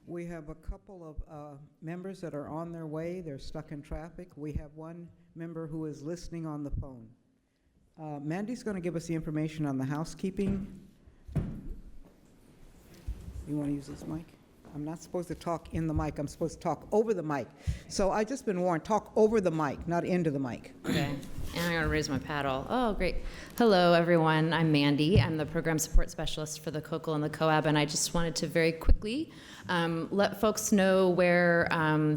We have a couple of members that are on their way. They're stuck in traffic. We have one member who is listening on the phone. Mandy's going to give us the information on the housekeeping. You want to use this mic? I'm not supposed to talk in the mic. I'm supposed to talk over the mic. So I just been warned, talk over the mic, not into the mic. Okay, and I'm gonna raise my paddle. Oh, great. Hello, everyone. I'm Mandy. I'm the program support specialist for the COCL and the COAB, and I just wanted to very quickly let folks know where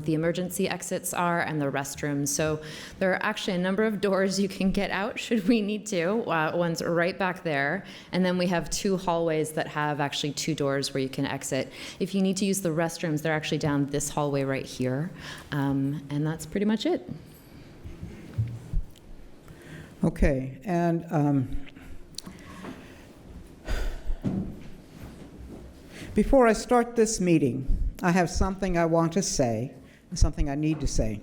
the emergency exits are and the restrooms. So there are actually a number of doors you can get out should we need to. One's right back there, and then we have two hallways that have actually two doors where you can exit. If you need to use the restrooms, they're actually down this hallway right here, and that's pretty much it. Okay, and before I start this meeting, I have something I want to say, something I need to say.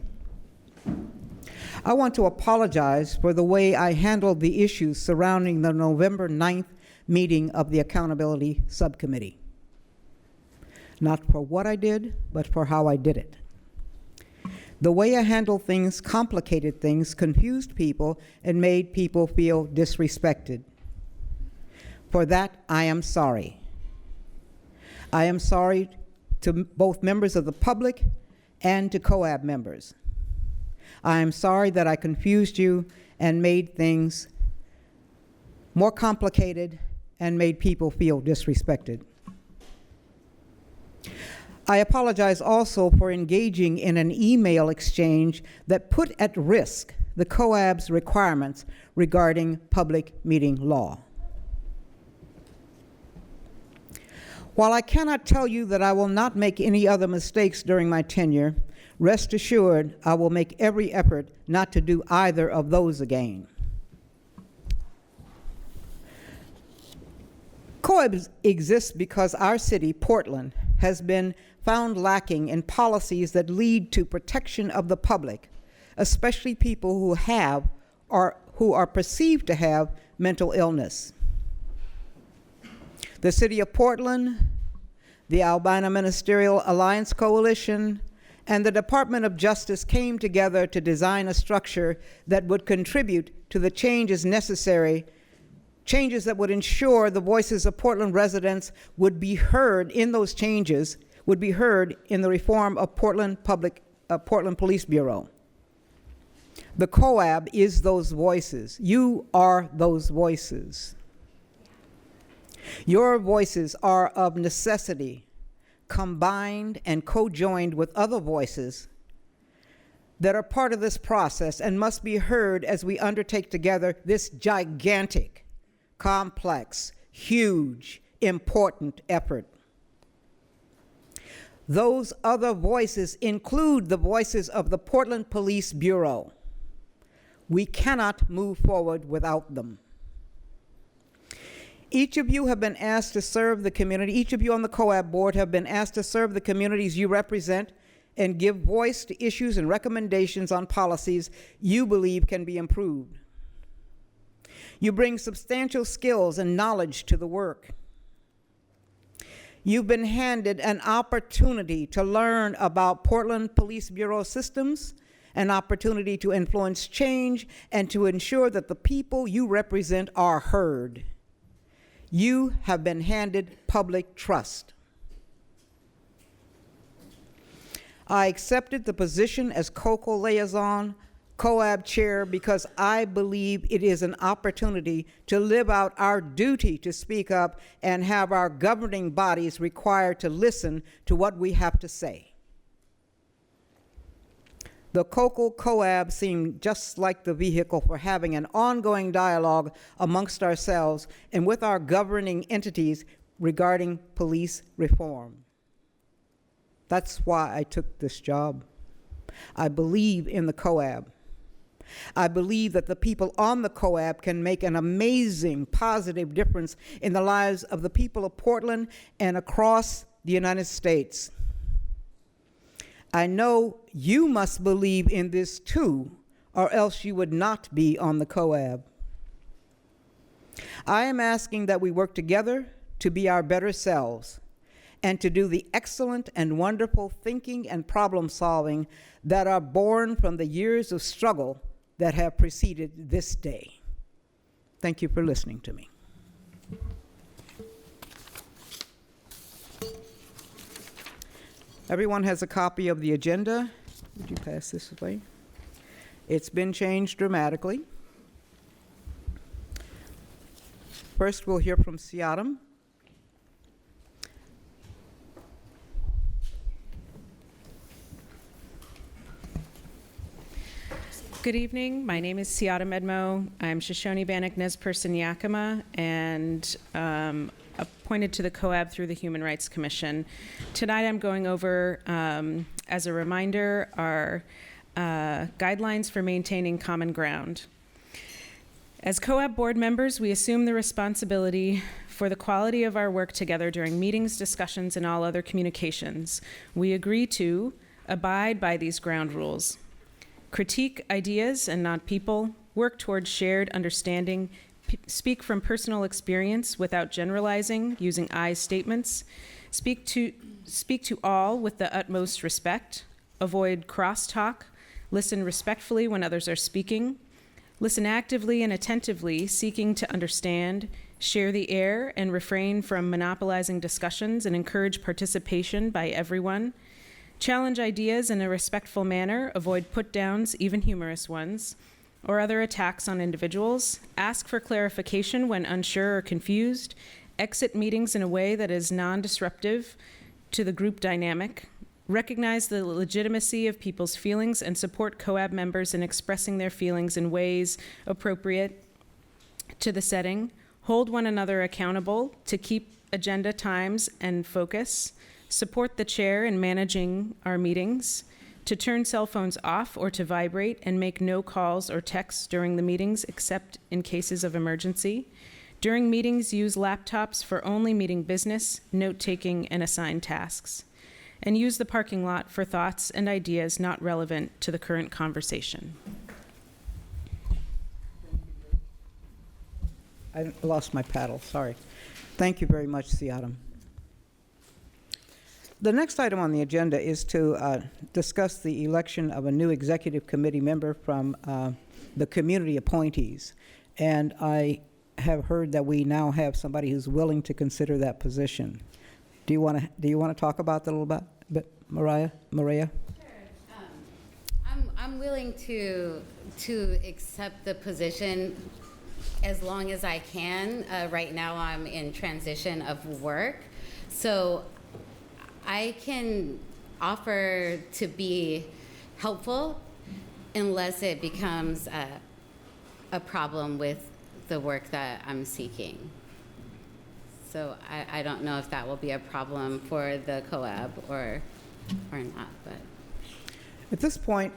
I want to apologize for the way I handled the issues surrounding the November 9th meeting of the Accountability Subcommittee. Not for what I did, but for how I did it. The way I handled things complicated things, confused people, and made people feel disrespected. For that, I am sorry. I am sorry to both members of the public and to COAB members. I am sorry that I confused you and made things more complicated and made people feel disrespected. I apologize also for engaging in an email exchange that put at risk the COAB's requirements regarding public meeting law. While I cannot tell you that I will not make any other mistakes during my tenure, rest assured I will make every effort not to do either of those again. COAB exists because our city, Portland, has been found lacking in policies that lead to protection of the public, especially people who have or who are perceived to have mental illness. The City of Portland, the Albina Ministerial Alliance Coalition, and the Department of Justice came together to design a structure that would contribute to the changes necessary, changes that would ensure the voices of Portland residents would be heard in those changes, would be heard in the reform of Portland Police Bureau. The COAB is those voices. You are those voices. Your voices are of necessity combined and co-joined with other voices that are part of this process and must be heard as we undertake together this gigantic, complex, huge, important effort. Those other voices include the voices of the Portland Police Bureau. We cannot move forward without them. Each of you have been asked to serve the community. Each of you on the COAB board have been asked to serve the communities you represent and give voice to issues and recommendations on policies you believe can be improved. You bring substantial skills and knowledge to the work. You've been handed an opportunity to learn about Portland Police Bureau systems, an opportunity to influence change, and to ensure that the people you represent are heard. You have been handed public trust. I accepted the position as COCL liaison, COAB chair, because I believe it is an opportunity to live out our duty to speak up and have our governing bodies required to listen to what we have to say. The COCL COAB seemed just like the vehicle for having an ongoing dialogue amongst ourselves and with our governing entities regarding police reform. That's why I took this job. I believe in the COAB. I believe that the people on the COAB can make an amazing, positive difference in the lives of the people of Portland and across the United States. I know you must believe in this too, or else you would not be on the COAB. I am asking that we work together to be our better selves and to do the excellent and wonderful thinking and problem solving that are born from the years of struggle that have preceded this day. Thank you for listening to me. Everyone has a copy of the agenda. Would you pass this away? It's been changed dramatically. First, we'll hear from Siadam. Good evening. My name is Siadam Edmo. I'm Shoshone Bannock Nez Perce Yakima and appointed to the COAB through the Human Rights Commission. Tonight I'm going over, as a reminder, our guidelines for maintaining common ground. As COAB board members, we assume the responsibility for the quality of our work together during meetings, discussions, and all other communications. We agree to abide by these ground rules. Critique ideas and not people, work towards shared understanding, speak from personal experience without generalizing, using I statements, speak to all with the utmost respect, avoid crosstalk, listen respectfully when others are speaking, listen actively and attentively, seeking to understand, share the air and refrain from monopolizing discussions and encourage participation by everyone, challenge ideas in a respectful manner, avoid put-downs, even humorous ones, or other attacks on individuals, ask for clarification when unsure or confused, exit meetings in a way that is non-disruptive to the group dynamic, recognize the legitimacy of people's feelings and support COAB members in expressing their feelings in ways appropriate to the setting, hold one another accountable to keep agenda times and focus, support the chair in managing our meetings, to turn cell phones off or to vibrate and make no calls or texts during the meetings except in cases of emergency. During meetings, use laptops for only meeting business, note-taking, and assigned tasks. And use the parking lot for thoughts and ideas not relevant to the current conversation. I lost my paddle, sorry. Thank you very much, Siadam. The next item on the agenda is to discuss the election of a new executive committee member from the community appointees. And I have heard that we now have somebody who's willing to consider that position. Do you want to talk about that a little bit, Maria? Sure. I'm willing to accept the position as long as I can. Right now, I'm in transition of work, so I can offer to be helpful unless it becomes a problem with the work that I'm seeking. So I don't know if that will be a problem for the COAB or not, but. At this point,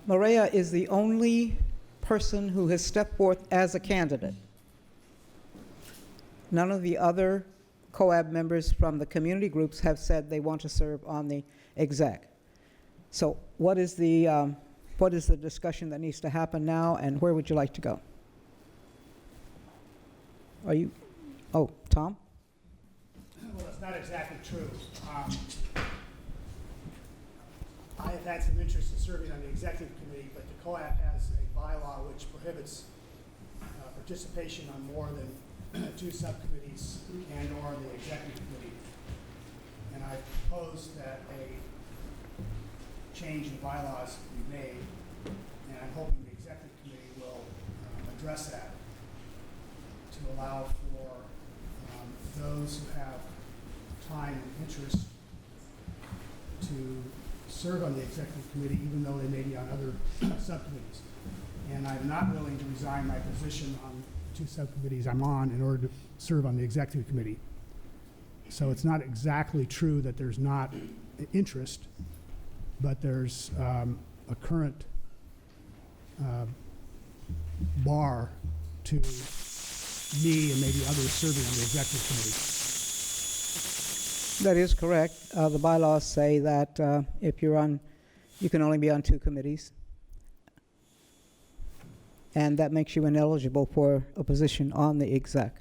Maria is the only person who has stepped forth as a candidate. None of the other COAB members from the community groups have said they want to serve on the exec. So what is the discussion that needs to happen now, and where would you like to go? Tom? Well, it's not exactly true. I have had some interest in serving on the executive committee, but the COAB has a bylaw which prohibits participation on more than 2 subcommittees and or the executive committee. And I proposed that a change in bylaws be made, and I'm hoping the executive committee will address that to allow for those who have time and interest to serve on the executive committee, even though they may be on other subcommittees. And I'm not willing to resign my position on 2 subcommittees I'm on in order to serve on the executive committee. So it's not exactly true that there's not interest, but there's a current bar to me and maybe others serving on the executive committee. That is correct. The bylaws say that if you're on, you can only be on 2 committees. And that makes you ineligible for a position on the exec.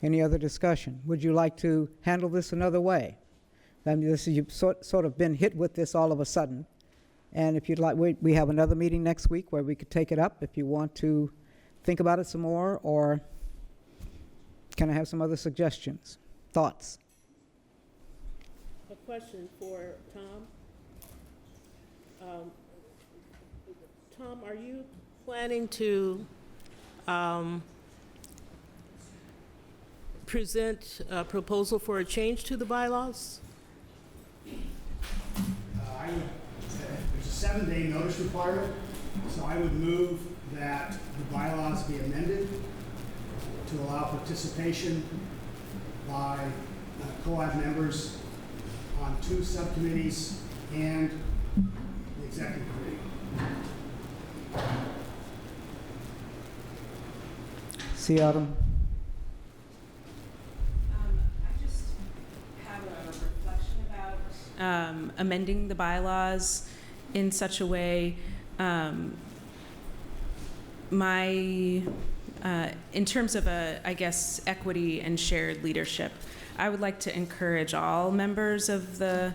Any other discussion? Would you like to handle this another way? I mean, you've sort of been hit with this all of a sudden. And if you'd like, we have another meeting next week where we could take it up if you want to think about it some more, or can I have some other suggestions, thoughts? A question for Tom. Tom, are you planning to present a proposal for a change to the bylaws? There's a 7-day notice requirement, so I would move that the bylaws be amended to allow participation by COAB members on 2 subcommittees and the executive committee. See, Autumn? I just have a reflection about amending the bylaws in such a way, in terms of I guess, equity and shared leadership, I would like to encourage all members of the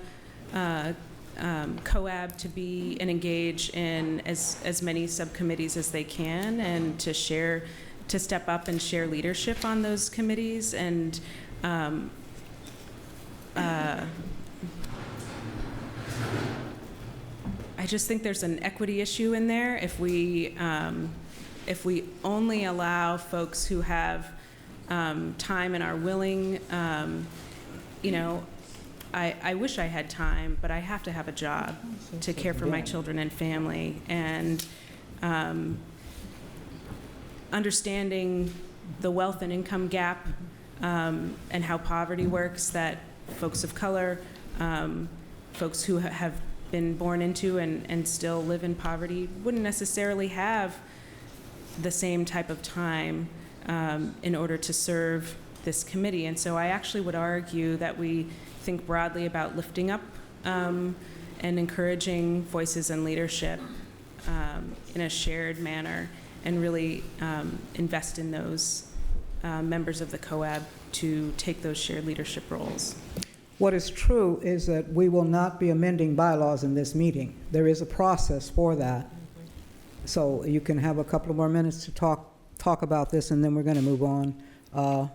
COAB to be and engage in as many subcommittees as they can, and to step up and share leadership on those committees. And I just think there's an equity issue in there if we only allow folks who have time and are willing. I wish I had time, but I have to have a job to care for my children and family. And understanding the wealth and income gap and how poverty works, that folks of color, folks who have been born into and still live in poverty wouldn't necessarily have the same type of time in order to serve this committee. And so I actually would argue that we think broadly about lifting up and encouraging voices and leadership in a shared manner, and really invest in those members of the COAB to take those shared leadership roles. What is true is that we will not be amending bylaws in this meeting. There is a process for that. So you can have a couple of more minutes to talk about this, and then we're going to move on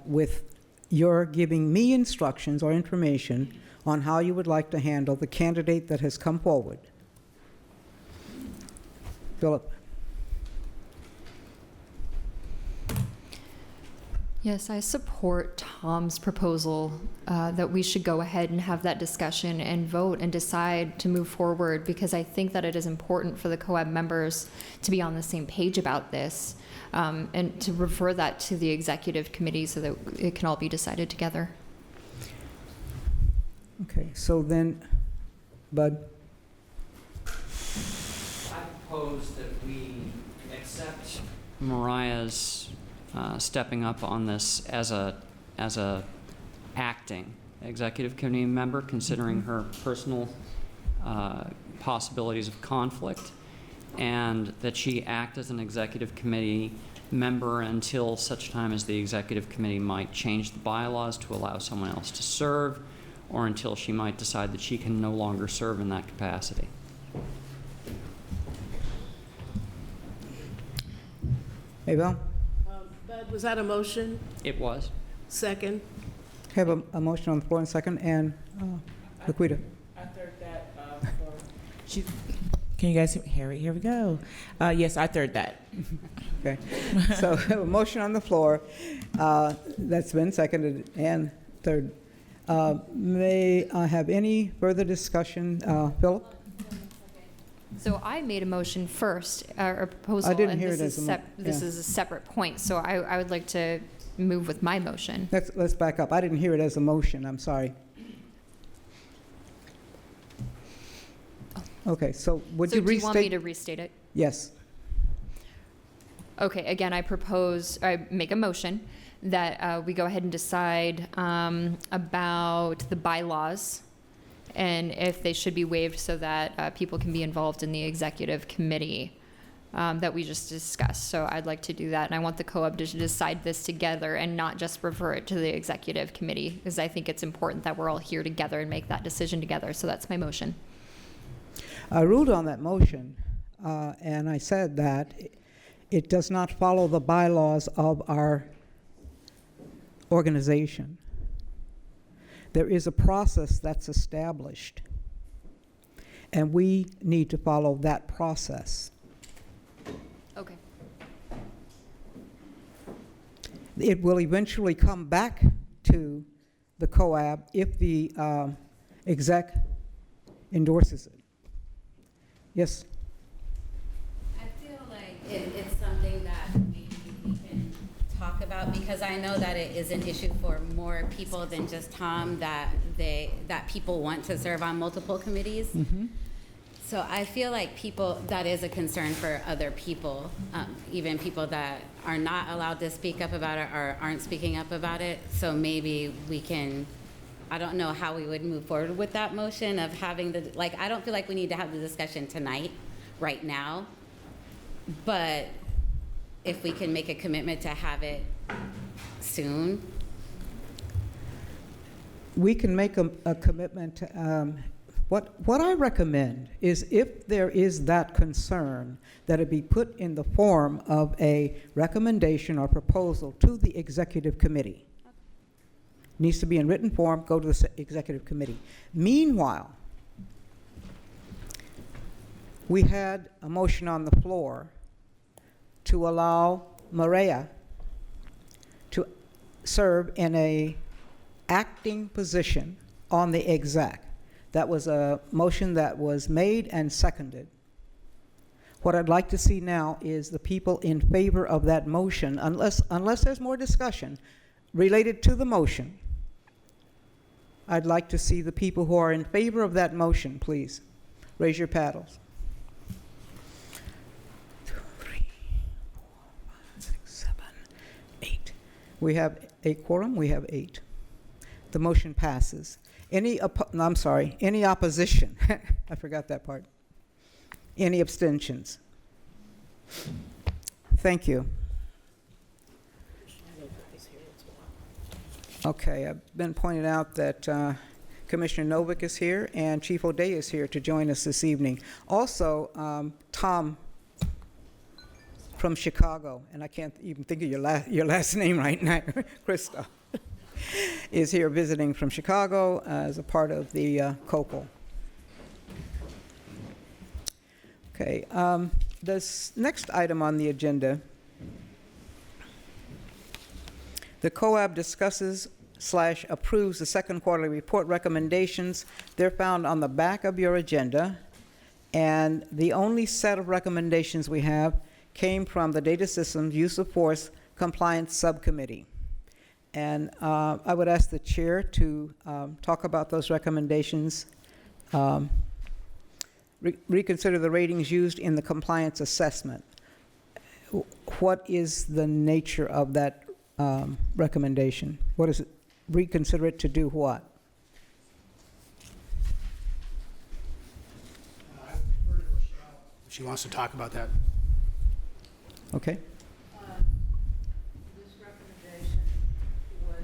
with your giving me instructions or information on how you would like to handle the candidate that has come forward. Philip. Yes, I support Tom's proposal that we should go ahead and have that discussion and vote and decide to move forward, because I think that it is important for the COAB members to be on the same page about this, and to refer that to the executive committee so that it can all be decided together. Okay, so then, Bud? I propose that we accept Mariah's stepping up on this as a acting executive committee member, considering her personal possibilities of conflict, and that she act as an executive committee member until such time as the executive committee might change the bylaws to allow someone else to serve, or until she might decide that she can no longer serve in that capacity. Abel? Bud, was that a motion? It was. Second? Have a motion on the floor in second, and Laquita. I third that. Can you guys hear it? Here we go. Yes, I third that. Okay, so a motion on the floor that's been seconded and third. May I have any further discussion? Philip? So I made a motion first, or a proposal. I didn't and hear this it is as a this is a separate point. So I would like to move with my motion. Let's back up. I didn't hear it as a motion. I'm sorry. Okay, so would you So do you want me restate? to restate it? Yes. Okay, again, I make a motion that we go ahead and decide about the bylaws and if they should be waived so that people can be involved in the executive committee. that we just discussed. So I'd like to do that, and I want the COAB to decide this together and not just refer it to the executive committee, because I think it's important that we're all here together and make that decision together. So that's my motion. I ruled on that motion, and I said that it does not follow the bylaws of our organization. There is a process that's established, and we need to follow that process. Okay. It will eventually come back to the COAB if the exec endorses it. Yes? I feel like it's something that maybe we can talk about, because I know that it is an issue for more people than just Tom, that people want to serve on multiple committees. Mm-hmm. So I feel like that is a concern for other people, even people that are not allowed to speak up about it or aren't speaking up about it. So maybe we can, I don't know how we would move forward with that motion of having I don't feel like we need to have the discussion tonight, right now. But if we can make a commitment to have it soon. We can make a commitment. What I recommend is, if there is that concern, that it be put in the form of a recommendation or proposal to the executive committee. Needs to be in written form, go to the executive committee. Meanwhile, we had a motion on the floor to allow Maria to serve in a acting position on the exec. That was a motion that was made and seconded. What I'd like to see now is the people in favor of that motion, unless there's more discussion related to the motion. I'd like to see the people who are in favor of that motion, please. Raise your paddles. 2, 3, 4, 5, 6, 7, 8. We have a quorum, we have 8. The motion passes. Any opposition? I forgot that part. Any abstentions? Thank you. Okay, I've been pointed out that Commissioner Novick is here and Chief O'Day is here to join us this evening. Also, Tom from Chicago, and I can't even think of your last name right now, Christoph, is here visiting from Chicago as a part of the COPL. Okay, this next item on the agenda, the COAB discusses / approves the second quarterly report recommendations. They're found on the back of your agenda, and the only set of recommendations we have came from the Data Systems Use of Force Compliance Subcommittee. And I would ask the chair to talk about those recommendations. Reconsider the ratings used in the compliance assessment. What is the nature of that recommendation? What is it? Reconsider it to do what? I refer to Rochelle if she wants to talk about that. Okay. This recommendation was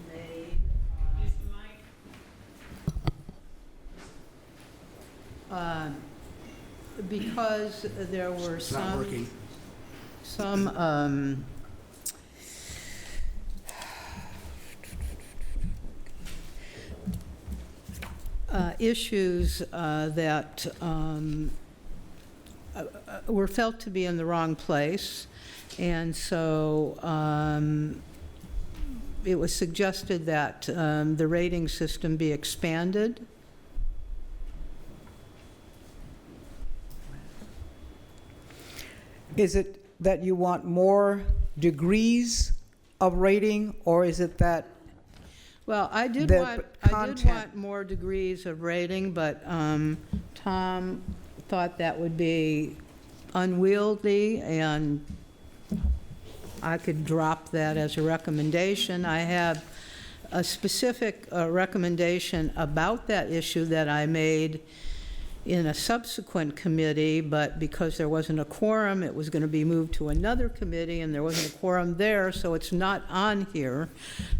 made because there were It's not working. some issues that were felt to be in the wrong place. And so it was suggested that the rating system be expanded. Is it that you want more degrees of rating, or is it that Well, I did The want content. more degrees of rating, but Tom thought that would be unwieldy, and I could drop that as a recommendation. I have a specific recommendation about that issue that I made in a subsequent committee, but because there wasn't a quorum, it was going to be moved to another committee, and there wasn't a quorum there, so it's not on here.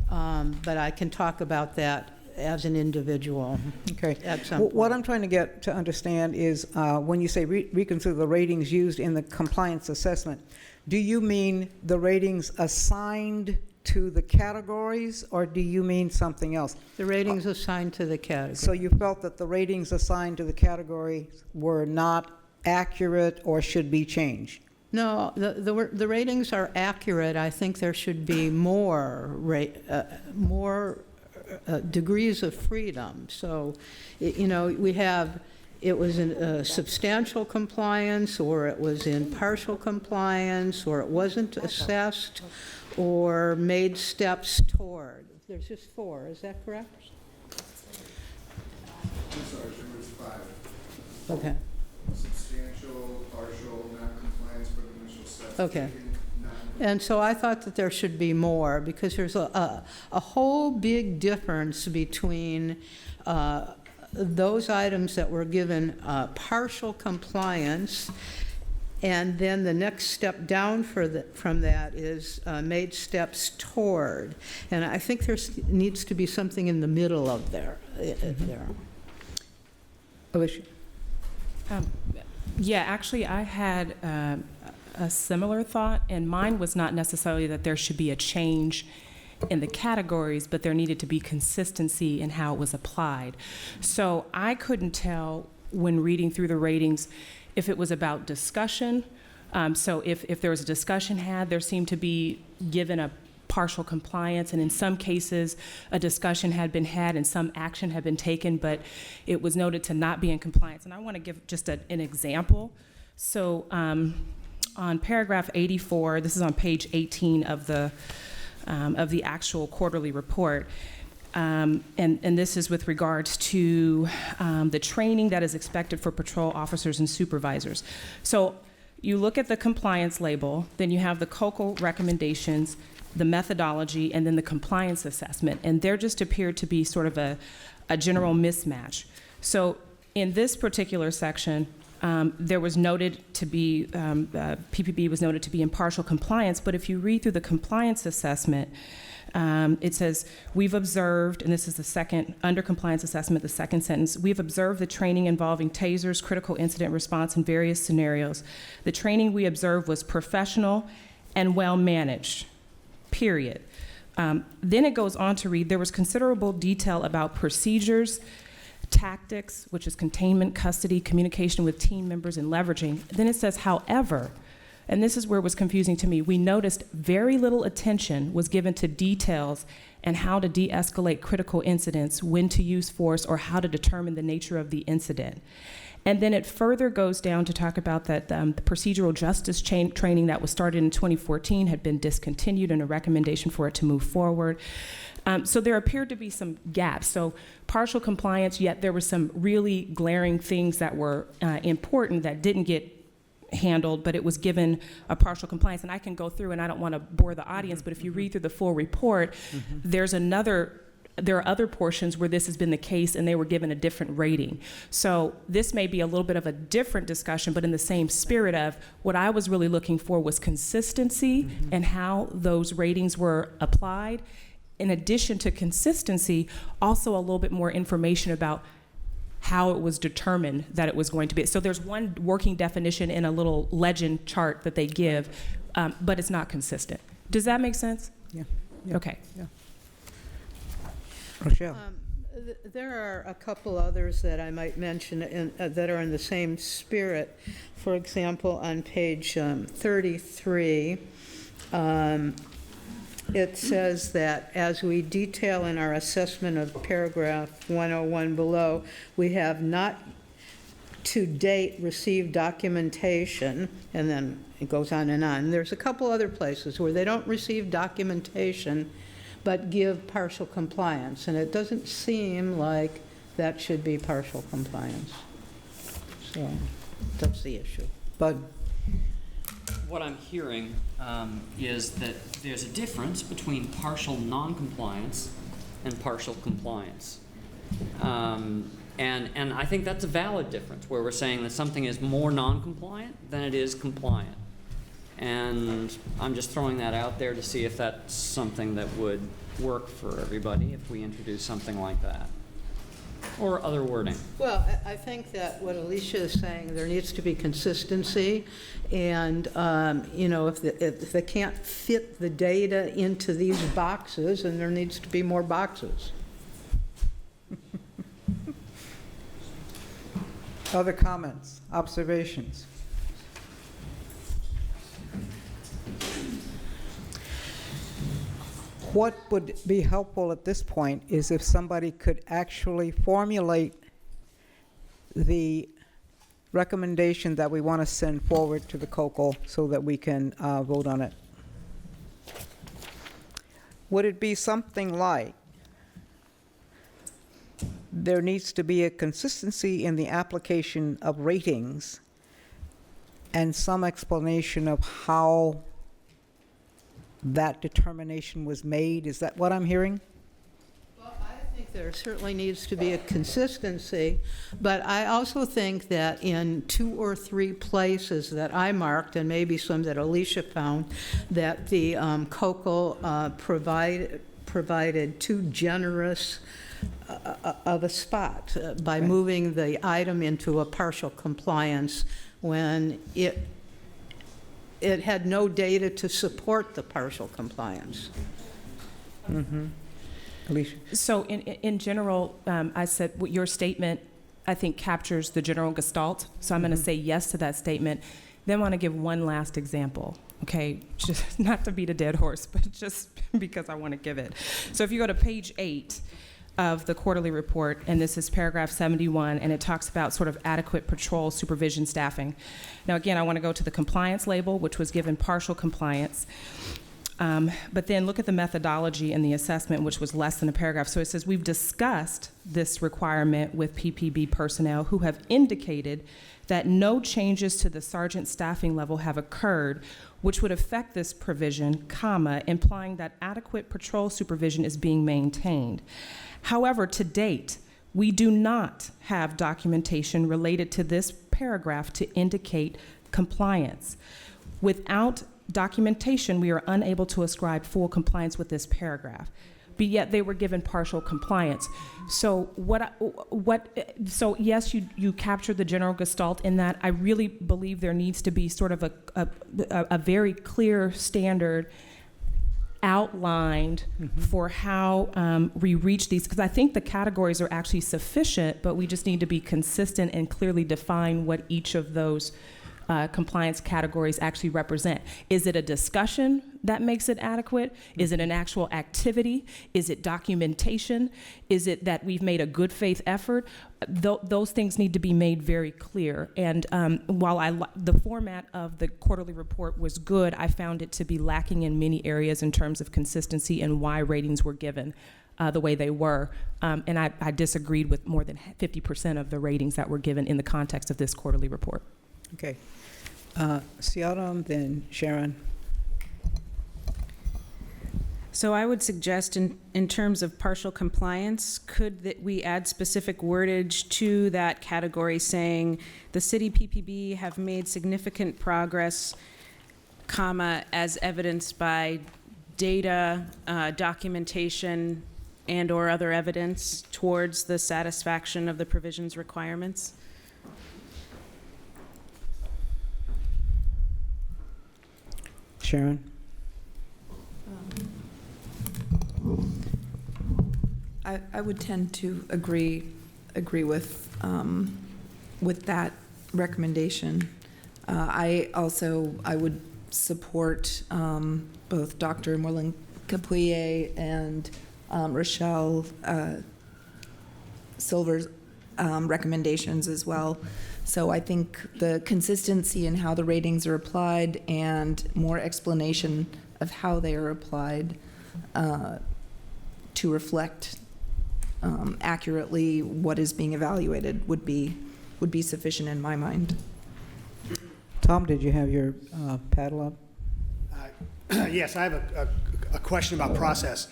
But I can talk about that as an individual Okay. at some What point. I'm trying to get to understand is, when you say reconsider the ratings used in the compliance assessment, do you mean the ratings assigned to the categories, or do you mean something else? The ratings assigned to the category. So you felt that the ratings assigned to the category were not accurate or should be changed? No, the ratings are accurate. I think there should be more degrees of freedom. So, you know, we have, it was in substantial compliance, or it was in partial compliance, or it wasn't assessed, or made steps toward. There's just 4, is that correct? I'm sorry, there was 5. Okay. Substantial, partial, non-compliance for the initial steps. Okay. taken, non- And so I thought that there should be more, because there's a whole big difference between those items that were given partial compliance, and then the next step down from that is made steps toward. And I think there needs to be something in the middle of there. Alicia? Yeah, actually, I had a similar thought, and mine was not necessarily that there should be a change in the categories, but there needed to be consistency in how it was applied. So I couldn't tell when reading through the ratings if it was about discussion. So if there was a discussion had, there seemed to be given a partial compliance, and in some cases a discussion had been had and some action had been taken, but it was noted to not be in compliance. And I want to give just an example. So on paragraph 84, this is on page 18 of the actual quarterly report, and this is with regards to the training that is expected for patrol officers and supervisors. So you look at the compliance label, then you have the COAB recommendations, the methodology, and then the compliance assessment, and there just appeared to be sort of a general mismatch. So in this particular section, there was noted to be, PPB was noted to be in partial compliance, but if you read through the compliance assessment, it says, we've observed, and this is the second, under compliance assessment, the second sentence, we've observed the training involving tasers, critical incident response in various scenarios. The training we observed was professional and well managed, period. Then it goes on to read, there was considerable detail about procedures, tactics, which is containment, custody, communication with team members, and leveraging. Then it says, however, and this is where it was confusing to me, we noticed very little attention was given to details and how to de-escalate critical incidents, when to use force, or how to determine the nature of the incident. And then it further goes down to talk about that the procedural justice training that was started in 2014 had been discontinued, and a recommendation for it to move forward. So there appeared to be some gaps. So partial compliance, yet there were some really glaring things that were important that didn't get handled, but it was given a partial compliance. And I can go through, and I don't want to bore the audience, but if you read through the full report, there are other portions where this has been the case, and they were given a different rating. So this may be a little bit of a different discussion, but in the same spirit of what I was really looking for was consistency and how those ratings were applied. In addition to consistency, also a little bit more information about how it was determined that it was going to be. So there's one working definition in a little legend chart that they give, but it's not consistent. Does that make sense? Yeah. Okay. Yeah. Rochelle? There are a couple others that I might mention that are in the same spirit. For example, on page 33, it says that as we detail in our assessment of paragraph 101 below, we have not to date received documentation, and then it goes on and on. There's a couple other places where they don't receive documentation but give partial compliance, and it doesn't seem like that should be partial compliance. So that's the issue. Bud? What I'm hearing is that there's a difference between partial non-compliance and partial compliance. And I think that's a valid difference, where we're saying that something is more non-compliant than it is compliant. And I'm just throwing that out there to see if that's something that would work for everybody if we introduce something like that. Or other wording. Well, I think that what Alicia is saying, there needs to be consistency, and, you know, if they can't fit the data into these boxes, then there needs to be more boxes. Other comments, observations? What would be helpful at this point is if somebody could actually formulate the recommendation that we want to send forward to the COCO so that we can vote on it. Would it be something like, there needs to be a consistency in the application of ratings and some explanation of how that determination was made? Is that what I'm hearing? Well, I think there certainly needs to be a consistency, but I also think that in 2 or 3 places that I marked, and maybe some that Alicia found, that the COCO provided too generous of a spot by moving the item into a partial compliance when it had no data to support the partial compliance. Mm-hmm. Alicia? So in general, I said your statement, I think, captures the general gestalt. So I'm going to say yes to that statement. Then I want to give one last example. Okay, just not to beat a dead horse, but just because I want to give it. So if you go to page 8 of the quarterly report, and this is paragraph 71, and it talks about sort of adequate patrol supervision staffing. Now again, I want to go to the compliance label, which was given partial compliance. But then look at the methodology and the assessment, which was less than a paragraph. So it says, we've discussed this requirement with PPB personnel who have indicated that no changes to the sergeant staffing level have occurred, which would affect this provision, comma, implying that adequate patrol supervision is being maintained. However, to date, we do not have documentation related to this paragraph to indicate compliance. Without documentation, we are unable to ascribe full compliance with this paragraph, but yet they were given partial compliance. So so yes, you captured the general gestalt in that. I really believe there needs to be sort of a very clear standard outlined for how we reach these, because I think the categories are actually sufficient, but we just need to be consistent and clearly define what each of those compliance categories actually represent. Is it a discussion that makes it adequate? Is it an actual activity? Is it documentation? Is it that we've made a good faith effort? Those things need to be made very clear. And while the format of the quarterly report was good, I found it to be lacking in many areas in terms of consistency and why ratings were given the way they were. And I disagreed with more than 50% of the ratings that were given in the context of this quarterly report. Okay. Siaram, then Sharon. So I would suggest in terms of partial compliance, could that we add specific wordage to that category saying the city PPB have made significant progress, comma, as evidenced by data, documentation, and or other evidence towards the satisfaction of the provisions requirements? Sharon? I would tend to agree with that recommendation. I would support both Dr. Morlin Capuye and Rochelle Silver's recommendations as well. So I think the consistency in how the ratings are applied and more explanation of how they are applied to reflect accurately what is being evaluated would be sufficient in my mind. Tom, did you have your paddle up? Yes, I have a question about process.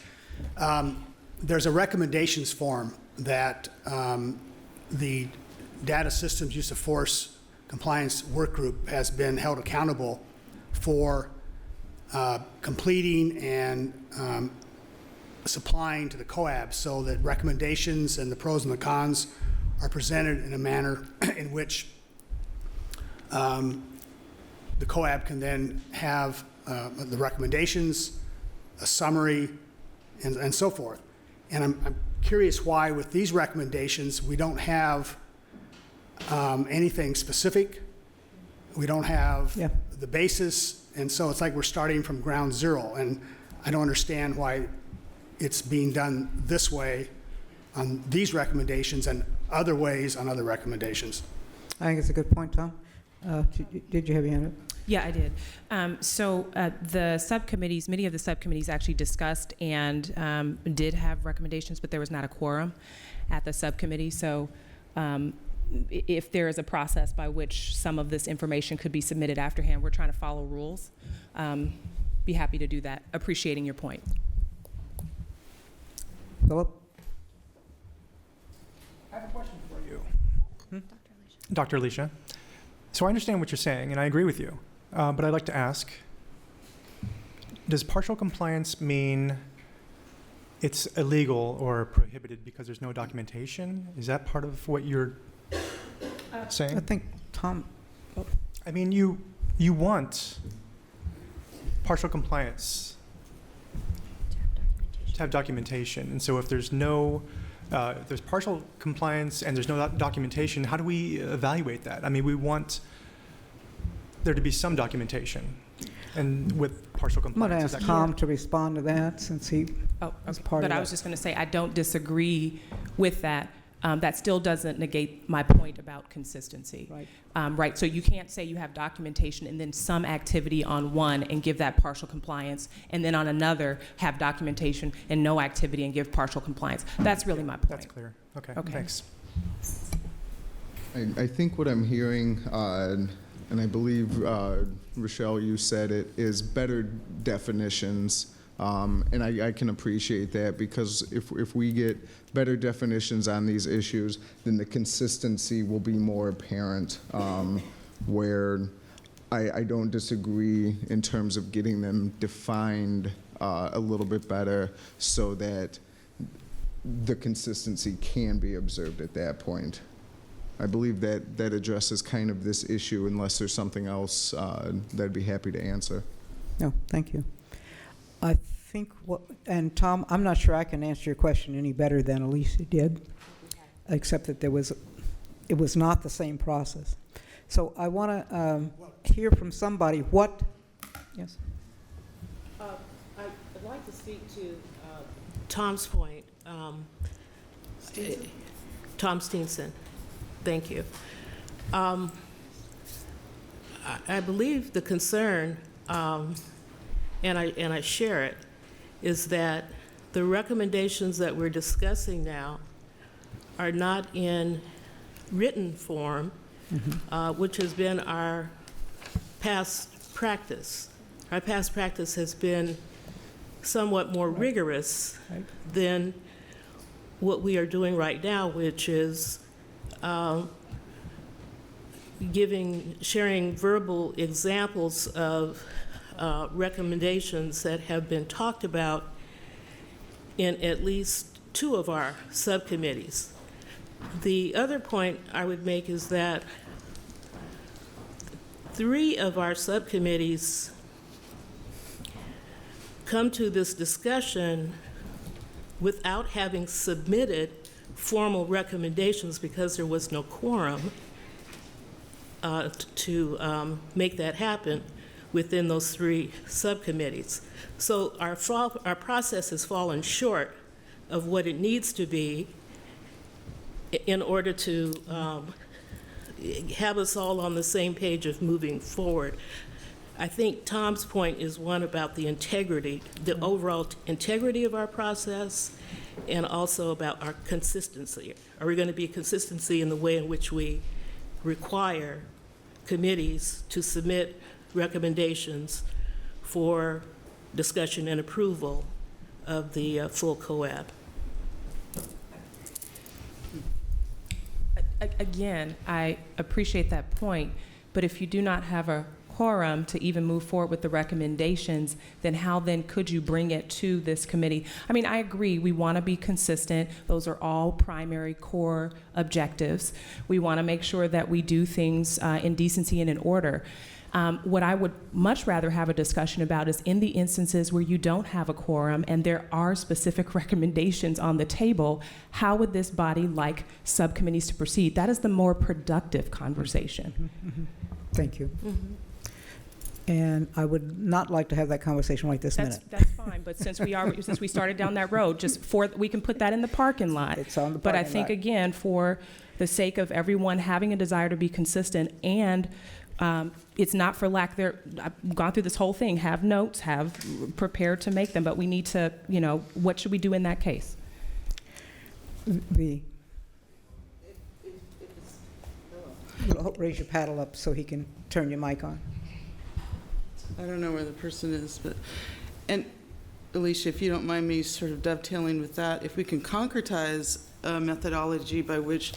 There's a recommendations form that the Data Systems Use of Force Compliance Work Group has been held accountable for completing and supplying to the COAB so that recommendations and the pros and the cons are presented in a manner in which the COAB can then have the recommendations, a summary, and so forth. And I'm curious why with these recommendations we don't have anything specific. We don't have the basis, and so it's like we're starting from ground zero. And I don't understand why it's being done this way on these recommendations and other ways on other recommendations. I think it's a good point, Tom. Did you have your hand up? Yeah, I did. The subcommittees, many of the subcommittees actually discussed and did have recommendations, but there was not a quorum at the subcommittee. So if there is a process by which some of this information could be submitted afterhand, we're trying to follow rules. Be happy to do that, appreciating your point. Philip? I have a question for you. Dr. Alicia. So I understand what you're saying, and I agree with you. But I'd like to ask, does partial compliance mean it's illegal or prohibited because there's no documentation? Is that part of what you're saying? I think Tom. I mean, you want partial compliance to have documentation. And so if there's no, if there's partial compliance and there's no documentation, how do we evaluate that? I mean, we want there to be some documentation. And with partial I'm going to compliance. ask Tom to respond to that since he was part of But that. I was just going to say, I don't disagree with that. That still doesn't negate my point about consistency. Right. Right. So you can't say you have documentation and then some activity on one and give that partial compliance, and then on another have documentation and no activity and give partial compliance. That's really my point. That's clear. Okay. Okay. Thanks. I think what I'm hearing, and I believe, Rochelle, you said it, is better definitions. And I can appreciate that, because if we get better definitions on these issues, then the consistency will be more apparent, where I don't disagree in terms of getting them defined a little bit better so that the consistency can be observed at that point. I believe that that addresses kind of this issue. Unless there's something else that I'd be happy to answer. No, thank you. I think and Tom, I'm not sure I can answer your question any better than Alicia did, except that it was not the same process. So I want to hear from somebody yes? I'd like to speak to Tom's point. Tom Steenson. Thank you. I believe the concern, and I share it, is that the recommendations that we're discussing now are not in written form, which has been our past practice. Our past practice has been somewhat more rigorous than what we are doing right now, which is sharing verbal examples of recommendations that have been talked about in at least 2 of our subcommittees. The other point I would make is that 3 of our subcommittees come to this discussion without having submitted formal recommendations because there was no quorum to make that happen within those 3 subcommittees. So our process has fallen short of what it needs to be in order to have us all on the same page of moving forward. I think Tom's point is one about the integrity, the overall integrity of our process, and also about our consistency. Are we going to be consistency in the way in which we require committees to submit recommendations for discussion and approval of the full COAB? Again, I appreciate that point, but if you do not have a quorum to even move forward with the recommendations, then how then could you bring it to this committee? I mean, I agree, we want to be consistent. Those are all primary core objectives. We want to make sure that we do things in decency and in order. What I would much rather have a discussion about is in the instances where you don't have a quorum and there are specific recommendations on the table, how would this body like subcommittees to proceed? That is the more productive conversation. Thank you. And I would not like to have that conversation right this minute. That's fine, but since we started down that road, we can put that in the parking lot. It's on the But I parking think, lot. again, for the sake of everyone having a desire to be consistent, and it's not for lack there, I've gone through this whole thing, have notes, have prepared to make them, but we need to, what should we do in that case? Raise your paddle up so he can turn your mic on. I don't know where the person is, but, and Alicia, if you don't mind me sort of dovetailing with that, if we can concretize a methodology by which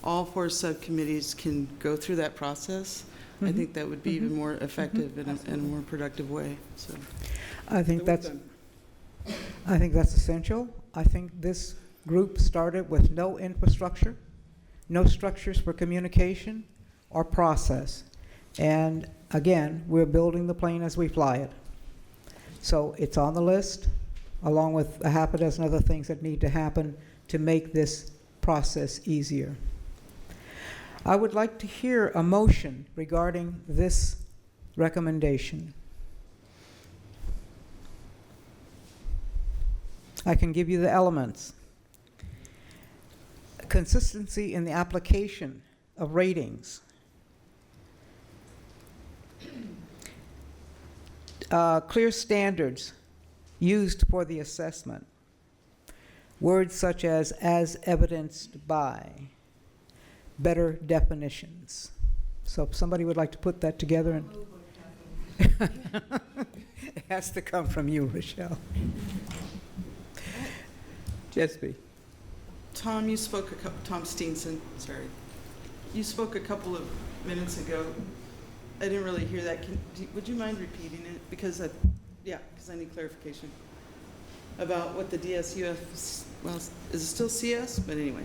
all 4 subcommittees can go through that process, I think that would be even more effective in a more productive way. So I think that's essential. I think this group started with no infrastructure, no structures for communication or process. And again, we're building the plane as we fly it. So it's on the list, along with a half a dozen other things that need to happen to make this process easier. I would like to hear a motion regarding this recommendation. I can give you the elements. Consistency in the application of ratings. Clear standards used for the assessment. Words such as evidenced by, better definitions. So if somebody would like to put that together, and it has to come from you, Rochelle. Jesby. Tom, you spoke Tom Steenson, sorry. You spoke a couple of minutes ago. I didn't really hear that. Would you mind repeating it? Because I need clarification about what the DSUF, well, is it still CS? But anyway,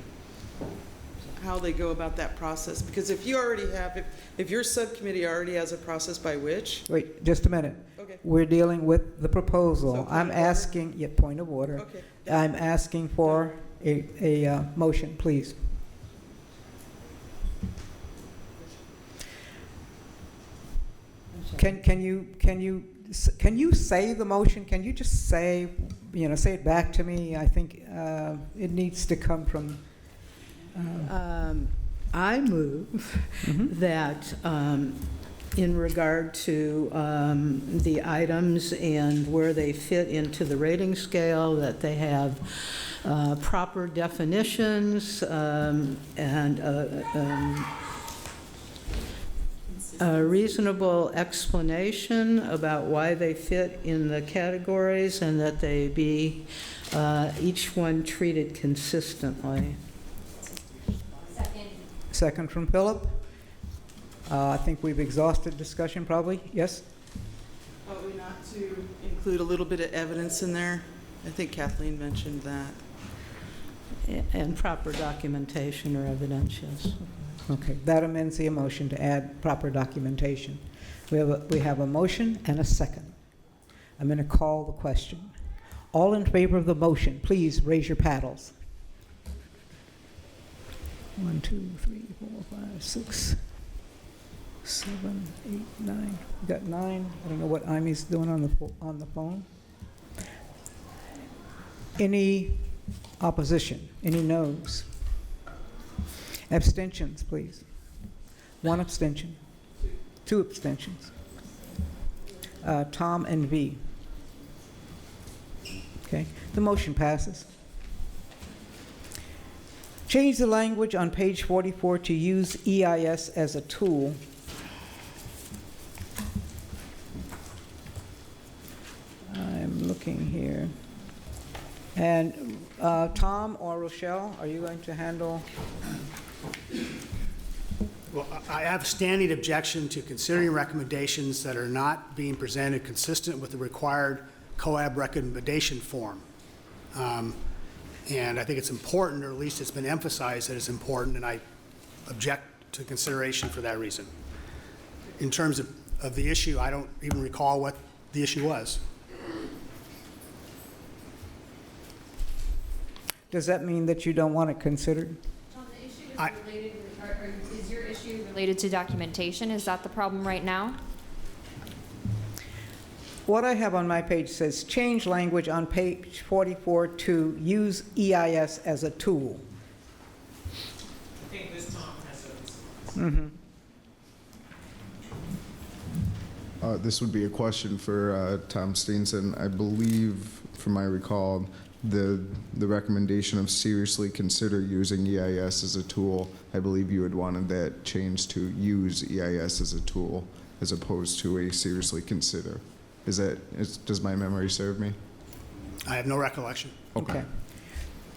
how they go about that process. Because if you already have, if your subcommittee already has a process by which. Wait, just a minute. Okay. We're dealing with the proposal. So I'm asking, point of order. Okay. I'm asking for a motion, please. Can you say the motion? Can you just say it back to me? I think it needs to come from. I move that in regard to the items and where they fit into the rating scale, that they have proper definitions and a reasonable explanation about why they fit in the categories, and that they be each one treated consistently. Second from Philip. I think we've exhausted discussion, probably. Yes? Ought we not to include a little bit of evidence in there? I think Kathleen mentioned that. And proper documentation or evidence, yes. Okay, that amends the motion to add proper documentation. We have a motion and a second. I'm going to call the question. All in favor of the motion, please raise your paddles. 1, 2, 3, 4, 5, 6, 7, 8, 9. We got 9. I don't know what Imy's doing on the phone. Any opposition? Any noes? Abstentions, please. 1 abstention. 2 abstentions. Tom and V. Okay, the motion passes. Change the language on page 44 to use EIS as a tool. I'm looking here. And Tom or Rochelle, are you going to handle Well, I have a standing objection to considering recommendations that are not being presented consistent with the required COAB recommendation form. And I think it's important, or at least it's been emphasized that it's important, and I object to consideration for that reason. In terms of the issue, I don't even recall what the issue was. Does that mean that you don't want it considered? Tom, the issue is related, is your issue related to documentation? Is that the problem right now? What I have on my page says, change language on page 44 to use EIS as a tool. I think this Tom has a response. This would be a question for Tom Steenson. I believe, from my recall, the recommendation of seriously consider using EIS as a tool, I believe you had wanted that changed to use EIS as a tool as opposed to a seriously consider. Does my memory serve me? I have no recollection. Okay.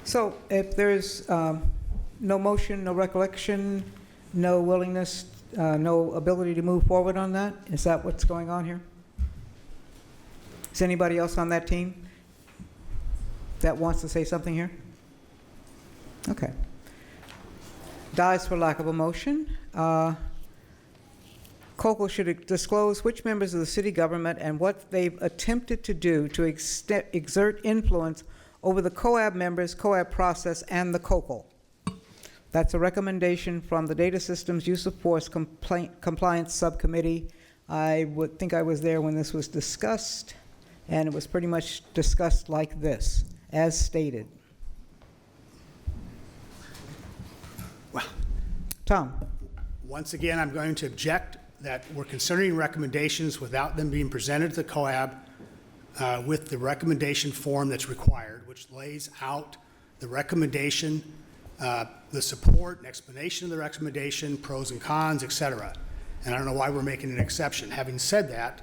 So if there's no motion, no recollection, no willingness, no ability to move forward on that, is that what's going on here? Is anybody else on that team that wants to say something here? Okay. Dies for lack of a motion. COCO should disclose which members of the city government and what they've attempted to do to exert influence over the COAB members, COAB process, and the COCO. That's a recommendation from the Data Systems Use of Force Compliance Subcommittee. I would think I was there when this was discussed, and it was pretty much discussed like this, as stated. Well, Tom. Once again, I'm going to object that we're considering recommendations without them being presented to the COAB with the recommendation form that's required, which lays out the recommendation, the support and explanation of the recommendation, pros and cons, et cetera. And I don't know why we're making an exception. Having said that,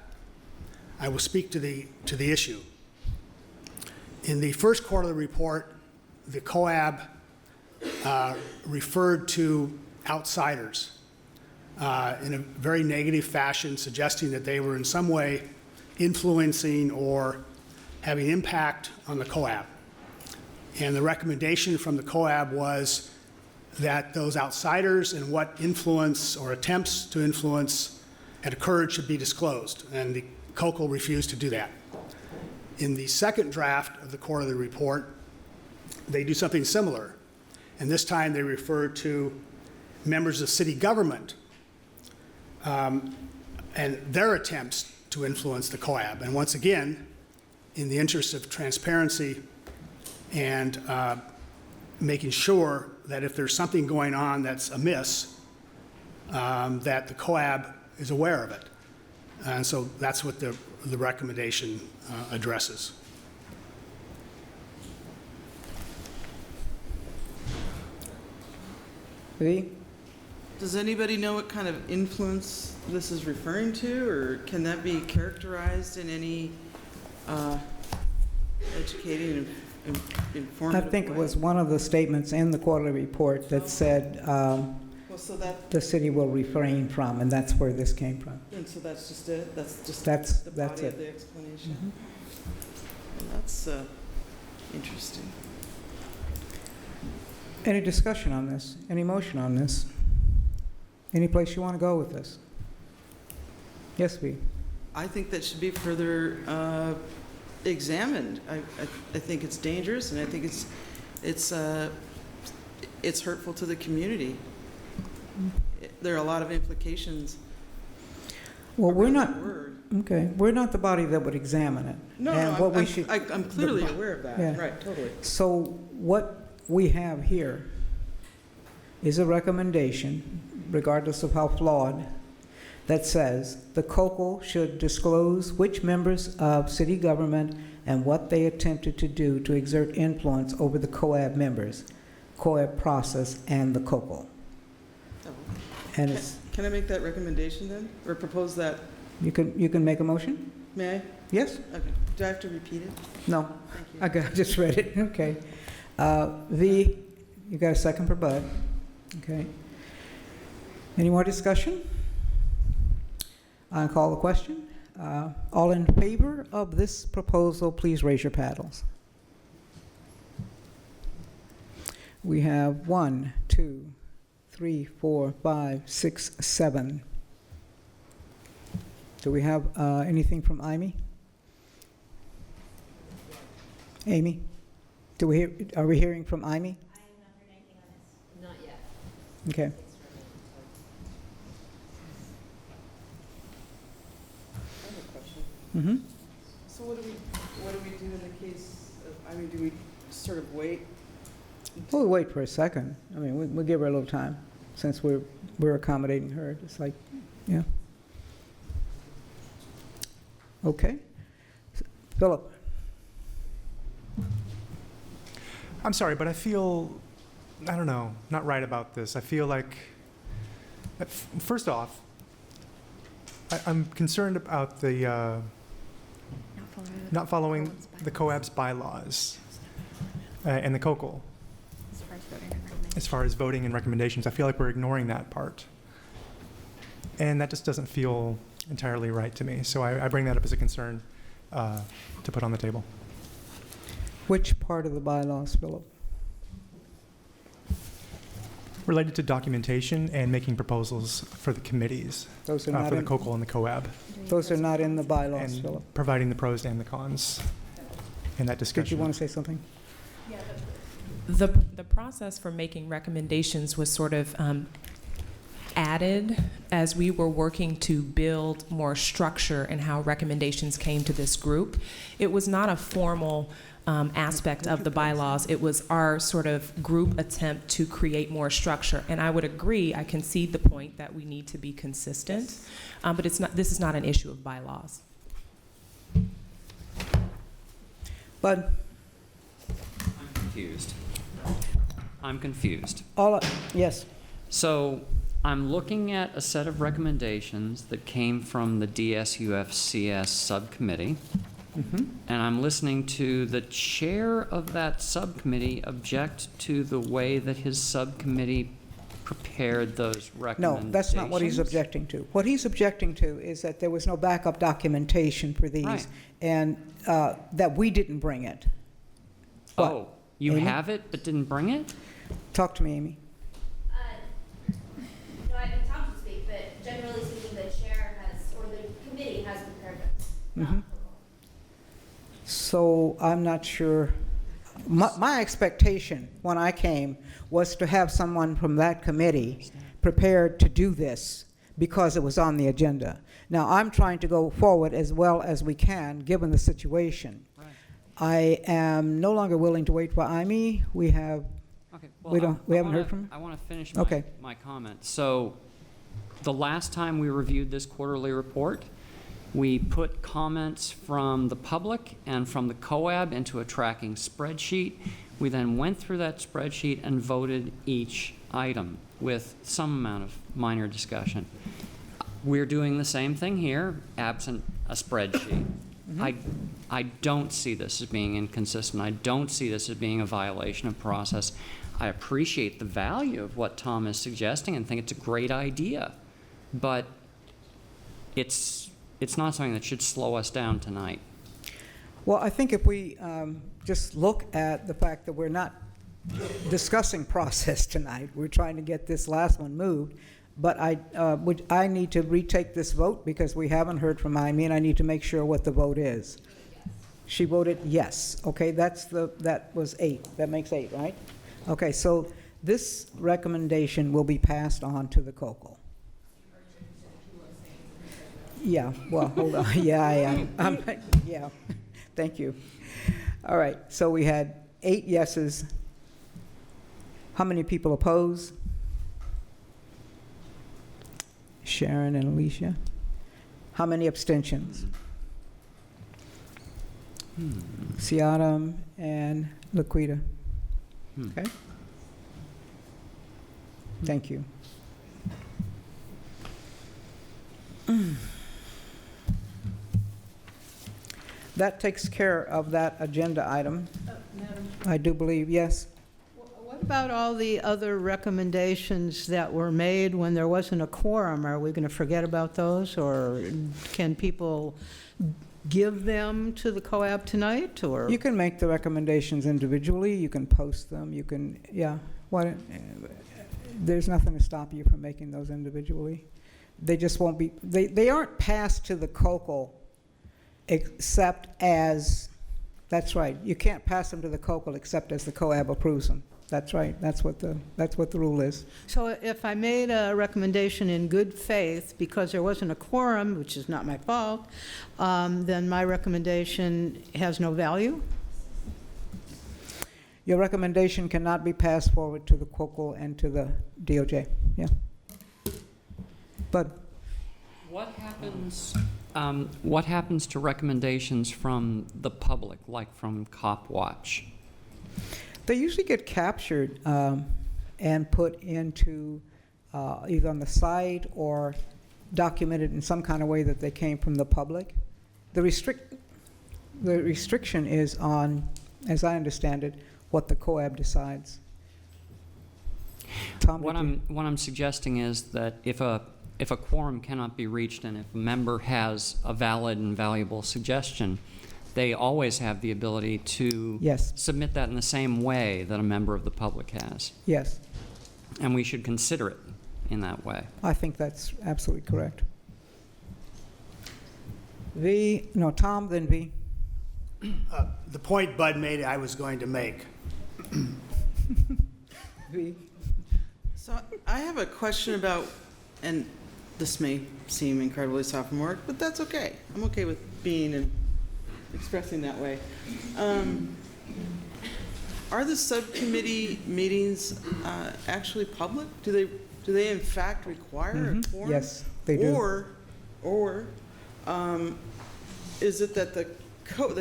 I will speak to the issue. In the first quarterly report, the COAB referred to outsiders in a very negative fashion, suggesting that they were in some way influencing or having impact on the COAB. And the recommendation from the COAB was that those outsiders and what influence or attempts to influence had occurred should be disclosed, and the COCO refused to do that. In the second draft of the quarterly report, they do something similar, and this time they refer to members of city government and their attempts to influence the COAB. And once again, in the interest of transparency and making sure that if there's something going on that's amiss, that the COAB is aware of it. And so that's what the recommendation addresses. Lee? Does anybody know what kind of influence this is referring to, or can that be characterized in any educating and informative I think way? it was one of the statements in the quarterly report that said Well, so that, the city will refrain from, and that's where this came from. and so that's just it? That's just That's the body of it. the explanation? Well, that's interesting. Any discussion on this? Any motion on this? Any place you want to go with this? Yes, V. I think that should be further examined. I think it's dangerous, and I think it's hurtful to the community. There are a lot of implications. Well, we're not, around the word. okay, we're not the body that would examine it. No, And what we should- I'm clearly aware of that. Yeah. Right, totally. So what we have here is a recommendation, regardless of how flawed, that says the COCO should disclose which members of city government and what they attempted to do to exert influence over the COAB members, COAB process, and the COCO. Oh. And it's, Can I make that recommendation then, or propose that? you can make a motion? May I? Yes? Okay. Do I have to repeat it? No? Thank you. I just read it, okay. V, you got a second for Bud, okay. Any more discussion? I'll call the question. All in favor of this proposal, please raise your paddles. We have 1, 2, 3, 4, 5, 6, 7. Do we have anything from Amy? Amy? Are we hearing from Amy? I have not heard anything on this. Not yet. Okay. I have a question. Mm-hmm. So what do we do in the case of, I mean, do we sort of wait? We'll wait for a second. I mean, we'll give her a little time since we're accommodating her. It's like, yeah. Okay. Philip? I'm sorry, but I feel, I don't know, not right about this. I feel like, first off, I'm concerned about the not following the COAB's bylaws and the COCL as far as voting and recommendations. I feel like we're ignoring that part. And that just doesn't feel entirely right to me. So I bring that up as a concern to put on the table. Which part of the bylaws, Philip? Related to documentation and making proposals for the committees, Those are for not the in, COCL and the COAB, those are not in the bylaws, and Philip. providing the pros and the cons in that discussion. Did you want to say something? The process for making recommendations was sort of added as we were working to build more structure in how recommendations came to this group. It was not a formal aspect of the bylaws. It was our sort of group attempt to create more structure. And I would agree, I concede the point that we need to be consistent, but it's not. This is not an issue of bylaws. Bud? I'm confused. Yes. So I'm looking at a set of recommendations that came from the DSUFCS subcommittee, and I'm listening to the chair of that subcommittee object to the way that his subcommittee prepared those recommendations. No, that's not what he's objecting to. What he's objecting to is that there was no backup documentation for these, Right. and that we didn't bring it. What? Oh, you Amy? have it but didn't bring it? Talk to me, Amy. No, I think Tom should speak, but generally speaking, the chair has, or the committee has prepared it. So I'm not sure. My expectation when I came was to have someone from that committee prepared to do this because it was on the agenda. Now, I'm trying to go forward as well as we can, given the situation. Right. I am no longer willing to wait for Amy. We have, Okay. we haven't heard from her? I want to finish Okay. my comment. So the last time we reviewed this quarterly report, we put comments from the public and from the COAB into a tracking spreadsheet. We then went through that spreadsheet and voted each item with some amount of minor discussion. We're doing the same thing here, absent a spreadsheet. I don't see this as being inconsistent. I don't see this as being a violation of process. I appreciate the value of what Tom is suggesting and think it's a great idea, but it's not something that should slow us down tonight. Well, I think if we just look at the fact that we're not discussing process tonight, we're trying to get this last one moved, but I need to retake this vote because we haven't heard from Amy, and I need to make sure what the vote is. She voted yes. Okay, that was 8. That makes 8, right? Okay, so this recommendation will be passed on to the COCL. Yeah, well, hold on. Yeah, I am. Yeah, thank you. All right, so we had 8 yeses. How many people oppose? Sharon and Alicia. How many abstentions? Siadam and Laquita. Okay. Thank you. That takes care of that agenda item. Madam, I do believe, yes. what about all the other recommendations that were made when there wasn't a quorum? Are we going to forget about those, or can people give them to the COAB tonight, or? You can make the recommendations individually, you can post them, you can, yeah. There's nothing to stop you from making those individually. They just won't be, they aren't passed to the COCL except as, that's right, you can't pass them to the COCL except as the COAB approves them. That's right, that's what the rule is. So if I made a recommendation in good faith because there wasn't a quorum, which is not my fault, then my recommendation has no value? Your recommendation cannot be passed forward to the COCL and to the DOJ, yeah. But what happens to recommendations from the public, like from Cop Watch? they usually get captured and put into either on the site or documented in some kind of way that they came from the public. The restriction is on, as I understand it, what the COAB decides. Tom, what I'm suggesting is that if a quorum cannot be reached and if a member has a valid and valuable suggestion, they always have the ability to submit that in the same way that a member of the public has. Yes. And we should consider it in that way. I think that's absolutely correct. Tom, then V. The point Bud made, I was going to make. V. So I have a question about, and this may seem incredibly sophomoric, but that's okay. I'm okay with being and expressing that way. Are the subcommittee meetings actually public? Do they in fact require a quorum? Yes, they do. Or is it that the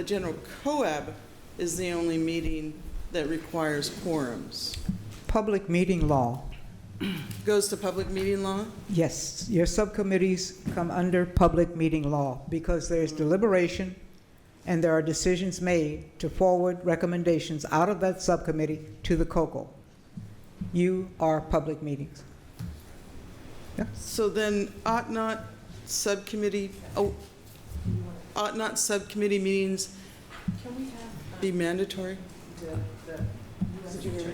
general COAB is the only meeting that requires quorums? Public meeting law. Goes to public meeting law? Yes, your subcommittees come under public meeting law because there's deliberation and there are decisions made to forward recommendations out of that subcommittee to the COCL. You are public meetings. Yeah. So then ought not subcommittee meetings be mandatory? Did you hear me?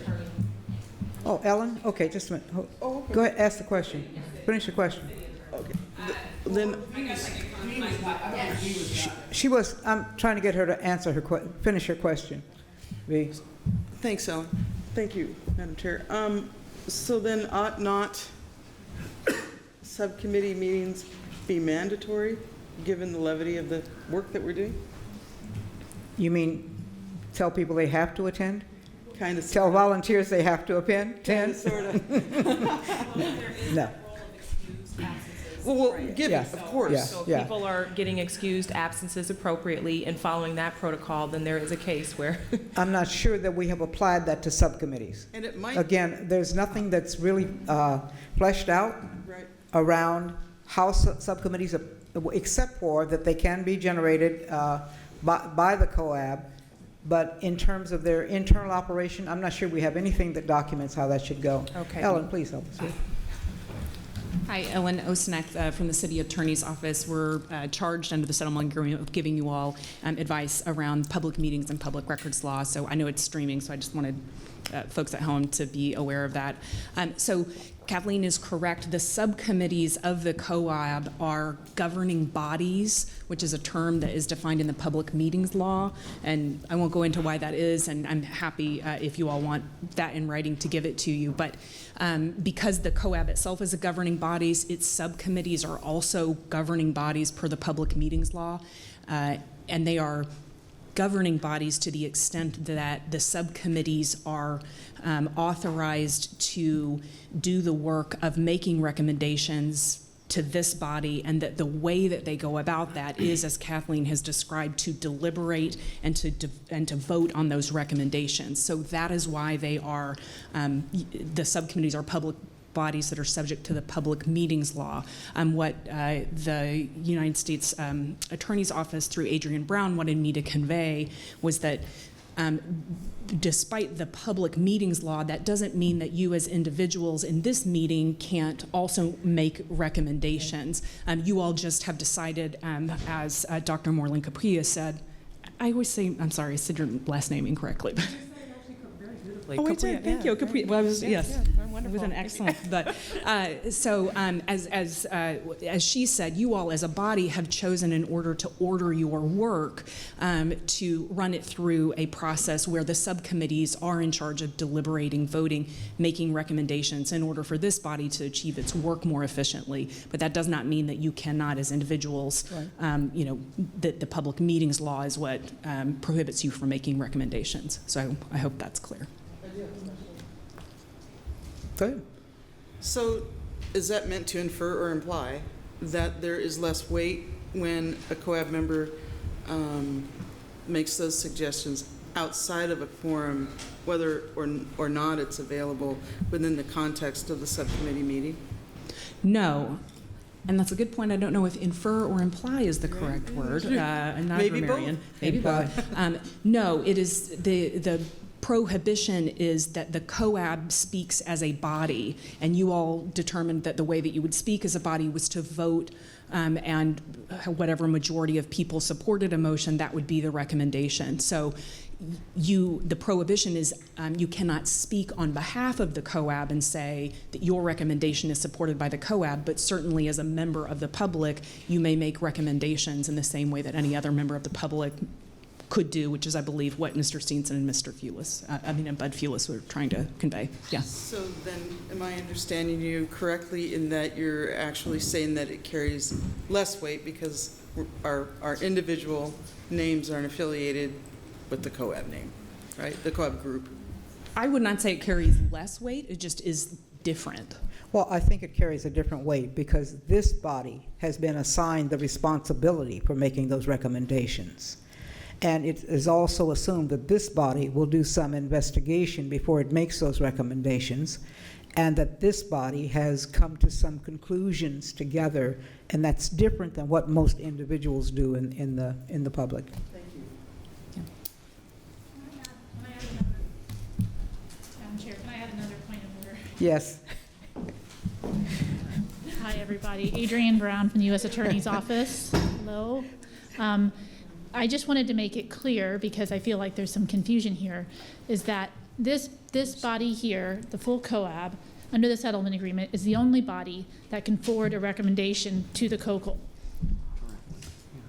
Oh, Ellen? Okay, just a minute. Oh, okay. Go ahead, ask the question. Finish your question. Okay. Then I'm trying to get her to answer finish her question. V. Thanks, Ellen. Thank you, Madam Chair. So then ought not subcommittee meetings be mandatory, given the levity of the work that we're doing? You mean tell people they have to attend? Kind of. Tell volunteers they have to attend? Kind of, sort of. No. Well, give it, of course. Yeah. So if people are getting excused absences appropriately and following that protocol, then there is a case where. I'm not sure that we have applied that to subcommittees. And it might. Again, there's nothing that's really fleshed out around how subcommittees, except for that they can be generated by the COAB. But in terms of their internal operation, I'm not sure we have anything that documents how that should go. Okay. Ellen, please help us here. Hi, Ellen Osenek from the City Attorney's Office. We're charged under the settlement agreement with giving you all advice around public meetings and public records law. So I know it's streaming, so I just wanted folks at home to be aware of that. So Kathleen is correct. The subcommittees of the COAB are governing bodies, which is a term that is defined in the public meetings law. And I won't go into why that is, and I'm happy if you all want that in writing to give it to you. But because the COAB itself is a governing bodies, its subcommittees are also governing bodies per the public meetings law. And they are governing bodies to the extent that the subcommittees are authorized to do the work of making recommendations to this body, and that the way that they go about that is, as Kathleen has described, to deliberate and to vote on those recommendations. So that is why they are, the subcommittees are public bodies that are subject to the public meetings law. What the United States Attorney's Office through Adrian Brown wanted me to convey was that despite the public meetings law, that doesn't mean that you as individuals in this meeting can't also make recommendations. You all just have decided, as Dr. Moreland Capria said, I always say, I'm sorry, I said your last name incorrectly. But oh, I did. Thank you. Capri. Well, I was, yes. It was an excellent. But as she said, you all as a body have chosen, in order to order your work, to run it through a process where the subcommittees are in charge of deliberating, voting, making recommendations in order for this body to achieve its work more efficiently. But that does not mean that you cannot, as individuals, that the public meetings law is what prohibits you from making recommendations. So I hope that's clear. Good. So is that meant to infer or imply that there is less weight when a COAB member makes those suggestions outside of a quorum, whether or not it's available within the context of the subcommittee meeting? No. And that's a good point. I don't know if infer or imply is the correct word. And Maybe both. Maybe both. No, it is the prohibition is that the COAB speaks as a body, and you all determined that the way that you would speak as a body was to vote, and whatever majority of people supported a motion, that would be the recommendation. So the prohibition is you cannot speak on behalf of the COAB and say that your recommendation is supported by the COAB, but certainly as a member of the public, you may make recommendations in the same way that any other member of the public could do, which is, I believe, what Mr. Steenson and Mr. Fulis, and Bud Fulis were trying to convey. Yeah. So then, am I understanding you correctly in that you're actually saying that it carries less weight because our individual names aren't affiliated with the COAB name, right? The COAB group. I would not say it carries less weight. It just is different. Well, I think it carries a different weight because this body has been assigned the responsibility for making those recommendations. And it is also assumed that this body will do some investigation before it makes those recommendations, and that this body has come to some conclusions together, and that's different than what most individuals do in the public. Thank you. Madam Chair, can I add another point of order? Yes. Hi, everybody. Adrienne Brown from the U.S. Attorney's Office. Hello. I just wanted to make it clear, because I feel like there's some confusion here, is that this body here, the full COAB, under the settlement agreement, is the only body that can forward a recommendation to the COCL.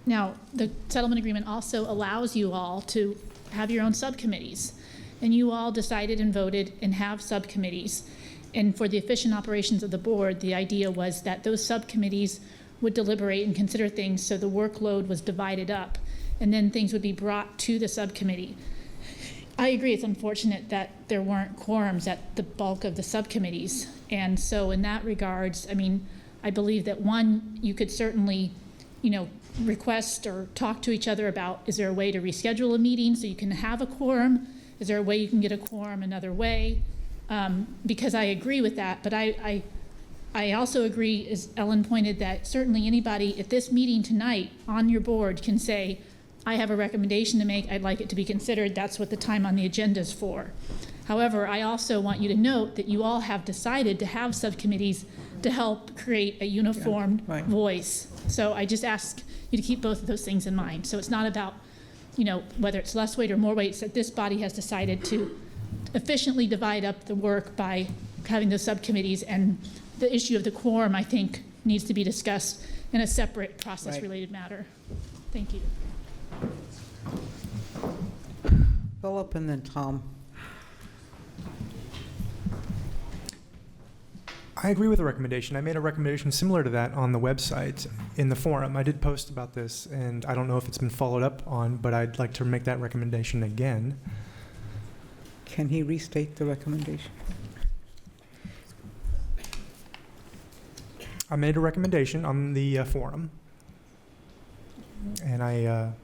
Now, the settlement agreement also allows you all to have your own subcommittees, and you all decided and voted and have subcommittees. And for the efficient operations of the board, the idea was that those subcommittees would deliberate and consider things so the workload was divided up, and then things would be brought to the subcommittee. I agree it's unfortunate that there weren't quorums at the bulk of the subcommittees. And so in that regards, I mean, I believe that one, you could certainly, request or talk to each other about, is there a way to reschedule a meeting so you can have a quorum? Is there a way you can get a quorum another way? Because I agree with that, but I also agree, as Ellen pointed, that certainly anybody at this meeting tonight on your board can say, I have a recommendation to make, I'd like it to be considered, that's what the time on the agenda is for. However, I also want you to note that you all have decided to have subcommittees to help create a uniformed voice. So I just ask you to keep both of those things in mind. So it's not about, whether it's less weight or more weight, it's that this body has decided to efficiently divide up the work by having those subcommittees, and the issue of the quorum, I think, needs to be discussed in a separate process-related matter. Thank you. Philip and then Tom. I agree with the recommendation. I made a recommendation similar to that on the website in the forum. I did post about this, and I don't know if it's been followed up on, but I'd like to make that recommendation again. Can he restate the recommendation? I made a recommendation on the forum, and I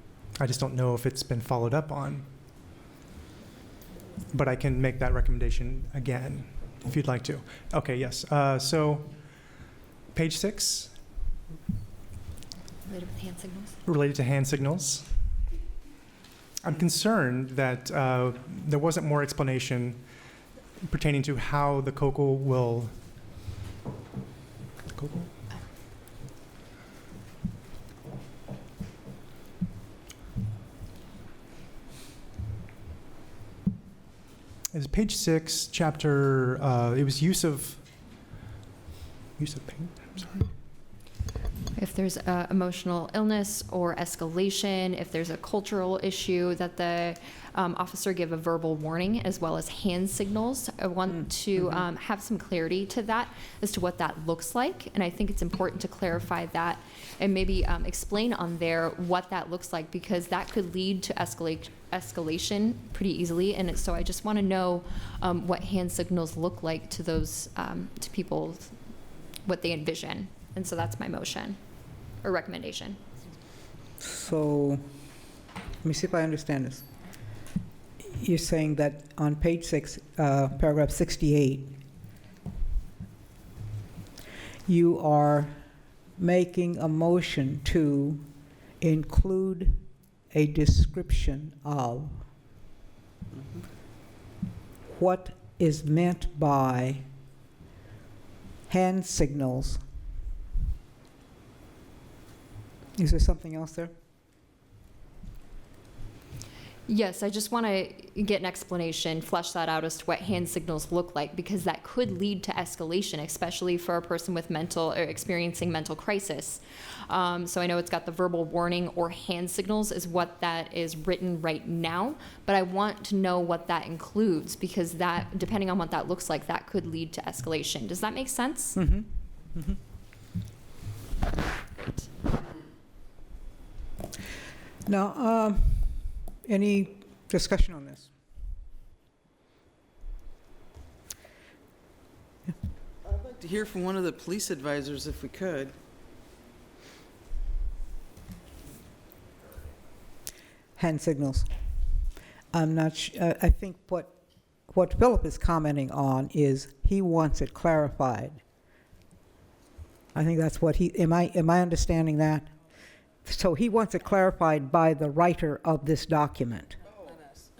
just don't know if it's been followed up on. But I can make that recommendation again, if you'd like to. Okay, yes. So, page 6. Related to hand signals. Related to hand signals. I'm concerned that there wasn't more explanation pertaining to how the COCO will. COCO? It's page 6, chapter. It was use of pain. I'm sorry. If there's emotional illness or escalation, if there's a cultural issue, that the officer give a verbal warning as well as hand signals. I want to have some clarity to that as to what that looks like. And I think it's important to clarify that and maybe explain on there what that looks like, because that could lead to escalation pretty easily. And so I just want to know what hand signals look like to those, to people, what they envision. And so that's my motion or recommendation. So let me see if I understand this. You're saying that on page 6, paragraph 68, you are making a motion to include a description of what is meant by hand signals. Is there something else there? Yes, I just want to get an explanation, flesh that out as to what hand signals look like, because that could lead to escalation, especially for a person with mental or experiencing mental crisis. So I know it's got the verbal warning or hand signals is what that is written right now, but I want to know what that includes, because that, depending on what that looks like, that could lead to escalation. Does that make sense? Mm-hmm. Mm-hmm. Now, any discussion on this? I'd like to hear from one of the police advisors if we could. Hand signals. I'm not I think what Philip is commenting on is he wants it clarified. I think that's what he, am I understanding that? So he wants it clarified by the writer of this document.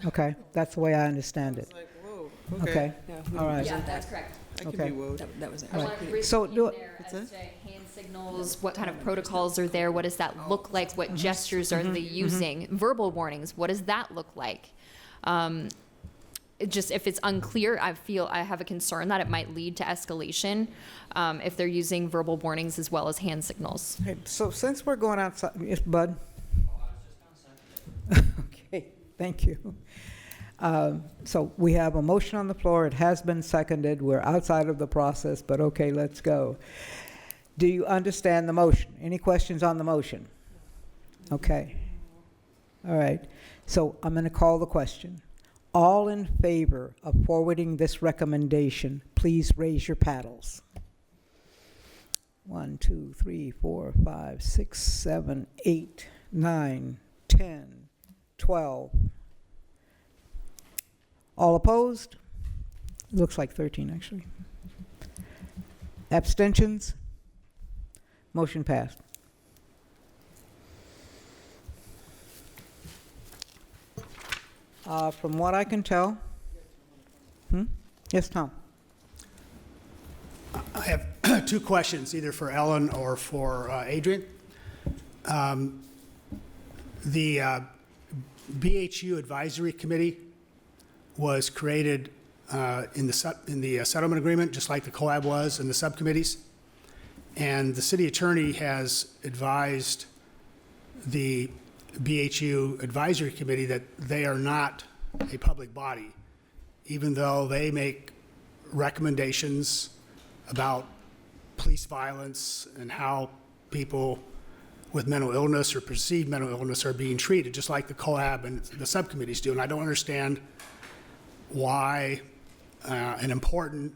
Okay, that's the way I understand it. Like, whoa, Okay, all right. Yeah, that's correct. I can Okay. be wowed. That was it. I want everything So in do- there as to hand signals, what kind of protocols are there, what does that look like, what gestures are they using, verbal warnings, what does that look like? It just, if it's unclear, I have a concern that it might lead to escalation if they're using verbal warnings as well as hand signals. Okay, so since we're going outside, yes, Bud? Okay, thank you. So we have a motion on the floor. It has been seconded. We're outside of the process, but okay, let's go. Do you understand the motion? Any questions on the motion? Okay. All right. So I'm going to call the question. All in favor of forwarding this recommendation, please raise your paddles. 1, 2, 3, 4, 5, 6, 7, 8, 9, 10, 12. All opposed? Looks like 13, actually. Abstentions? Motion passed. From what I can tell, yes, Tom? I have two questions, either for Ellen or for Adrian. The BHU Advisory Committee was created in the settlement agreement, just like the COAB was in the subcommittees. And the city attorney has advised the BHU Advisory Committee that they are not a public body, even though they make recommendations about police violence and how people with mental illness or perceived mental illness are being treated, just like the COAB and the subcommittees do. And I don't understand why an important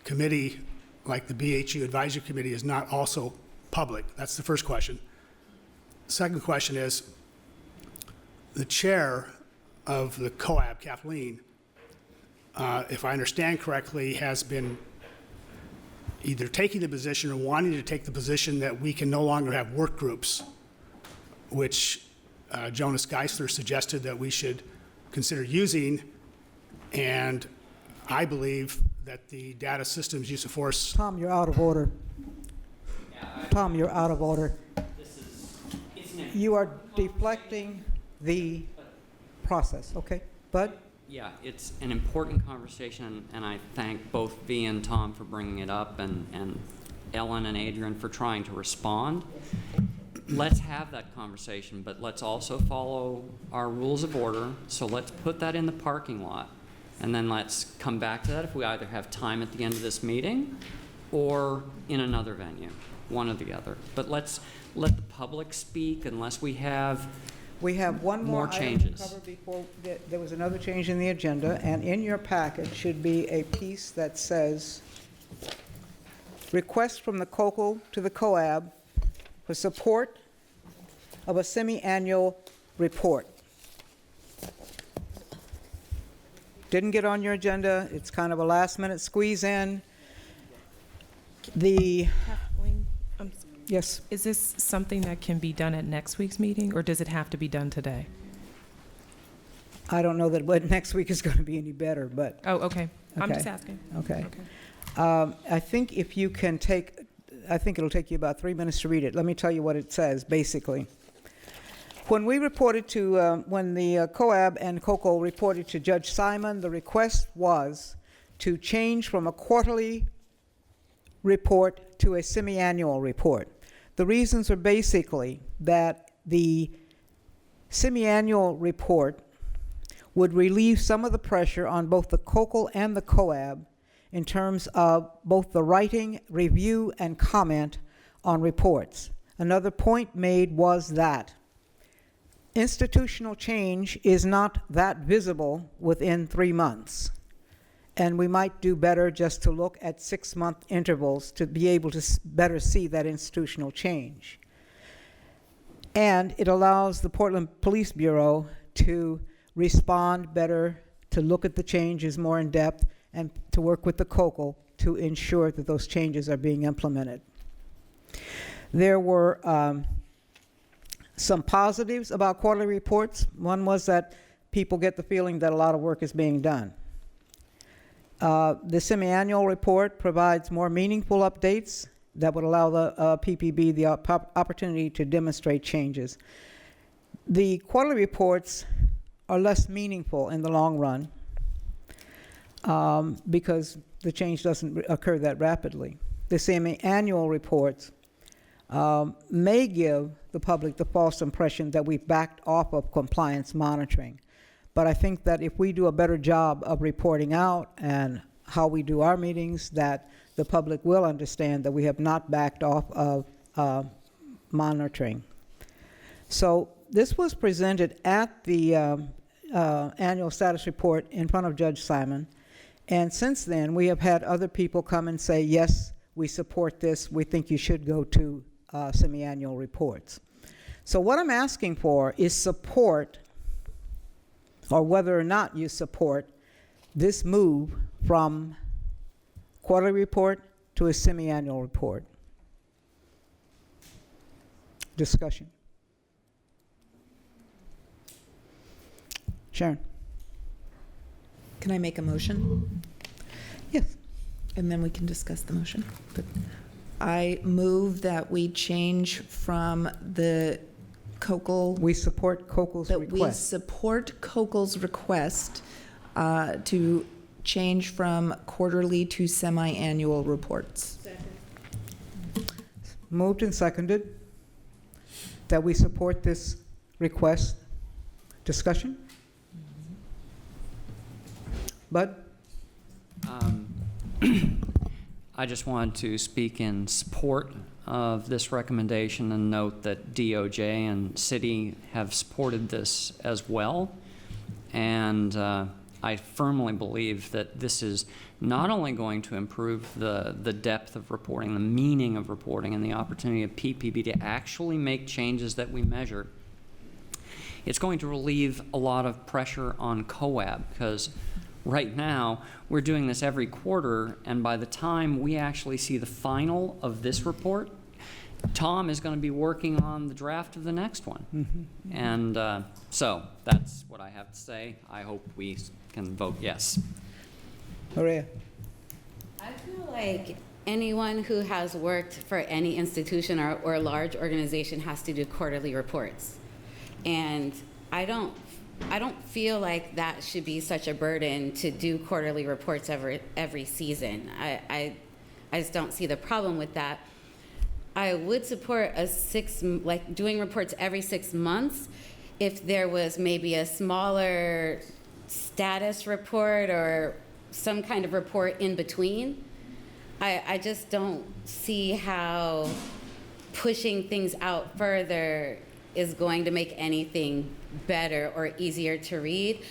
committee like the BHU Advisory Committee is not also public. That's the first question. Second question is, the chair of the COAB, Kathleen, if I understand correctly, has been either taking the position or wanting to take the position that we can no longer have work groups, which Jonas Geisler suggested that we should consider using, and I believe that the data systems use of force. Tom, you're out of order. Tom, you're out of order. You are deflecting the process, okay? Bud? Yeah, it's an important conversation, and I thank both V and Tom for bringing it up, and Ellen and Adrian for trying to respond. Let's have that conversation, but let's also follow our rules of order. So let's put that in the parking lot, and then let's come back to that if we either have time at the end of this meeting or in another venue, one or the other. But let's let the public speak unless we have one more item to changes. cover before there was another change in the agenda, and in your packet should be a piece that says, request from the COCO to the COAB for support of a semi-annual report. Didn't get on your agenda. It's kind of a last-minute squeeze in. Kathleen, Yes. is this something that can be done at next week's meeting, or does it have to be done today? I don't know that what next week is going to be any better, but. Oh, okay. I'm Okay. just asking. Okay. I think if you can I think it'll take you about 3 minutes to read it. Let me tell you what it says, basically. When we reported to, when the COAB and COCO reported to Judge Simon, the request was to change from a quarterly report to a semi-annual report. The reasons are basically that the semi-annual report would relieve some of the pressure on both the COCO and the COAB in terms of both the writing, review, and comment on reports. Another point made was that institutional change is not that visible within 3 months. And we might do better just to look at 6-month intervals to be able to better see that institutional change. And it allows the Portland Police Bureau to respond better, to look at the changes more in depth, and to work with the COCO to ensure that those changes are being implemented. There were some positives about quarterly reports. One was that people get the feeling that a lot of work is being done. The semi-annual report provides more meaningful updates that would allow the PPB the opportunity to demonstrate changes. The quarterly reports are less meaningful in the long run because the change doesn't occur that rapidly. The semi-annual reports may give the public the false impression that we've backed off of compliance monitoring. But I think that if we do a better job of reporting out and how we do our meetings, that the public will understand that we have not backed off of monitoring. So this was presented at the annual status report in front of Judge Simon. And since then, we have had other people come and say, yes, we support this. We think you should go to semi-annual reports. So what I'm asking for is support, or whether or not you support this move from quarterly report to a semi-annual report. Discussion. Sharon. Can I make a motion? Yes. And then we can discuss the motion. But I move that we change from the COCO. We support COCO's request. We support COCO's request to change from quarterly to semi-annual reports. Moved and seconded that we support this request. Discussion? Bud? I just wanted to speak in support of this recommendation and note that DOJ and City have supported this as well. And I firmly believe that this is not only going to improve the depth of reporting, the meaning of reporting, and the opportunity of PPB to actually make changes that we measure, it's going to relieve a lot of pressure on COAB, because right now we're doing this every quarter, and by the time we actually see the final of this report, Tom is going to be working on the draft of the next one. And so that's what I have to say. I hope we can vote yes. Maria? I feel like anyone who has worked for any institution or large organization has to do quarterly reports. And I don't feel like that should be such a burden to do quarterly reports every season. I just don't see the problem with that. I would support doing reports every 6 months if there was maybe a smaller status report or some kind of report in between. I just don't see how pushing things out further is going to make anything better or easier to read.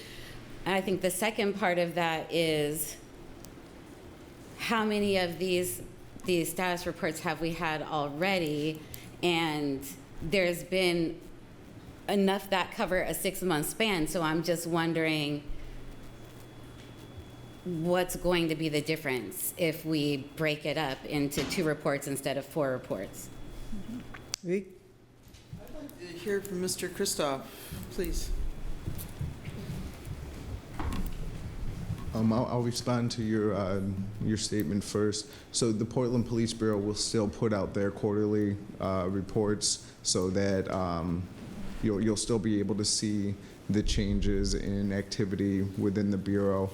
And I think the second part of that is how many of these status reports have we had already? And there's been enough that cover a 6-month span. So I'm just wondering what's going to be the difference if we break it up into 2 reports instead of 4 reports. I'd like to hear from Mr. Kristoff, please. I'll respond to your statement first. So the Portland Police Bureau will still put out their quarterly reports so that you'll still be able to see the changes in activity within the Bureau.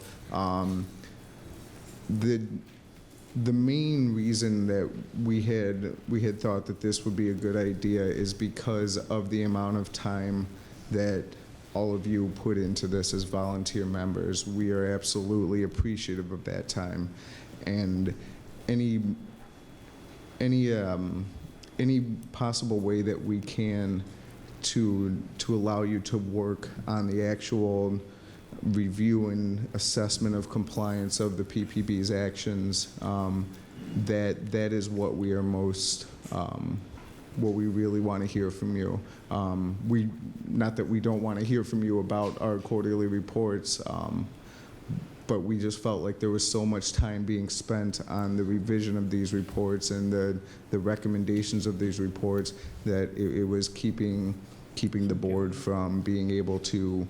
The main reason that we had thought that this would be a good idea is because of the amount of time that all of you put into this as volunteer members. We are absolutely appreciative of that time, and any possible way that we can to allow you to work on the actual review and assessment of compliance of the PPB's actions, that is what we are most what we really want to hear from you. Not that we don't want to hear from you about our quarterly reports, but we just felt like there was so much time being spent on the revision of these reports and the recommendations of these reports that it was keeping the board from being able to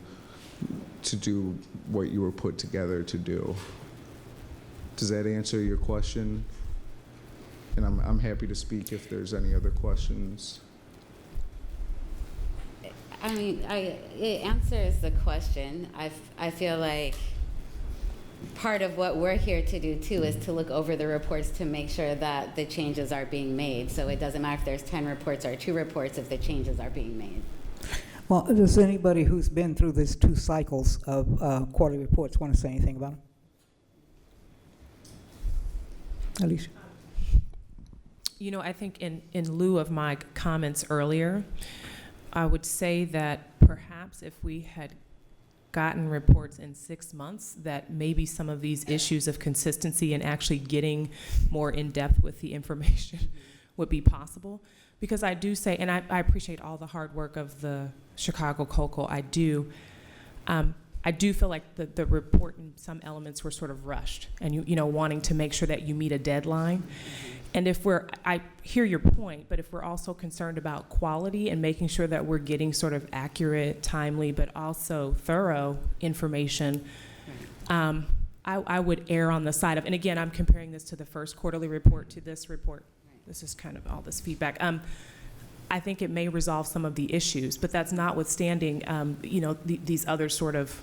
do what you were put together to do. Does that answer your question? And I'm happy to speak if there's any other questions. I mean, it answers the question. I feel like part of what we're here to do too is to look over the reports to make sure that the changes are being made. So it doesn't matter if there's 10 reports or 2 reports if the changes are being made. Well, does anybody who's been through these 2 cycles of quarterly reports want to say anything about them? Alicia? You know, I think in lieu of my comments earlier, I would say that perhaps if we had gotten reports in 6 months, that maybe some of these issues of consistency and actually getting more in depth with the information would be possible. Because I do say, and I appreciate all the hard work of the Chicago COCO, I do feel like the report in some elements were sort of rushed, and you know, wanting to make sure that you meet a deadline. And I hear your point, but if we're also concerned about quality and making sure that we're getting sort of accurate, timely, but also thorough information, I would err on the side of, and again, I'm comparing this to the first quarterly report to this report. This is kind of all this feedback. I think it may resolve some of the issues, but that's notwithstanding, you know, these other sort of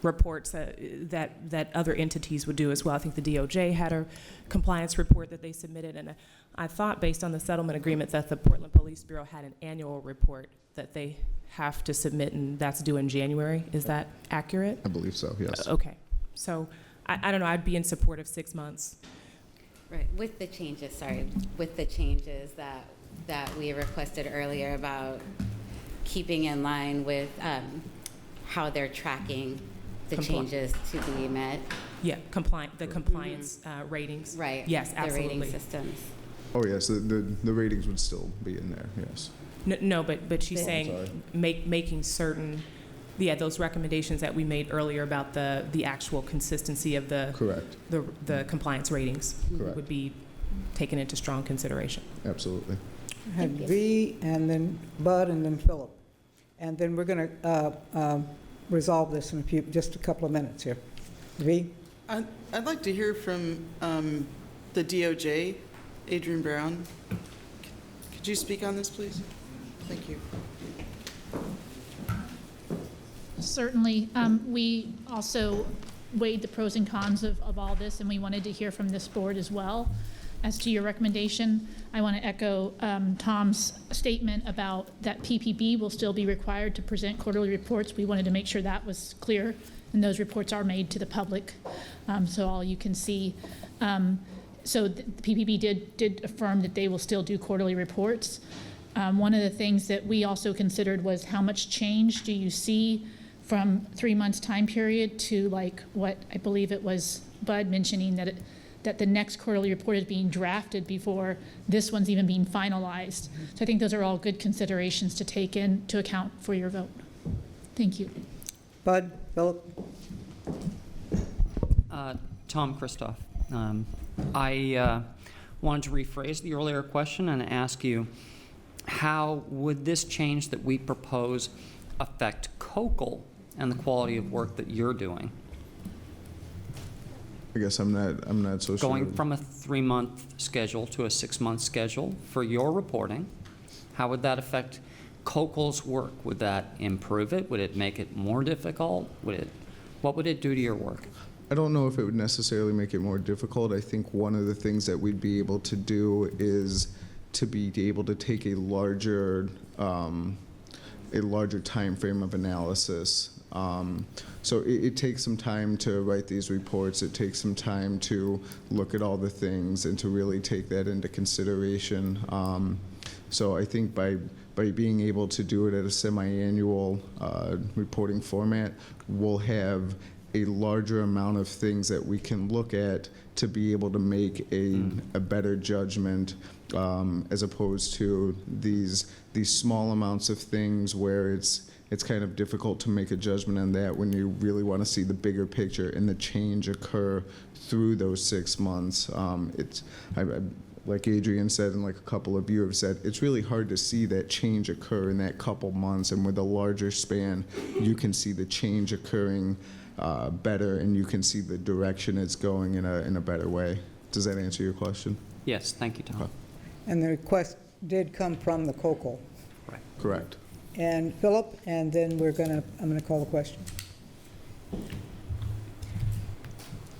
reports that other entities would do as well. I think the DOJ had a compliance report that they submitted, and I thought based on the settlement agreement that the Portland Police Bureau had an annual report that they have to submit, and that's due in January. Is that accurate? I believe so, yes. Okay. So I don't know, I'd be in support of 6 months. Right, with the changes that we requested earlier about keeping in line with how they're tracking the changes to be met. Yeah, the compliance ratings. Right. Yes, absolutely. The rating systems. Oh yes, the ratings would still be in there. Yes. No, but she's saying making certain, those recommendations that we made earlier about the actual consistency of the compliance ratings would be taken into strong consideration. Absolutely. I had V, and then Bud, and then Philip. And then we're going to resolve this in just a couple of minutes here. V? I'd like to hear from the DOJ, Adrian Brown. Could you speak on this, please? Thank you. Certainly. We also weighed the pros and cons of all this, and we wanted to hear from this board as well. As to your recommendation, I want to echo Tom's statement about that PPB will still be required to present quarterly reports. We wanted to make sure that was clear, and those reports are made to the public, so all you can see. So the PPB did affirm that they will still do quarterly reports. One of the things that we also considered was how much change do you see from 3 months time period to like what I believe it was Bud mentioning that the next quarterly report is being drafted before this one's even being finalized. So I think those are all good considerations to take into account for your vote. Thank you. Bud, Philip? Tom Christoph. I wanted to rephrase the earlier question and ask you, how would this change that we propose affect COCL and the quality of work that you're doing? I guess I'm not so sure. Going from a 3-month schedule to a 6-month schedule for your reporting, how would that affect COCL's work? Would that improve it? Would it make it more difficult? What would it do to your work? I don't know if it would necessarily make it more difficult. I think one of the things that we'd be able to do is to be able to take a larger time frame of analysis. So it takes some time to write these reports. It takes some time to look at all the things and to really take that into consideration. So I think by being able to do it at a semi-annual reporting format, we'll have a larger amount of things that we can look at to be able to make a better judgment, as opposed to these small amounts of things where it's kind of difficult to make a judgment on that when you really want to see the bigger picture and the change occur through those 6 months. Like Adrian said, and like a couple of you have said, it's really hard to see that change occur in that couple months. And with a larger span, you can see the change occurring better, and you can see the direction it's going in a better way. Does that answer your question? Yes, thank you, Tom. Okay. And the request did come from the COCL. Right. Correct. And Philip, and then I'm going to call the question.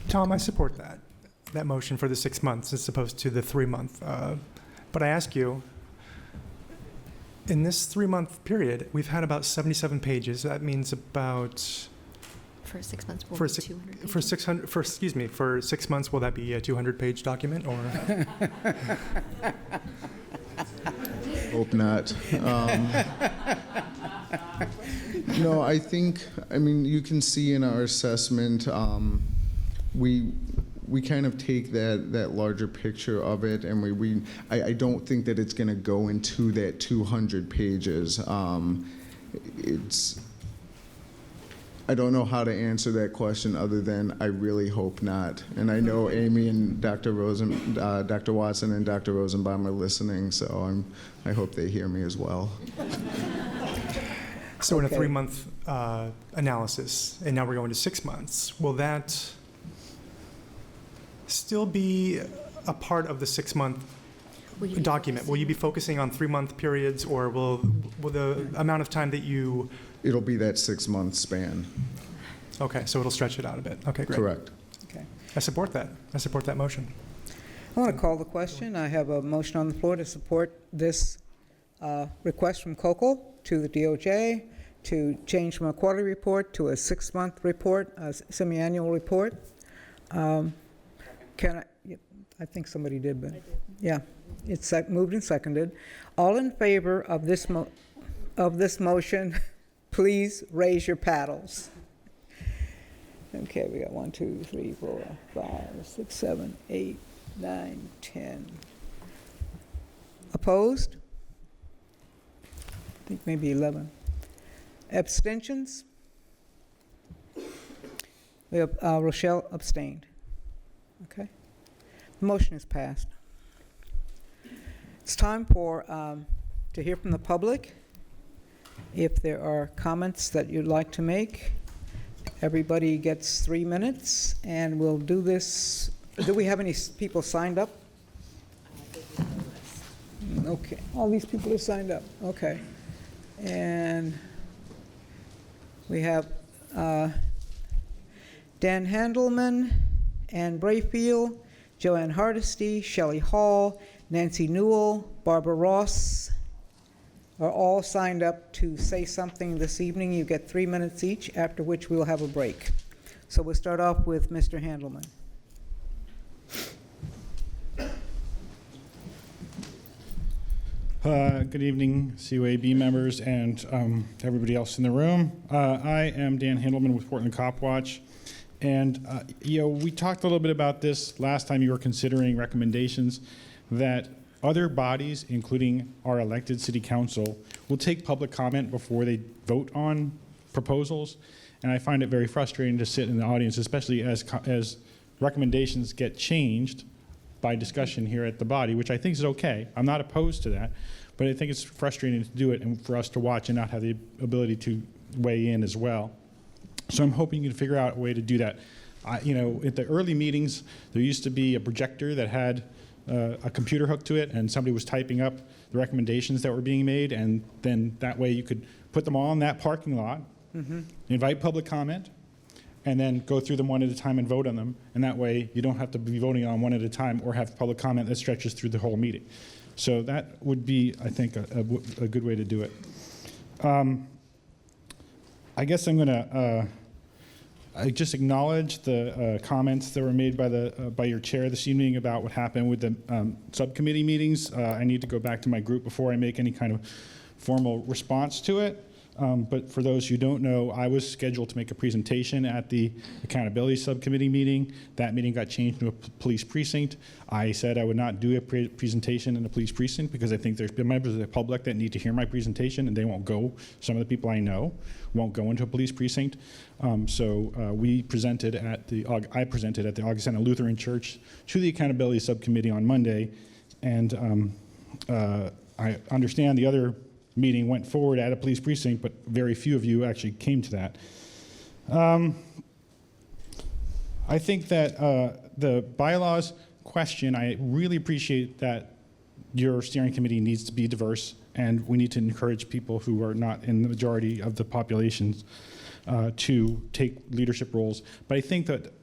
Tom, I support that motion for the 6 months as opposed to the 3-month. But I ask you, in this 3-month period, we've had about 77 pages. That means about... For 6 months, will for be 200 pages. For 6 months, will that be a 200-page document, or? Hope not. No, I mean, you can see in our assessment, we kind of take that larger picture of it, and I don't think that it's going to go into that 200 pages. I don't know how to answer that question other than I really hope not. And I know Amy and Dr. Watson and Dr. Rosenbaum are listening, so I hope they hear me as well. So in a Okay. 3-month analysis, and now we're going to 6 months, will that still be a part of the 6-month document? Will you be focusing on 3-month periods, or will the amount of time that you... It'll be that 6-month span. Okay, so it'll stretch it out a bit. Okay, great. Correct. Okay. I support that. I support that motion. I want to call the question. I have a motion on the floor to support this request from COCL to the DOJ to change from a quarterly report to a 6-month report, a semi-annual report. I think somebody did, but yeah, it's moved and seconded. All in favor of this motion, please raise your paddles. Okay, we got 1, 2, 3, 4, 5, 6, 7, 8, 9, 10. Opposed? I think maybe 11. Abstentions? We have Rochelle abstained. Okay. The motion is passed. It's time for, to hear from the public. If there are comments that you'd like to make, everybody gets 3 minutes, and we'll do this. Do we have any people signed up? Okay, all these people are signed up, okay. And we have Dan Handelman, Ann Brayfield, Joanne Hardesty, Shelley Hall, Nancy Newell, Barbara Ross are all signed up to say something this evening. You get 3 minutes each, after which we'll have a break. So we'll start off with Mr. Handelman. Good evening, COAB members and everybody else in the room. I am Dan Handelman with Portland Cop Watch. And, we talked a little bit about this last time you were considering recommendations that other bodies, including our elected city council, will take public comment before they vote on proposals. And I find it very frustrating to sit in the audience, especially as recommendations get changed by discussion here at the body, which I think is okay. I'm not opposed to that, but I think it's frustrating to do it and for us to watch and not have the ability to weigh in as well. So I'm hoping you can figure out a way to do that. At the early meetings, there used to be a projector that had a computer hooked to it, and somebody was typing up the recommendations that were being made, and then that way you could put them all in that parking lot, invite public comment, and then go through them one at a time and vote on them. And that way you don't have to be voting on one at a time or have public comment that stretches through the whole meeting. So that would be, I think, a good way to do it. I guess I'm going to just acknowledge the comments that were made by your chair this evening about what happened with the subcommittee meetings. I need to go back to my group before I make any kind of formal response to it. But for those who don't know, I was scheduled to make a presentation at the accountability subcommittee meeting. That meeting got changed to a police precinct. I said I would not do a presentation in a police precinct because I think there's been members of the public that need to hear my presentation and they won't go. Some of the people I know won't go into a police precinct. I presented at the Augustana Lutheran Church to the accountability subcommittee on Monday. And I understand the other meeting went forward at a police precinct, but very few of you actually came to that. I think that the bylaws question, I really appreciate that your steering committee needs to be diverse, and we need to encourage people who are not in the majority of the populations to take leadership roles. But I think that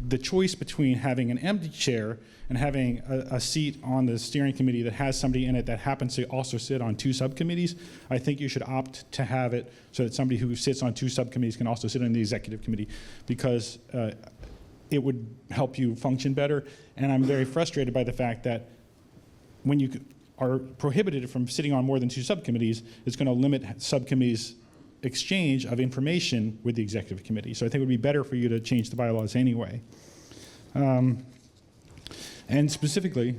the choice between having an empty chair and having a seat on the steering committee that has somebody in it that happens to also sit on 2 subcommittees, I think you should opt to have it so that somebody who sits on 2 subcommittees can also sit on the executive committee, because it would help you function better. And I'm very frustrated by the fact that when you are prohibited from sitting on more than 2 subcommittees, it's going to limit subcommittees' exchange of information with the executive committee. So I think it would be better for you to change the bylaws anyway. And specifically,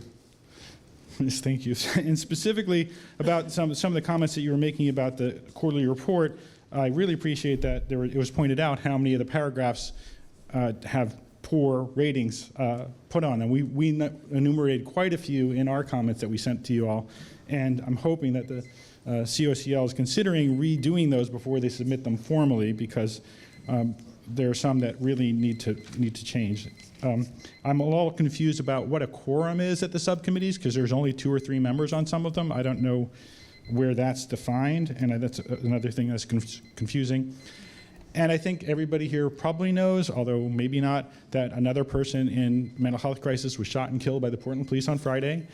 yes, thank you. And specifically about some of the comments that you were making about the quarterly report, I really appreciate that it was pointed out how many of the paragraphs have poor ratings put on them. We enumerated quite a few in our comments that we sent to you all, and I'm hoping that the COCL is considering redoing those before they submit them formally, because there are some that really need to change. I'm a little confused about what a quorum is at the subcommittees, because there's only 2 or 3 members on some of them. I don't know where that's defined, and that's another thing that's confusing. And I think everybody here probably knows, although maybe not, that another person in mental health crisis was shot and killed by the Portland police on Friday.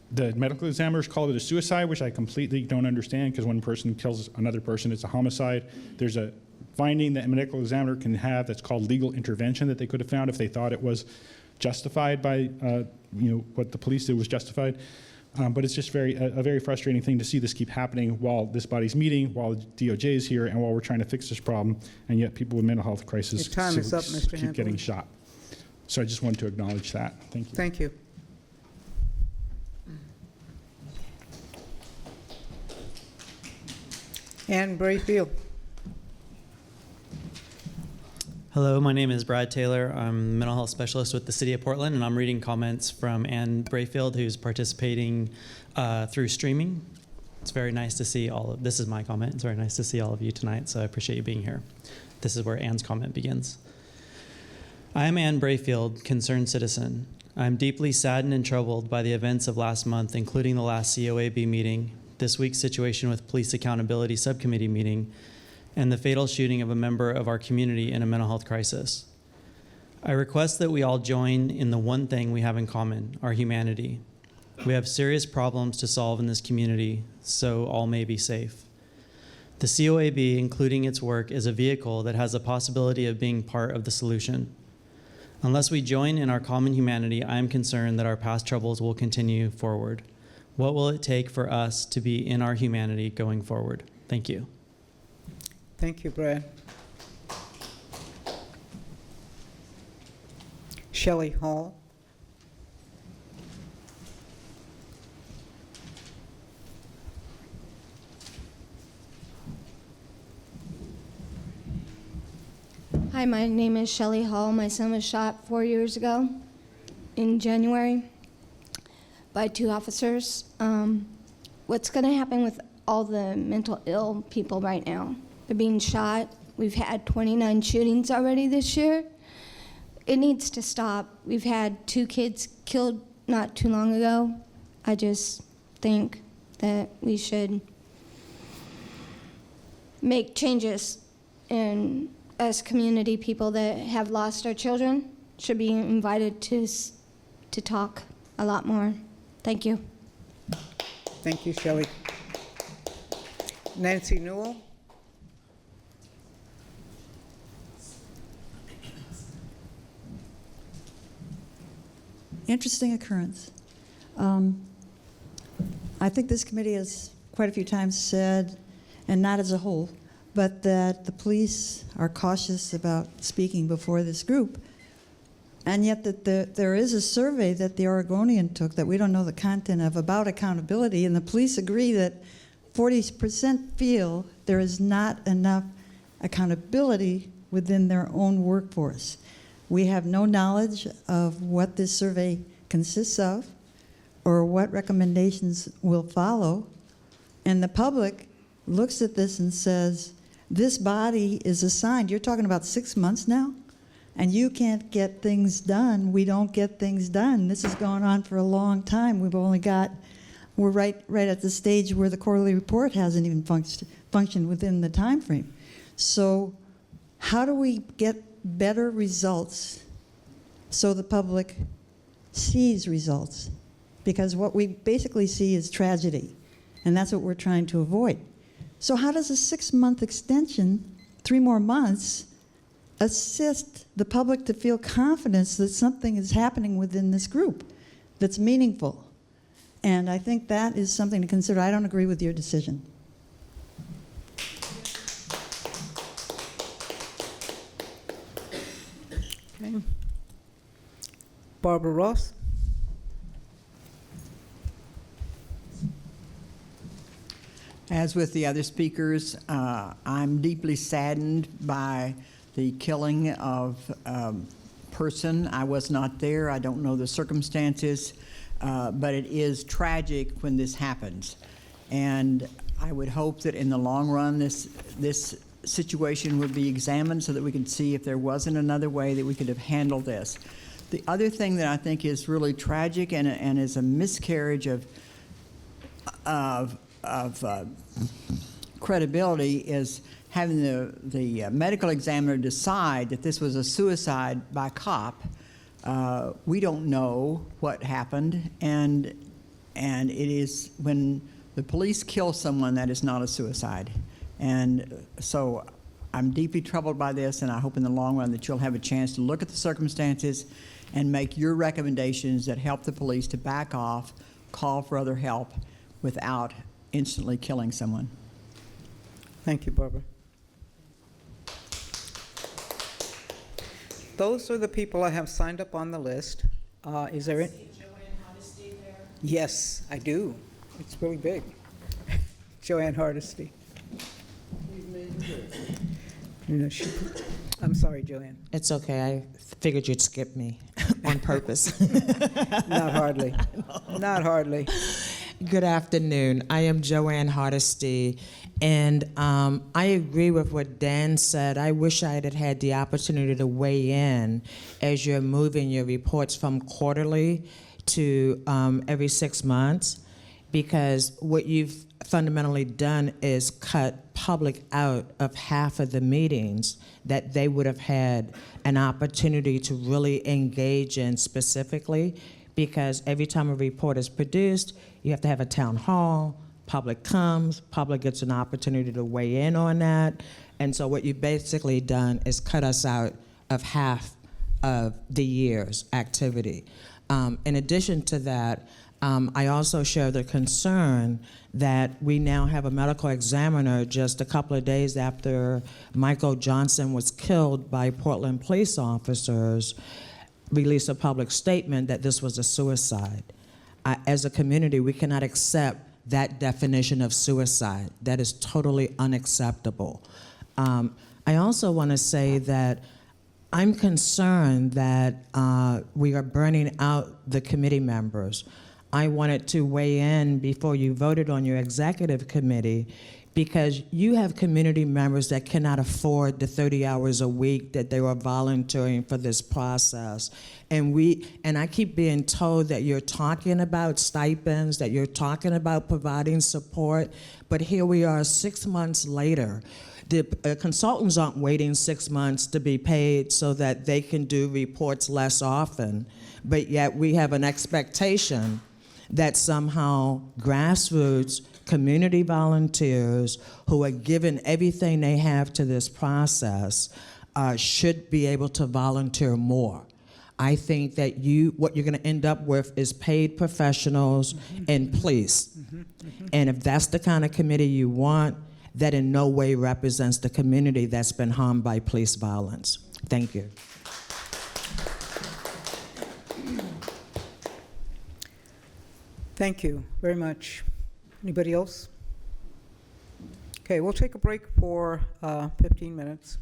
The medical examiners called it a suicide, which I completely don't understand, because when a person kills another person, it's a homicide. There's a finding that a medical examiner can have that's called legal intervention that they could have found if they thought it was justified by, what the police did was justified. But it's just a very frustrating thing to see this keep happening while this body's meeting, while the DOJ is here, and while we're trying to fix this problem, and yet people with mental health crisis Your time is up, Mr. keep Handler. getting shot. So I just wanted to acknowledge that. Thank you. Thank you. Ann Brayfield. Hello, my name is Brad Taylor. I'm a mental health specialist with the City of Portland, and I'm reading comments from Ann Brayfield, who's participating through streaming. It's very nice to see this is my comment. It's very nice to see all of you tonight, so I appreciate you being here. This is where Ann's comment begins. I am Ann Brayfield, concerned citizen. I am deeply saddened and troubled by the events of last month, including the last COAB meeting, this week's situation with Police Accountability Subcommittee meeting, and the fatal shooting of a member of our community in a mental health crisis. I request that we all join in the one thing we have in common, our humanity. We have serious problems to solve in this community, so all may be safe. The COAB, including its work, is a vehicle that has the possibility of being part of the solution. Unless we join in our common humanity, I am concerned that our past troubles will continue forward. What will it take for us to be in our humanity going forward? Thank you. Thank you, Brad. Shelley Hall. Hi, my name is Shelley Hall. My son was shot 4 years ago in January by 2 officers. What's going to happen with all the mental ill people right now? They're being shot. We've had 29 shootings already this year. It needs to stop. We've had 2 kids killed not too long ago. I just think that we should make changes, and us community people that have lost our children should be invited to talk a lot more. Thank you. Thank you, Shelley. Nancy Newell. Interesting occurrence. I think this committee has quite a few times said, and not as a whole, but that the police are cautious about speaking before this group. And yet that there is a survey that the Oregonian took that we don't know the content of about accountability, and the police agree that 40% feel there is not enough accountability within their own workforce. We have no knowledge of what this survey consists of or what recommendations will follow. And the public looks at this and says, this body is assigned, you're talking about 6 months now, and you can't get things done. We don't get things done. This has gone on for a long time. We're right at the stage where the quarterly report hasn't even functioned within the time frame. So how do we get better results so the public sees results? Because what we basically see is tragedy, and that's what we're trying to avoid. So how does a 6-month extension, 3 more months, assist the public to feel confidence that something is happening within this group that's meaningful? And I think that is something to consider. I don't agree with your decision. Okay. Barbara Ross. As with the other speakers, I'm deeply saddened by the killing of a person. I was not there. I don't know the circumstances, but it is tragic when this happens. And I would hope that in the long run, this situation would be examined so that we could see if there wasn't another way that we could have handled this. The other thing that I think is really tragic and is a miscarriage of credibility is having the medical examiner decide that this was a suicide by cop. We don't know what happened, and it is when the police kill someone, that is not a suicide. And so I'm deeply troubled by this, and I hope in the long run that you'll have a chance to look at the circumstances and make your recommendations that help the police to back off, call for other help without instantly killing someone. Thank you, Barbara. Those are the people I have signed up on the list. Is there it? Yes, I do. It's really big. Joanne Hardesty. You know, I'm sorry, Joanne. It's okay. I figured you'd skip me on purpose. Not hardly. Not hardly. Good afternoon. I am Joanne Hardesty, and I agree with what Dan said. I wish I had had the opportunity to weigh in as you're moving your reports from quarterly to every 6 months, because what you've fundamentally done is cut public out of half of the meetings that they would have had an opportunity to really engage in specifically, because every time a report is produced, you have to have a town hall, public comes, public gets an opportunity to weigh in on that. And so what you've basically done is cut us out of half of the year's activity. In addition to that, I also share the concern that we now have a medical examiner just a couple of days after Michael Johnson was killed by Portland police officers release a public statement that this was a suicide. As a community, we cannot accept that definition of suicide. That is totally unacceptable. I also want to say that I'm concerned that we are burning out the committee members. I wanted to weigh in before you voted on your executive committee, because you have community members that cannot afford the 30 hours a week that they were volunteering for this process. And I keep being told that you're talking about stipends, that you're talking about providing support, but here we are 6 months later. The consultants aren't waiting 6 months to be paid so that they can do reports less often, but yet we have an expectation that somehow grassroots community volunteers who are given everything they have to this process should be able to volunteer more. I think that what you're going to end up with is paid professionals and police. And if that's the kind of committee you want, that in no way represents the community that's been harmed by police violence. Thank you. Thank you very much. Anybody else? Okay, we'll take a break for 15 minutes.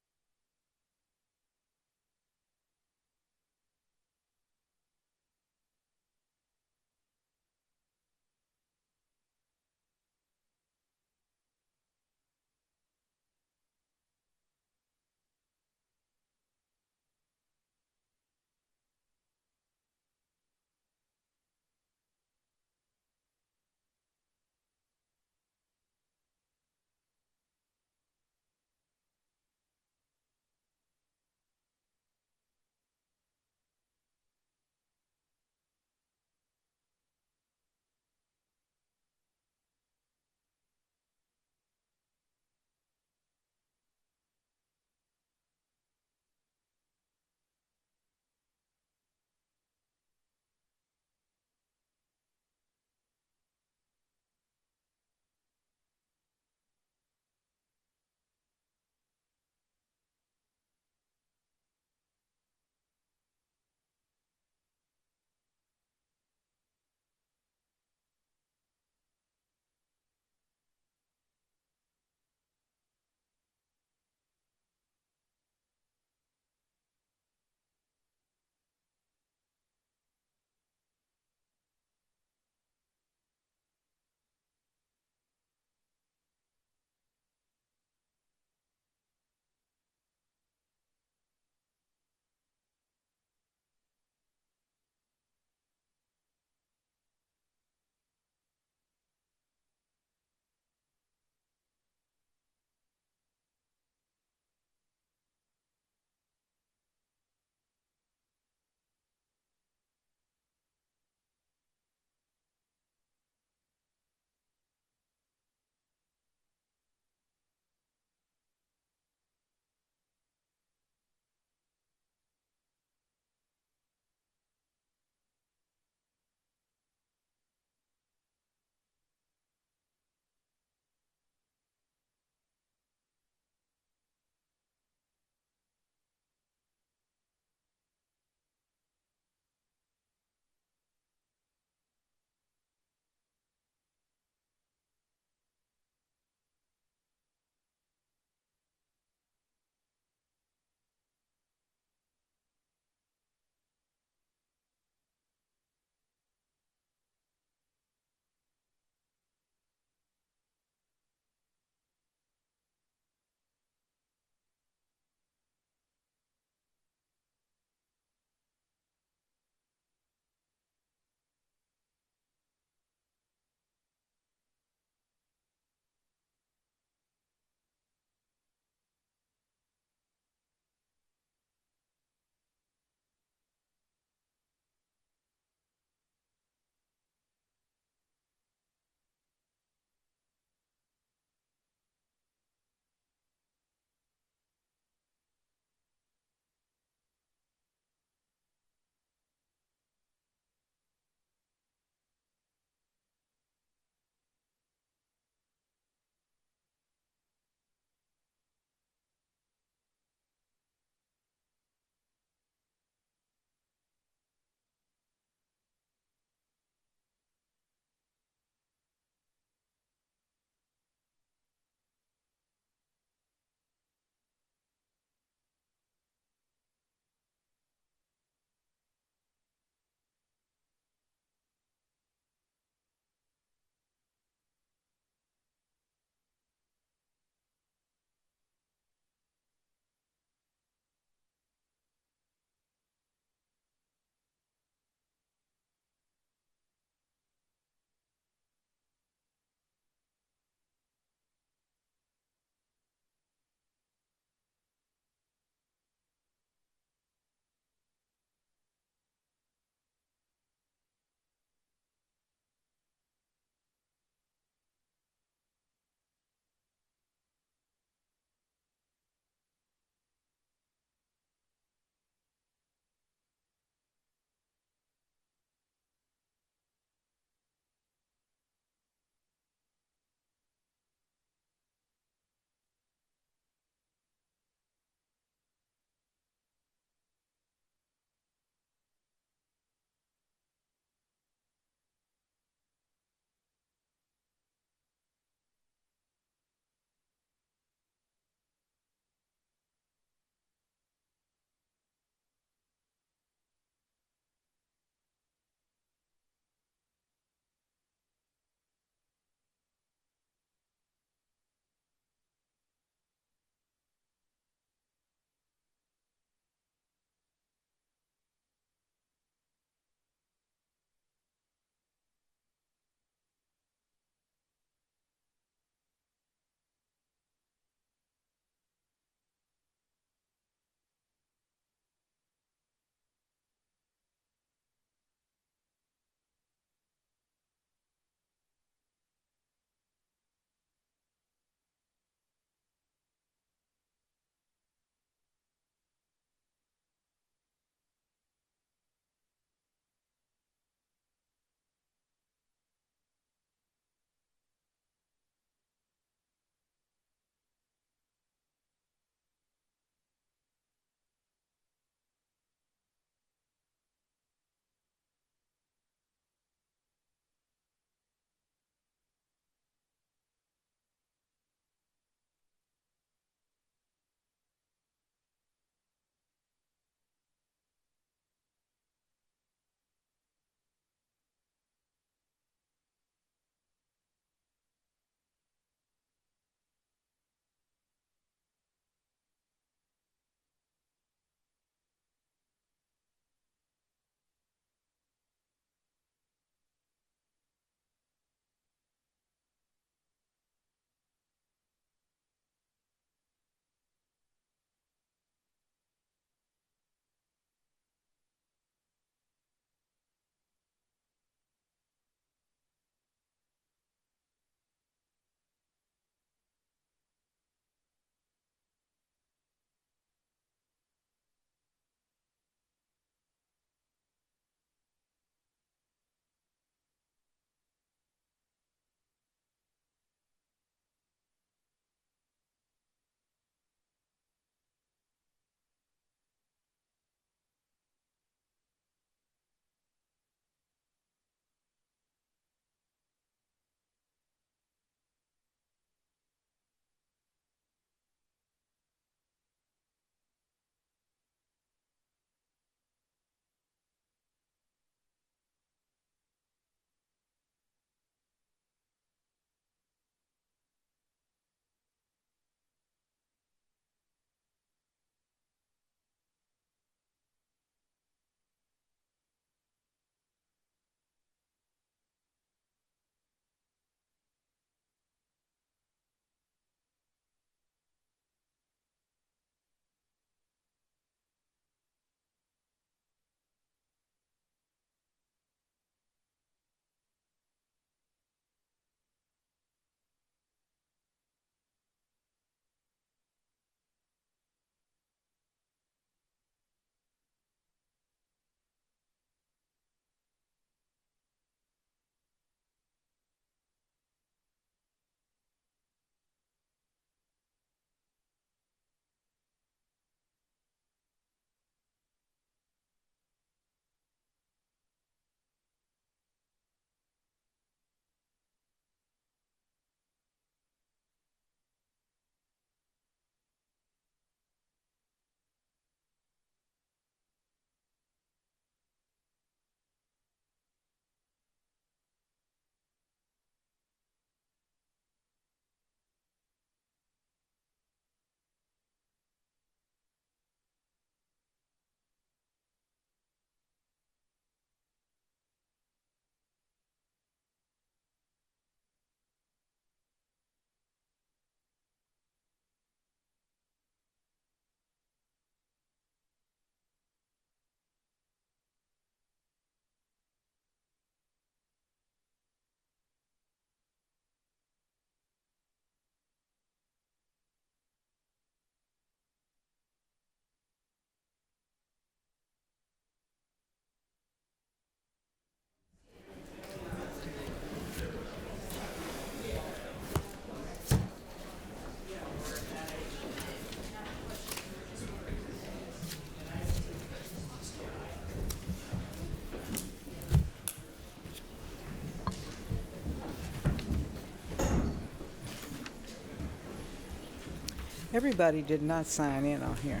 Everybody did not sign in on here.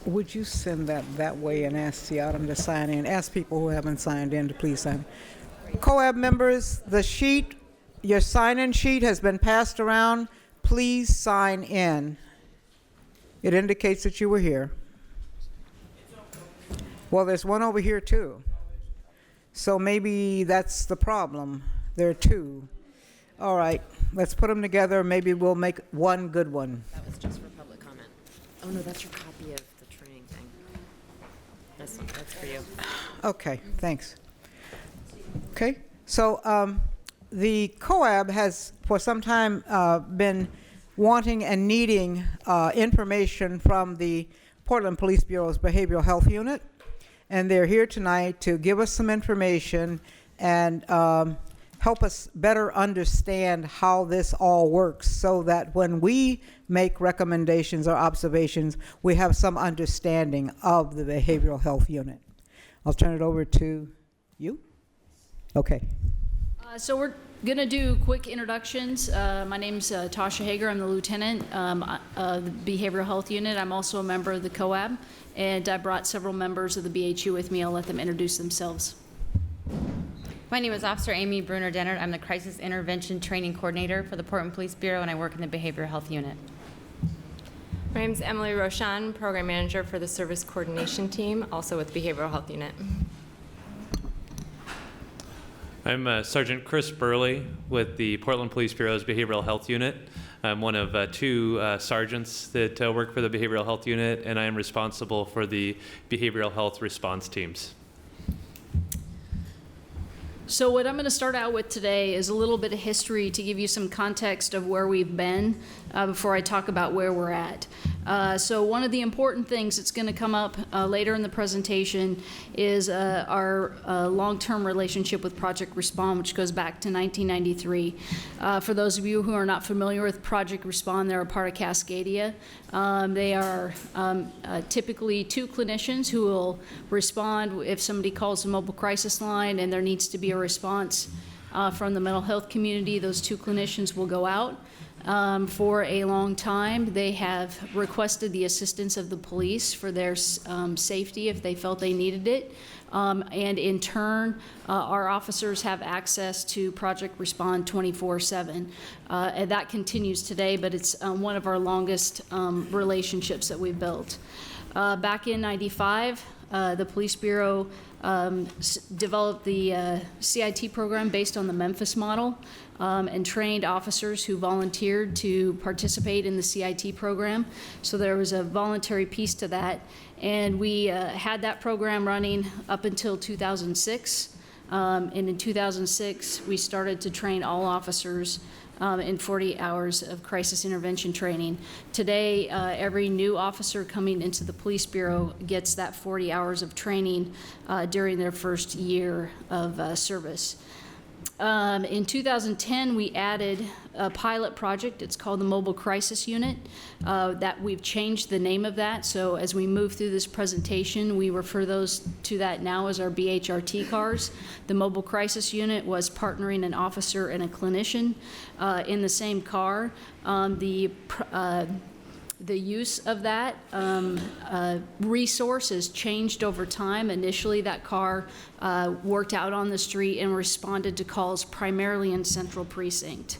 Would you send that way and ask the item to sign in? Ask people who haven't signed in to please sign. COAB members, the sheet, your sign-in sheet has been passed around. Please sign in. It indicates that you were here. Well, there's one over here too. So maybe that's the problem. There are two. All right, let's put them together. Maybe we'll make one good one. That was just for public comment. Oh, no, that's your copy of the training thing. That's for you. Okay, thanks. Okay, so the COAB has for some time been wanting and needing information from the Portland Police Bureau's Behavioral Health Unit, and they're here tonight to give us some information and help us better understand how this all works so that when we make recommendations or observations, we have some understanding of the Behavioral Health Unit. I'll turn it over to you. Okay. So we're going to do quick introductions. My name's Tasha Hager. I'm the lieutenant of the Behavioral Health Unit. I'm also a member of the COAB, and I brought several members of the BHU with me. I'll let them introduce themselves. My name is Officer Amy Bruner-Dennert. I'm the Crisis Intervention Training Coordinator for the Portland Police Bureau, and I work in the Behavioral Health Unit. My name is Emily Roshan, Program Manager for the Service Coordination Team, also with Behavioral Health Unit. I'm Sergeant Chris Burley with the Portland Police Bureau's Behavioral Health Unit. I'm one of two sergeants that work for the Behavioral Health Unit, and I am responsible for the behavioral health response teams. So what I'm going to start out with today is a little bit of history to give you some context of where we've been before I talk about where we're at. So one of the important things that's going to come up later in the presentation is our long-term relationship with Project Respond, which goes back to 1993. For those of you who are not familiar with Project Respond, they're a part of Cascadia. They are typically two clinicians who will respond if somebody calls the mobile crisis line and there needs to be a response from the mental health community. Those two clinicians will go out. For a long time, they have requested the assistance of the police for their safety if they felt they needed it. And in turn, our officers have access to Project Respond 24/7. And that continues today, but it's one of our longest relationships that we've built. Back in '95, the Police Bureau developed the CIT program based on the Memphis model and trained officers who volunteered to participate in the CIT program. So there was a voluntary piece to that. And we had that program running up until 2006. And in 2006, we started to train all officers in 40 hours of crisis intervention training. Today, every new officer coming into the Police Bureau gets that 40 hours of training during their first year of service. In 2010, we added a pilot project. It's called the Mobile Crisis Unit. That we've changed the name of that. So as we move through this presentation, we refer to that now as our BHRT cars. The Mobile Crisis Unit was partnering an officer and a clinician in the same car. The use of that resource has changed over time. Initially, that car worked out on the street and responded to calls primarily in Central Precinct.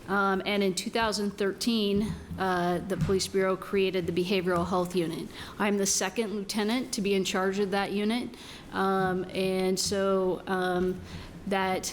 And in 2013, the Police Bureau created the Behavioral Health Unit. I'm the second lieutenant to be in charge of that unit. And so that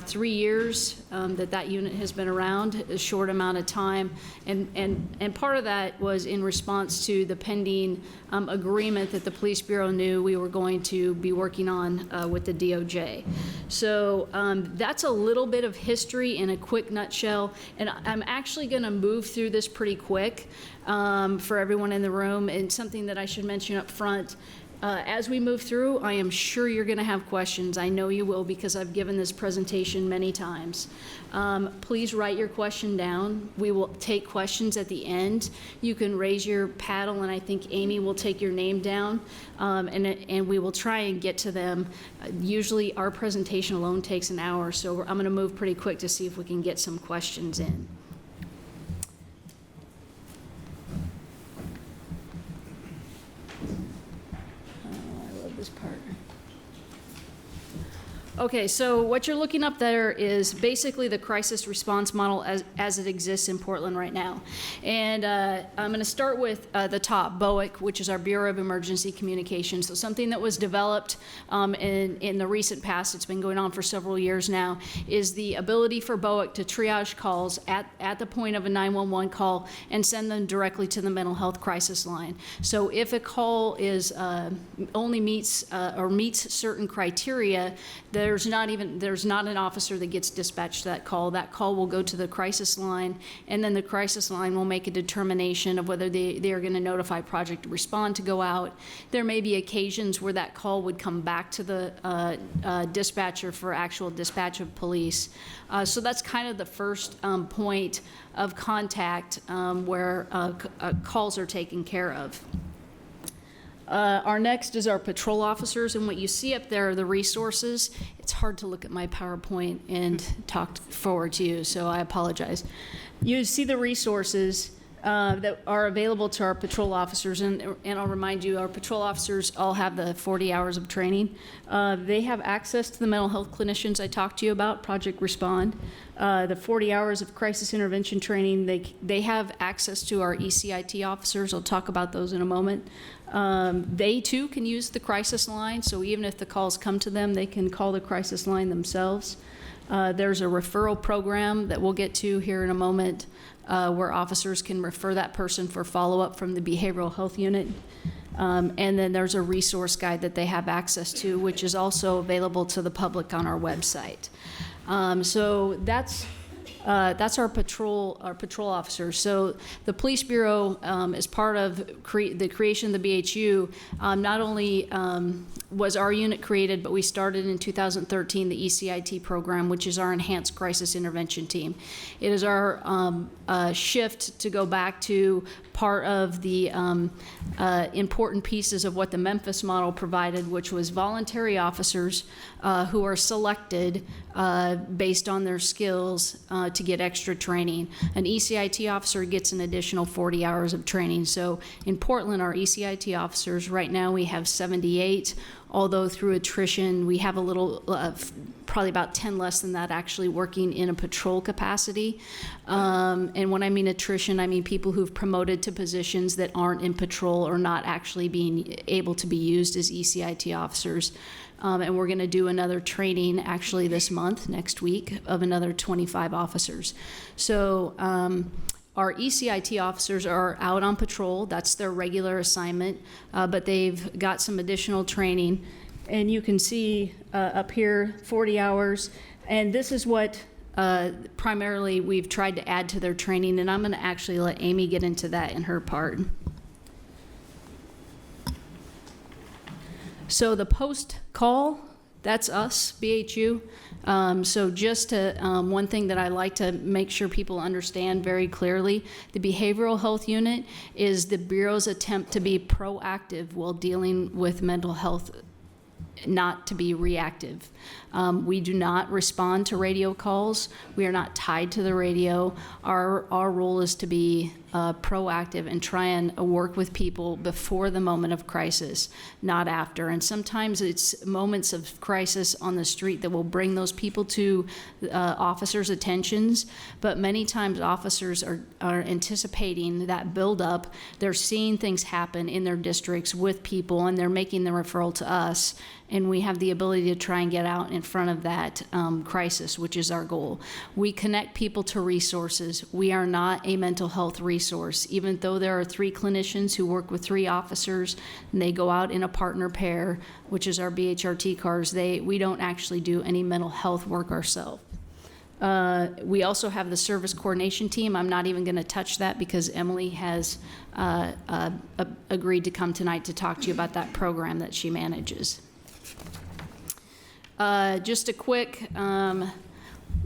3 years that unit has been around, a short amount of time, and part of that was in response to the pending agreement that the Police Bureau knew we were going to be working on with the DOJ. So that's a little bit of history in a quick nutshell, and I'm actually going to move through this pretty quick for everyone in the room. And something that I should mention up front, As we move through, I am sure you're going to have questions. I know you will because I've given this presentation many times. Please write your question down. We will take questions at the end. You can raise your paddle, and I think Amy will take your name down, and we will try and get to them. Usually our presentation alone takes an hour, so I'm going to move pretty quick to see if we can get some questions in. This part. Okay, so what you're looking up there is basically the crisis response model as it exists in Portland right now. And I'm going to start with the top, BOEC, which is our Bureau of Emergency Communications. So something that was developed in the recent past, it's been going on for several years now, is the ability for BOEC to triage calls at the point of a 911 call and send them directly to the mental health crisis line. So if a call is only meets certain criteria, there's not an officer that gets dispatched to that call. That call will go to the crisis line, and then the crisis line will make a determination of whether they are going to notify Project Respond to go out. There may be occasions where that call would come back to the dispatcher for actual dispatch of police. So that's kind of the first point of contact where calls are taken care of. Our next is our patrol officers, and what you see up there are the resources. It's hard to look at my PowerPoint and talk forward to you, so I apologize. You see the resources that are available to our patrol officers, and I'll remind you, our patrol officers all have the 40 hours of training. They have access to the mental health clinicians I talked to you about, Project Respond. The 40 hours of crisis intervention training, they have access to our ECIT officers. I'll talk about those in a moment. They too can use the crisis line, so even if the calls come to them, they can call the crisis line themselves. There's a referral program that we'll get to here in a moment where officers can refer that person for follow-up from the behavioral health unit. And then there's a resource guide that they have access to, which is also available to the public on our website. So that's our patrol officers. So the police bureau, as part of the creation of the BHU, not only was our unit created, but we started in 2013 the ECIT program, which is our enhanced crisis intervention team. It is our shift to go back to part of the important pieces of what the Memphis model provided, which was voluntary officers who are selected based on their skills to get extra training. An ECIT officer gets an additional 40 hours of training. So in Portland, our ECIT officers, right now we have 78, although through attrition, we have a little, probably about 10 less than that actually working in a patrol capacity. And when I mean attrition, I mean people who've promoted to positions that aren't in patrol or not actually being able to be used as ECIT officers. And we're going to do another training actually this month, next week, of another 25 officers. So our ECIT officers are out on patrol. That's their regular assignment, but they've got some additional training. And you can see up here, 40 hours. And this is what primarily we've tried to add to their training. And I'm going to actually let Amy get into that in her part. So the post-call, that's us, BHU. So just to, one thing that I like to make sure people understand very clearly, the Behavioral Health Unit is the Bureau's attempt to be proactive while dealing with mental health, not to be reactive. We do not respond to radio calls. We are not tied to the radio. Our role is to be proactive and try and work with people before the moment of crisis, not after. And sometimes it's moments of crisis on the street that will bring those people to officers' attentions, but many times officers are anticipating that buildup. They're seeing things happen in their districts with people, and they're making the referral to us, and we have the ability to try and get out in front of that crisis, which is our goal. We connect people to resources. We are not a mental health resource. Even though there are 3 clinicians who work with 3 officers, and they go out in a partner pair, which is our BHRT cars, we don't actually do any mental health work ourselves. We also have the service coordination team. I'm not even going to touch that because Emily has agreed to come tonight to talk to you about that program that she manages. Just a quick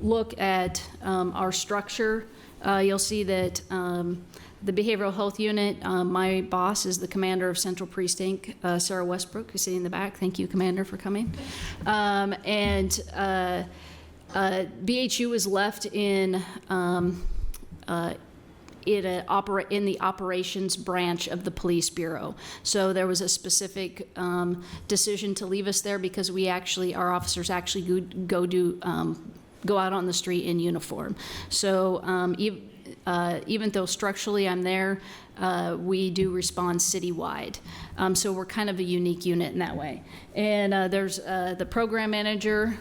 look at our structure. You'll see that the Behavioral Health Unit, my boss is the commander of Central Precinct, Sarah Westbrook, who's sitting in the back. Thank you, Commander, for coming. BHU was left in the operations branch of the police bureau. So there was a specific decision to leave us there because our officers actually go out on the street in uniform. So even though structurally I'm there, we do respond citywide. So we're kind of a unique unit in that way. And there's the program manager,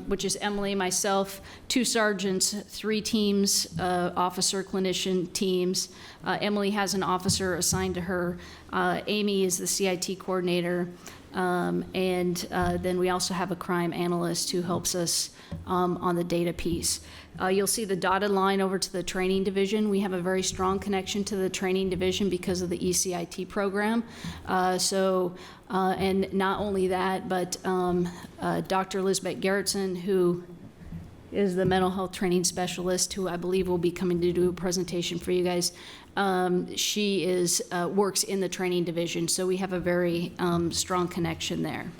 which is Emily, myself, 2 sergeants, 3 teams, officer clinician teams. Emily has an officer assigned to her. Amy is the CIT coordinator. And then we also have a crime analyst who helps us on the data piece. You'll see the dotted line over to the training division. We have a very strong connection to the training division because of the ECIT program. And not only that, but Dr. Elizabeth Gerritsen, who is the mental health training specialist, who I believe will be coming to do a presentation for you guys. She works in the training division, so we have a very strong connection there.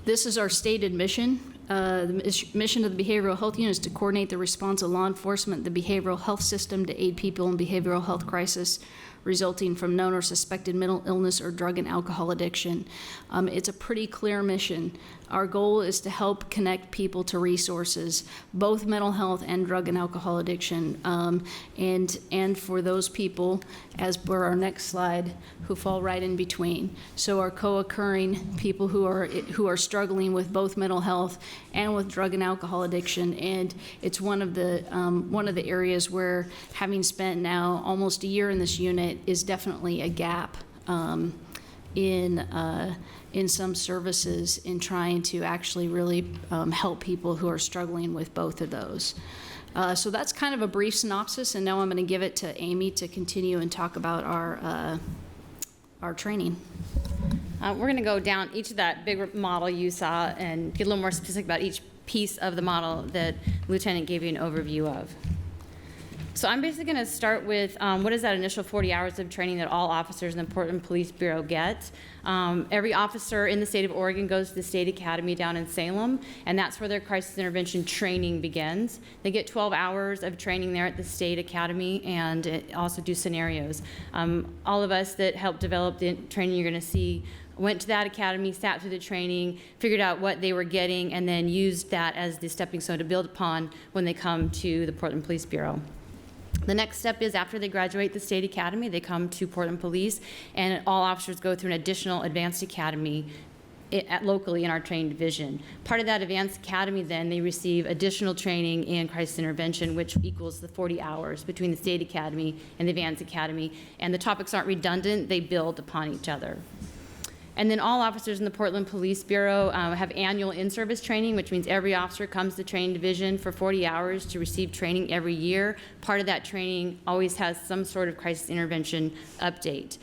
This is our stated mission. The mission of the Behavioral Health Unit is to coordinate the response of law enforcement, the behavioral health system to aid people in behavioral health crisis resulting from known or suspected mental illness or drug and alcohol addiction. It's a pretty clear mission. Our goal is to help connect people to resources, both mental health and drug and alcohol addiction, and for those people, as per our next slide, who fall right in between. So our co-occurring people who are struggling with both mental health and with drug and alcohol addiction, and it's one of the areas where, having spent now almost a year in this unit, is definitely a gap in some services in trying to actually really help people who are struggling with both of those. So that's kind of a brief synopsis, and now I'm going to give it to Amy to continue and talk about our training. We're going to go down each of that big model you saw and get a little more specific about each piece of the model that Lieutenant gave you an overview of. So I'm basically going to start with what is that initial 40 hours of training that all officers in the Portland Police Bureau get. Every officer in the state of Oregon goes to the State Academy down in Salem, and that's where their crisis intervention training begins. They get 12 hours of training there at the State Academy and also do scenarios. All of us that helped develop the training you're going to see went to that academy, sat through the training, figured out what they were getting, and then used that as the stepping stone to build upon when they come to the Portland Police Bureau. The next step is, after they graduate the State Academy, they come to Portland Police, and all officers go through an additional advanced academy locally in our training division. Part of that advanced academy, then, they receive additional training in crisis intervention, which equals the 40 hours between the State Academy and the advanced academy. And the topics aren't redundant, they build upon each other. And then all officers in the Portland Police Bureau have annual in-service training, which means every officer comes to training division for 40 hours to receive training every year. Part of that training always has some sort of crisis intervention update.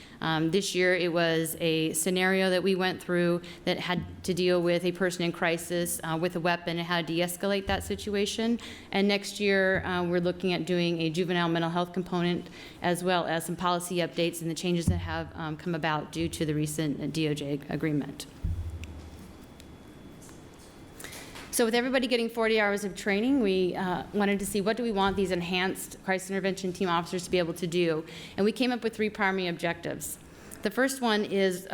This year it was a scenario that we went through that had to deal with a person in crisis with a weapon and how to de-escalate that situation. And next year we're looking at doing a juvenile mental health component, as well as some policy updates and the changes that have come about due to the recent DOJ agreement. So with everybody getting 40 hours of training, we wanted to see, what do we want these enhanced crisis intervention team officers to be able to do? And we came up with 3 primary objectives. The first one is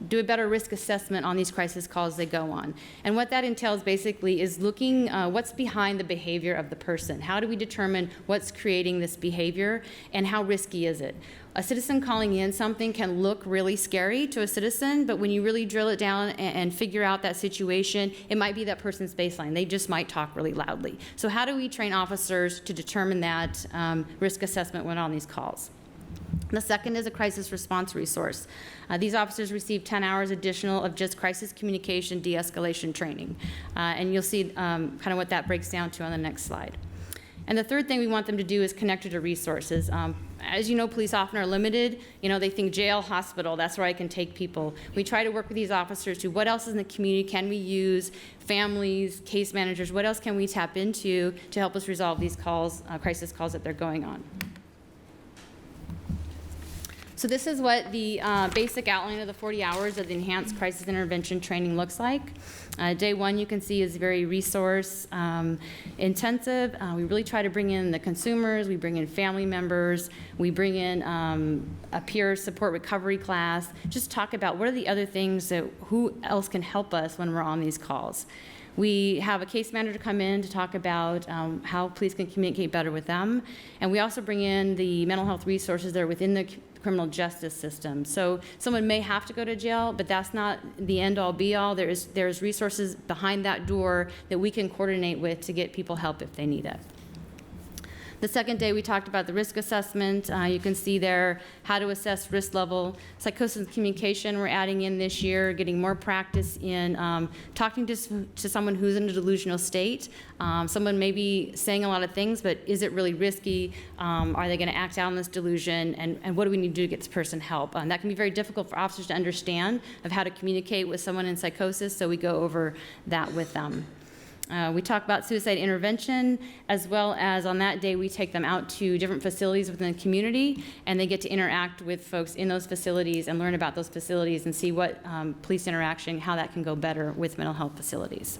do a better risk assessment on these crisis calls they go on. And what that entails basically is looking what's behind the behavior of the person. How do we determine what's creating this behavior, and how risky is it? A citizen calling in something can look really scary to a citizen, but when you really drill it down and figure out that situation, it might be that person's baseline. They just might talk really loudly. So how do we train officers to determine that risk assessment when on these calls? The second is a crisis response resource. These officers receive 10 hours additional of just crisis communication de-escalation training. And you'll see kind of what that breaks down to on the next slide. And the third thing we want them to do is connect to resources. As you know, police often are limited. You know, they think jail, hospital, that's where I can take people. We try to work with these officers to what else in the community can we use, families, case managers, what else can we tap into to help us resolve these calls, crisis calls that they're going on. So this is what the basic outline of the 40 hours of the enhanced crisis intervention training looks like. Day one, you can see, is very resource intensive. We really try to bring in the consumers, we bring in family members, we bring in a peer support recovery class, just talk about what are the other things that who else can help us when we're on these calls. We have a case manager come in to talk about how police can communicate better with them. And we also bring in the mental health resources that are within the criminal justice system. So someone may have to go to jail, but that's not the end-all be-all. There's resources behind that door that we can coordinate with to get people help if they need it. The second day, we talked about the risk assessment. You can see there how to assess risk level. Psychosis and communication we're adding in this year, getting more practice in talking to someone who's in a delusional state. Someone may be saying a lot of things, but is it really risky? Are they going to act out on this delusion? And what do we need to do to get this person help? That can be very difficult for officers to understand of how to communicate with someone in psychosis, so we go over that with them. We talk about suicide intervention, as well as on that day we take them out to different facilities within the community, and they get to interact with folks in those facilities and learn about those facilities and see what police interaction, how that can go better with mental health facilities.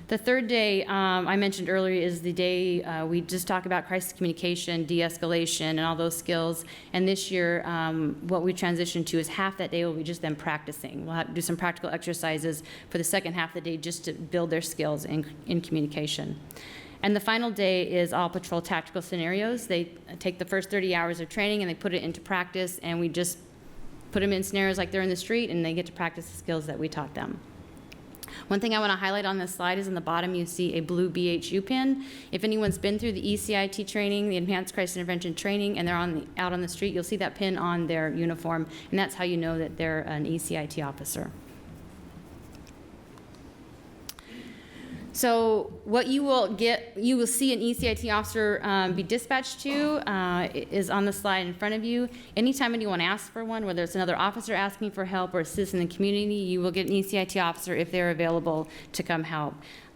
The third day I mentioned earlier is the day we just talk about crisis communication, de-escalation, and all those skills. And this year, what we transitioned to is half that day will be just them practicing. We'll have to do some practical exercises for the second half of the day just to build their skills in communication. And the final day is all patrol tactical scenarios. They take the first 30 hours of training and they put it into practice, and we just put them in scenarios like they're in the street, and they get to practice the skills that we taught them. One thing I want to highlight on this slide is in the bottom you see a blue BHU pin. If anyone's been through the ECIT training, the Enhanced Crisis Intervention training, and they're out on the street, you'll see that pin on their uniform, and that's how you know that they're an ECIT officer. So what you will see an ECIT officer be dispatched to is on the slide in front of you. Anytime anyone asks for one, whether it's another officer asking for help or a citizen in the community, you will get an ECIT officer if they're available to come help.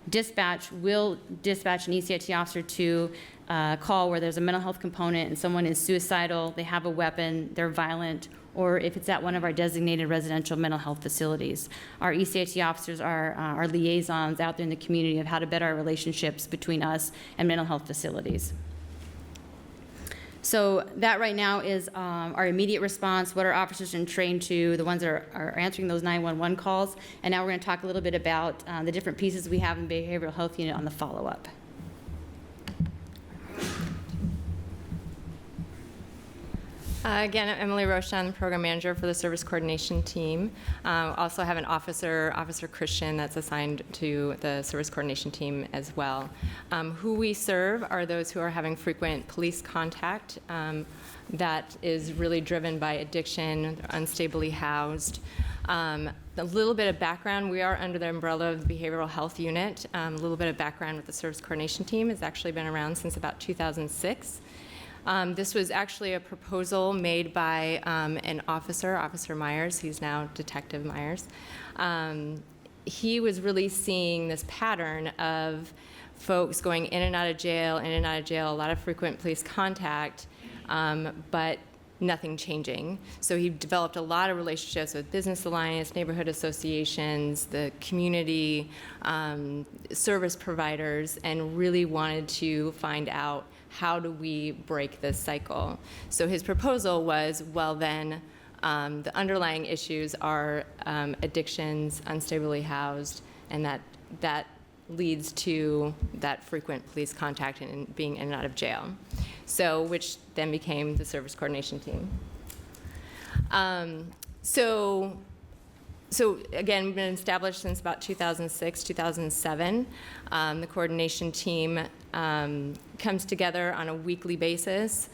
Dispatch will dispatch an ECIT officer to a call where there's a mental health component and someone is suicidal, they have a weapon, they're violent, or if it's at one of our designated residential mental health facilities. Our ECIT officers are our liaisons out there in the community of how to better our relationships between us and mental health facilities. So that right now is our immediate response, what our officers are trained to, the ones that are answering those 911 calls. And now we're going to talk a little bit about the different pieces we have in the behavioral health unit on the follow-up. Again, I'm Emily Roshan, Program Manager for the Service Coordination Team. Also have an officer, Officer Christian, that's assigned to the Service Coordination Team as well. Who we serve are those who are having frequent police contact that is really driven by addiction, unstably housed. A little bit of background, we are under the umbrella of the Behavioral Health Unit. A little bit of background with the Service Coordination Team has actually been around since about 2006. This was actually a proposal made by an officer, Officer Myers. He's now Detective Myers. He was really seeing this pattern of folks going in and out of jail, a lot of frequent police contact, but nothing changing. So he developed a lot of relationships with Business Alliance, neighborhood associations, the community, service providers, and really wanted to find out, how do we break this cycle? So his proposal was, well then, the underlying issues are addictions, unstably housed, and that leads to that frequent police contact and being in and out of jail. So, which then became the Service Coordination Team. So So again, we've been established since about 2006, 2007. The coordination team comes together on a weekly basis.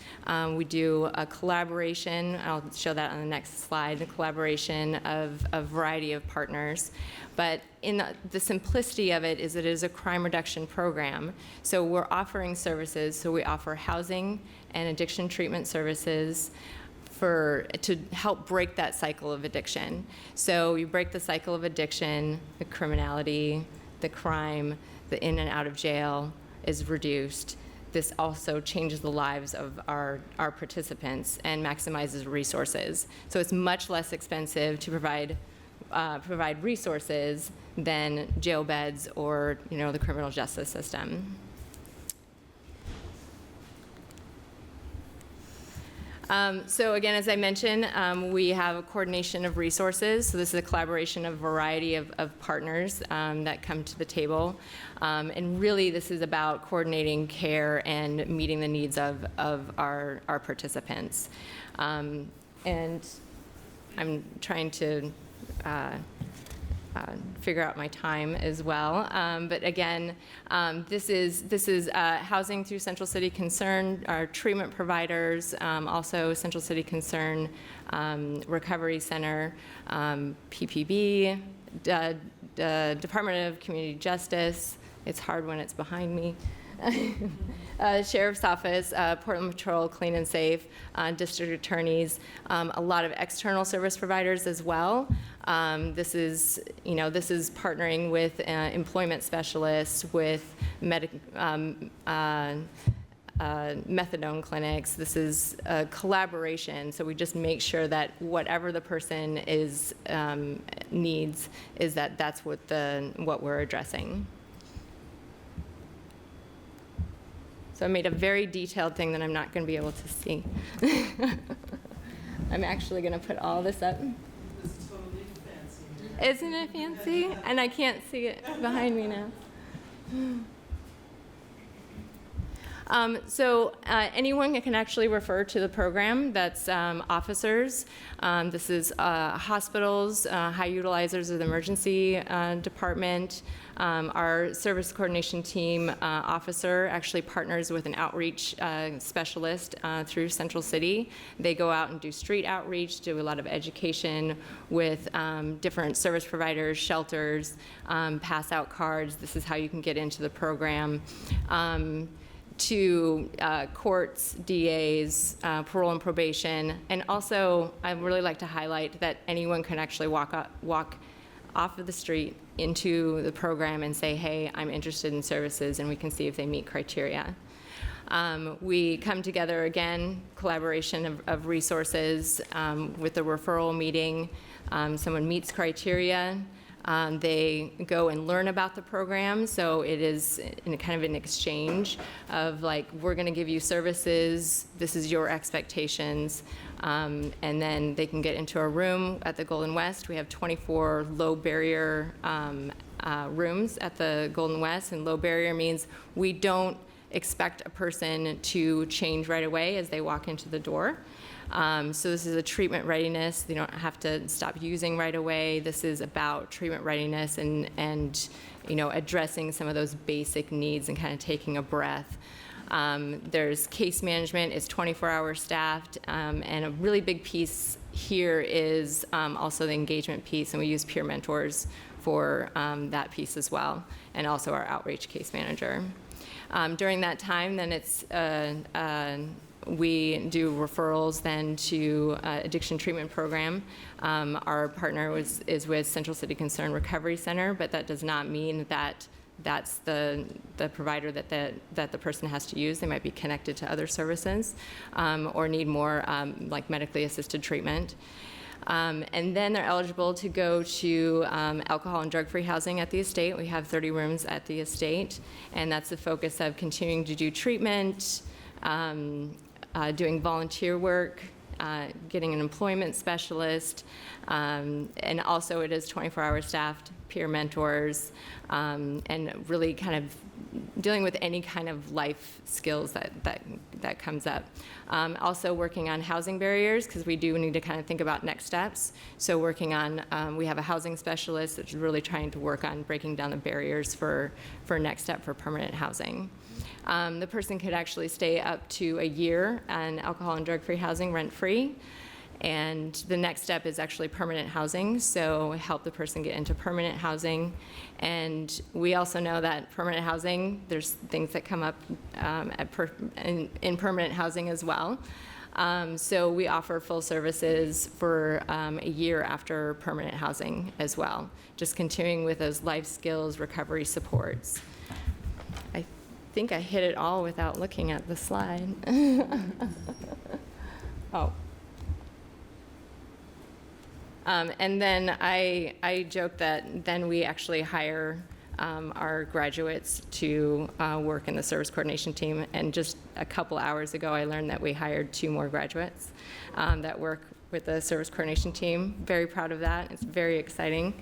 We do a collaboration, I'll show that on the next slide, the collaboration of a variety of partners. But in the simplicity of it is it is a crime reduction program. So we're offering services, so we offer housing and addiction treatment services to help break that cycle of addiction. So you break the cycle of addiction, the criminality, the crime, the in and out of jail is reduced. This also changes the lives of our participants and maximizes resources. So it's much less expensive to provide resources than jail beds or the criminal justice system. So again, as I mentioned, we have a coordination of resources. So this is a collaboration of a variety of partners that come to the table. And really, this is about coordinating care and meeting the needs of our participants. And I'm trying to figure out my time as well. But again, this is housing through Central City Concern, our treatment providers, also Central City Concern, Recovery Center, PPB, Department of Community Justice. It's hard when it's behind me. Sheriff's Office, Portland Patrol, Clean and Safe, district attorneys, a lot of external service providers as well. This is partnering with employment specialists, with methadone clinics. This is a collaboration, so we just make sure that whatever the person needs is that's what we're addressing. So I made a very detailed thing that I'm not going to be able to see. I'm actually going to put all this up. It's totally fancy. Isn't it fancy? And I can't see it behind me now. Anyone can actually refer to the program. That's officers. This is hospitals, high utilizers of the emergency department. Our service coordination team officer actually partners with an outreach specialist through Central City. They go out and do street outreach, do a lot of education with different service providers, shelters, pass out cards. This is how you can get into the program. To courts, DAs, parole and probation, and also I'd really like to highlight that anyone can actually walk off of the street into the program and say, hey, I'm interested in services, and we can see if they meet criteria. We come together again, collaboration of resources with the referral meeting. Someone meets criteria. They go and learn about the program, so it is kind of an exchange of like, we're going to give you services, this is your expectations, and then they can get into a room at the Golden West. We have 24 low barrier rooms at the Golden West, and low barrier means we don't expect a person to change right away as they walk into the door. So this is a treatment readiness. They don't have to stop using right away. This is about treatment readiness and addressing some of those basic needs and kind of taking a breath. There's case management. It's 24-hour staffed, and a really big piece here is also the engagement piece, and we use peer mentors for that piece as well, and also our outreach case manager. During that time, then it's we do referrals then to addiction treatment program. Our partner is with Central City Concern Recovery Center, but that does not mean that that's the provider that the person has to use. They might be connected to other services or need more like medically assisted treatment. And then they're eligible to go to alcohol and drug-free housing at the estate. We have 30 rooms at the estate, and that's the focus of continuing to do treatment, doing volunteer work, getting an employment specialist, and also it is 24-hour staffed. peer mentors, and really kind of dealing with any kind of life skills that comes up. Also working on housing barriers, because we do need to kind of think about next steps. So working on, we have a housing specialist that's really trying to work on breaking down the barriers for next step for permanent housing. The person could actually stay up to a year on alcohol and drug-free housing, rent-free. And the next step is actually permanent housing, so help the person get into permanent housing. And we also know that permanent housing, there's things that come up in permanent housing as well. So we offer full services for a year after permanent housing as well, just continuing with those life skills recovery supports. I think I hit it all without looking at the slide. Oh. And then I joke that then we actually hire our graduates to work in the service coordination team. And just a couple hours ago, I learned that we hired 2 more graduates that work with the service coordination team. Very proud of that. It's very exciting.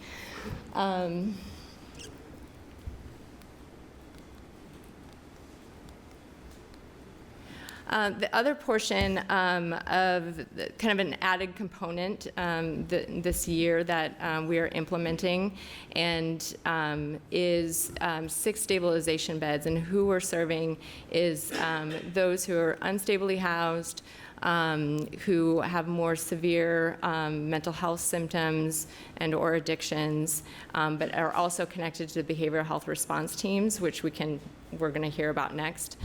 The other portion of kind of an added component this year that we are implementing and is 6 stabilization beds. And who we're serving is those who are unstably housed, who have more severe mental health symptoms and or addictions, but are also connected to the behavioral health response teams, which we're going to hear about next.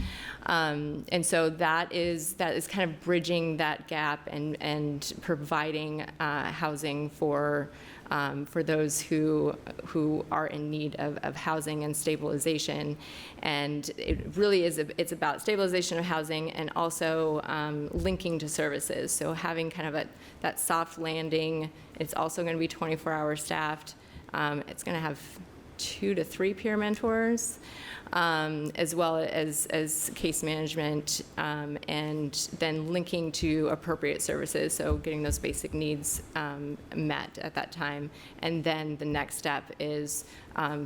And so that is kind of bridging that gap and providing housing for those who are in need of housing and stabilization. And it really is, it's about stabilization of housing and also linking to services. So having kind of that soft landing. It's also going to be 24-hour staffed. It's going to have 2 to 3 peer mentors, as well as case management, and then linking to appropriate services, so getting those basic needs met at that time. And then the next step is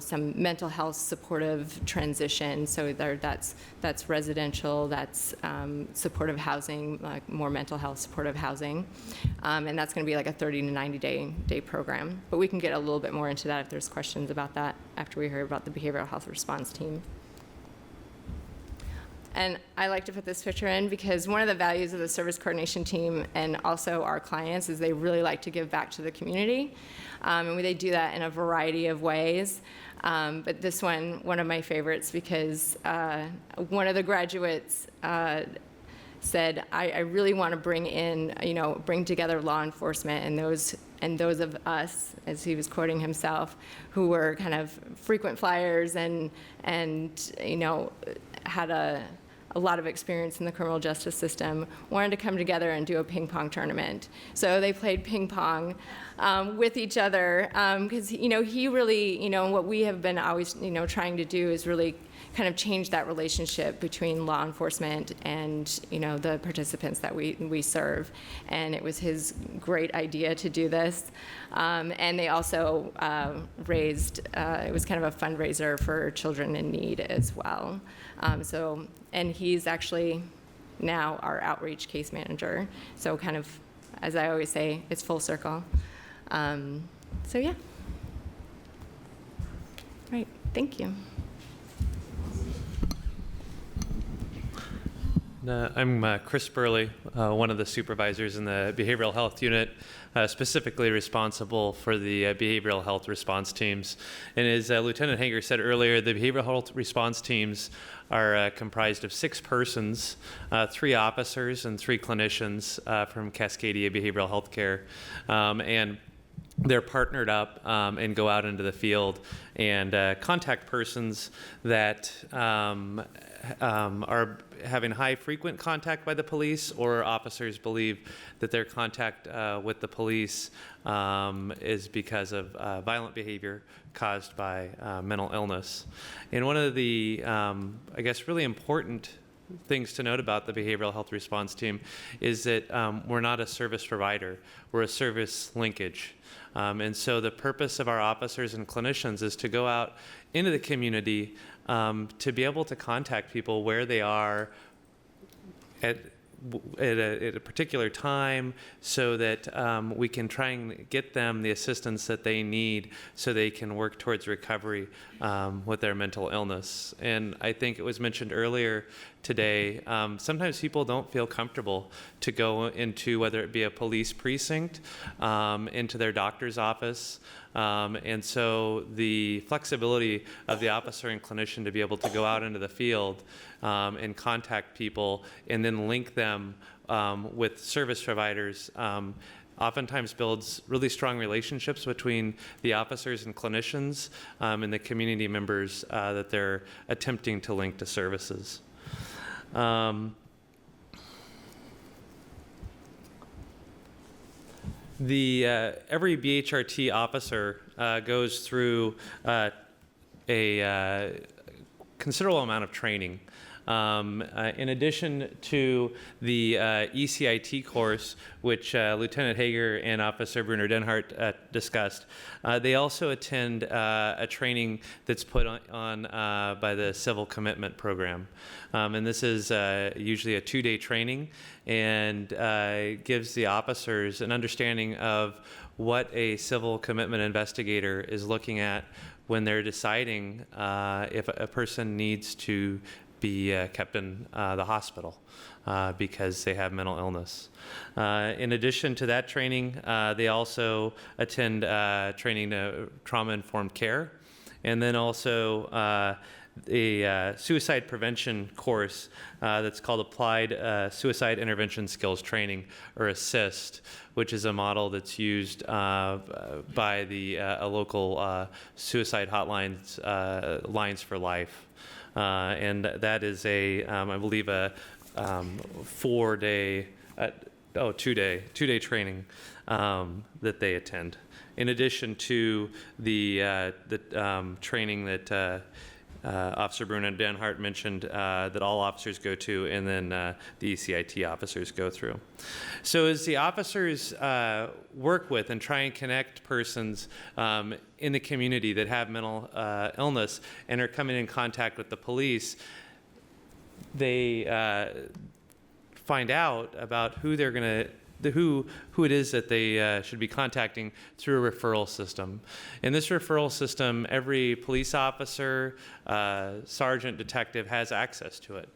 some mental health supportive transition, so that's residential, that's supportive housing, like more mental health supportive housing, and that's going to be like a 30 to 90 day program. But we can get a little bit more into that if there's questions about that after we hear about the behavioral health response team. And I like to put this picture in because one of the values of the service coordination team and also our clients is they really like to give back to the community. And they do that in a variety of ways. But this one of my favorites, because one of the graduates said, I really want to bring together law enforcement and those of us, as he was quoting himself, who were kind of frequent flyers and had a lot of experience in the criminal justice system, wanted to come together and do a ping pong tournament. So they played ping pong with each other, because he really, what we have been always trying to do is really kind of change that relationship between law enforcement and the participants that we serve. And it was his great idea to do this. And they also raised, it was kind of a fundraiser for children in need as well. And he's actually now our outreach case manager. So kind of, as I always say, it's full circle. So yeah. Right, thank you. I'm Chris Burley, one of the supervisors in the behavioral health unit, specifically responsible for the behavioral health response teams. And as Lieutenant Hager said earlier, the behavioral health response teams are comprised of 6 persons, 3 officers and 3 clinicians from Cascadia Behavioral Health Care. And they're partnered up and go out into the field and contact persons that are having high frequent contact by the police, or officers believe that their contact with the police is because of violent behavior caused by mental illness. And one of the, I guess, really important things to note about the behavioral health response team is that we're not a service provider, we're a service linkage. And so the purpose of our officers and clinicians is to go out into the community to be able to contact people where they are at a particular time, so that we can try and get them the assistance that they need so they can work towards recovery with their mental illness. And I think it was mentioned earlier today, sometimes people don't feel comfortable to go into, whether it be a police precinct, into their doctor's office. And so the flexibility of the officer and clinician to be able to go out into the field and contact people and then link them with service providers oftentimes builds really strong relationships between the officers and clinicians and the community members that they're attempting to link to services. Every BHRT officer goes through a considerable amount of training. In addition to the ECIT course, which Lieutenant Hager and Officer Bruner Denhart discussed, they also attend a training that's put on by the Civil Commitment Program. And this is usually a 2-day training, and gives the officers an understanding of what a civil commitment investigator is looking at when they're deciding if a person needs to be kept in the hospital because they have mental illness. In addition to that training, they also attend training to trauma-informed care, and then also a suicide prevention course that's called Applied Suicide Intervention Skills Training, or ASSIST, which is a model that's used by the a local suicide hotlines, Lines for Life. And that is I believe a 4-day, two-day training that they attend. In addition to the training that Officer Bruno Denhart mentioned that all officers go to, and then the ECIT officers go through. So as the officers work with and try and connect persons in the community that have mental illness and are coming in contact with the police, they find out about who they're going to who it is that they should be contacting through a referral system. In this referral system, every police officer, sergeant, detective has access to it.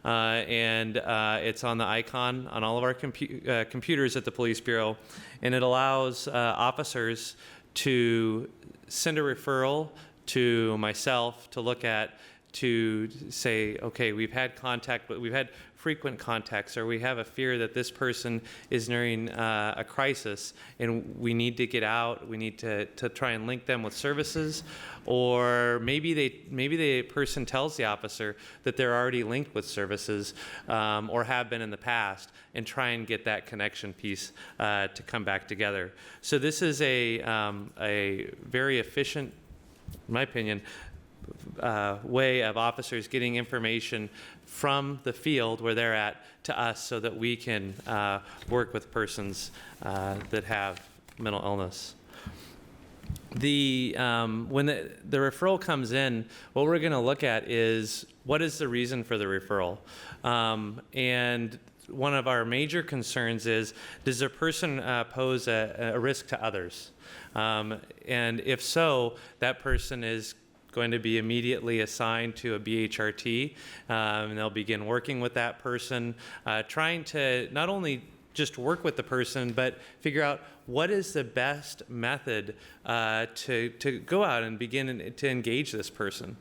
And it's on the icon on all of our computers at the Police Bureau, and it allows officers to send a referral to myself to look at, to say, okay, we've had contact, but we've had frequent contacts, or we have a fear that this person is nearing a crisis and we need to get out, we need to try and link them with services. Or maybe the person tells the officer that they're already linked with services or have been in the past, and try and get that connection piece to come back together. So this is a very efficient, in my opinion, way of officers getting information from the field where they're at to us, so that we can work with persons that have mental illness. When the referral comes in, what we're going to look at is, what is the reason for the referral? And one of our major concerns is, does a person pose a risk to others? And if so, that person is going to be immediately assigned to a BHRT, and they'll begin working with that person, trying to not only just work with the person, but figure out what is the best method to go out and begin to engage this person.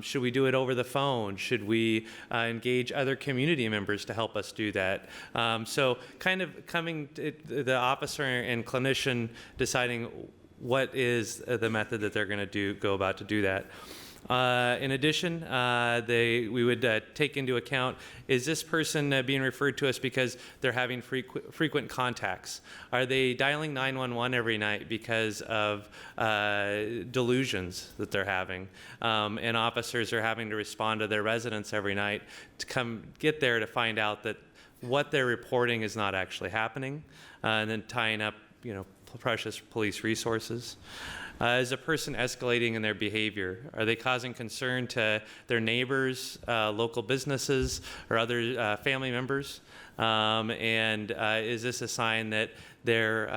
Should we do it over the phone? Should we engage other community members to help us do that? So kind of coming to the officer and clinician deciding what is the method that they're going to go about to do that. In addition, we would take into account, is this person being referred to us because they're having frequent contacts? Are they dialing 911 every night because of delusions that they're having? And officers are having to respond to their residents every night to come get there to find out that what they're reporting is not actually happening, and then tying up precious police resources. Is a person escalating in their behavior? Are they causing concern to their neighbors, local businesses, or other family members? And is this a sign that they're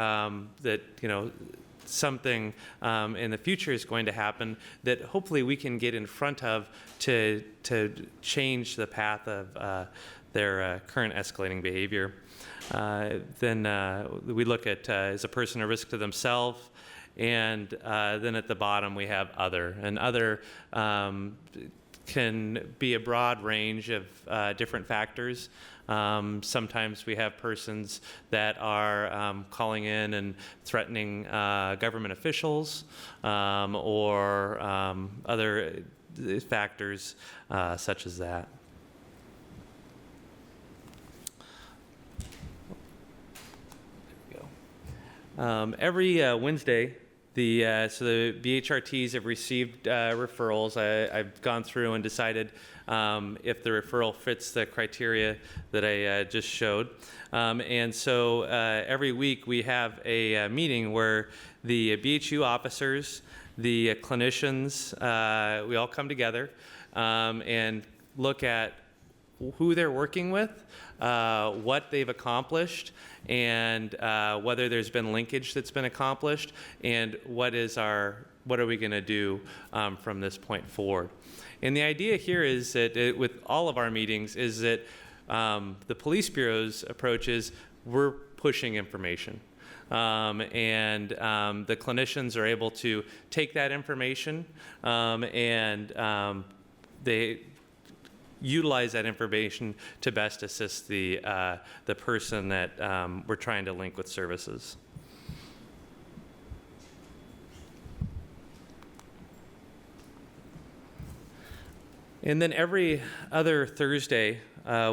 something in the future is going to happen that hopefully we can get in front of to change the path of their current escalating behavior? Then we look at is a person a risk to themselves? And then at the bottom we have other. And other can be a broad range of different factors. Sometimes we have persons that are calling in and threatening government officials or other factors such as that. There we go. Every Wednesday, the BHRTs have received referrals. I've gone through and decided if the referral fits the criteria that I just showed. And so every week we have a meeting where the BHU officers, the clinicians, we all come together and look at who they're working with, what they've accomplished, and whether there's been linkage that's been accomplished, and what are we going to do from this point forward. And the idea here is that with all of our meetings is that the police bureau's approach is we're pushing information. And the clinicians are able to take that information and they utilize that information to best assist the person that we're trying to link with services. And then every other Thursday,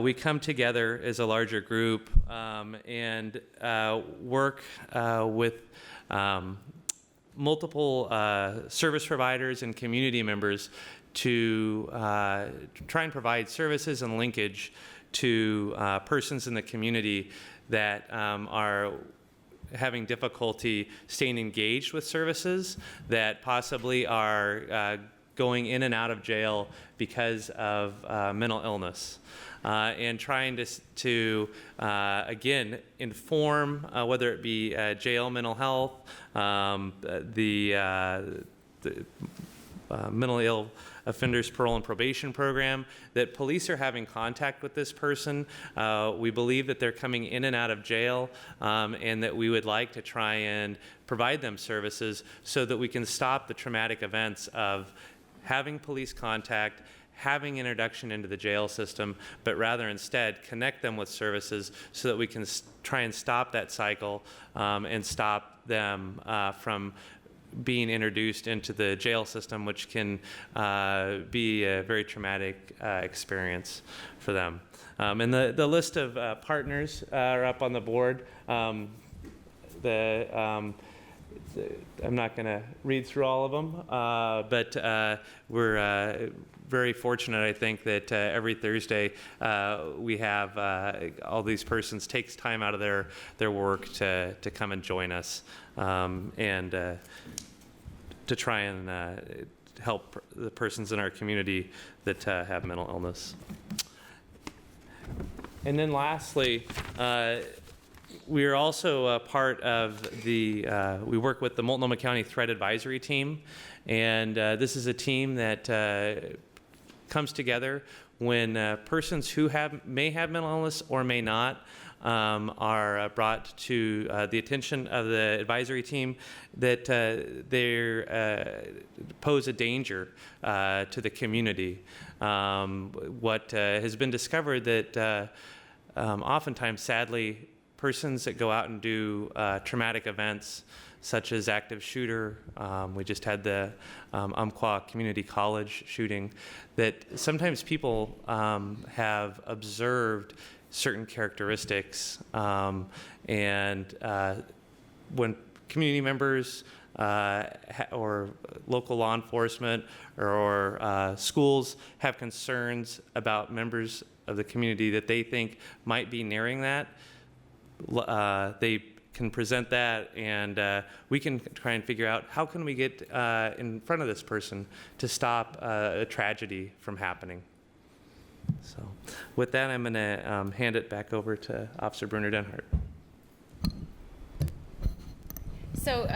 we come together as a larger group and work with multiple service providers and community members to try and provide services and linkage to persons in the community that are having difficulty staying engaged with services, that possibly are going in and out of jail because of mental illness. And trying to again, inform, whether it be jail mental health, the mentally ill offenders parole and probation program, that police are having contact with this person. We believe that they're coming in and out of jail, and that we would like to try and provide them services so that we can stop the traumatic events of having police contact, having introduction into the jail system, but rather instead connect them with services so that we can try and stop that cycle and stop them from being introduced into the jail system, which can be a very traumatic experience for them. And the list of partners are up on the board. I'm not going to read through all of them, but we're very fortunate, I think, that every Thursday we have all these persons takes time out of their work to come and join us and to try and help the persons in our community that have mental illness. And then lastly, we are also a part of the, we work with the Multnomah County Threat Advisory Team, and this is a team that comes together when persons who may have mental illness or may not are brought to the attention of the advisory team that they pose a danger to the community. What has been discovered that oftentimes, sadly, persons that go out and do traumatic events such as active shooter, we just had the Umpqua Community College shooting, that sometimes people have observed certain characteristics, and when community members or local law enforcement or schools have concerns about members of the community that they think might be nearing that, they can present that, and we can try and figure out how can we get in front of this person to stop a tragedy from happening. So with that, I'm going to hand it back over to Officer Bruner Denhart. So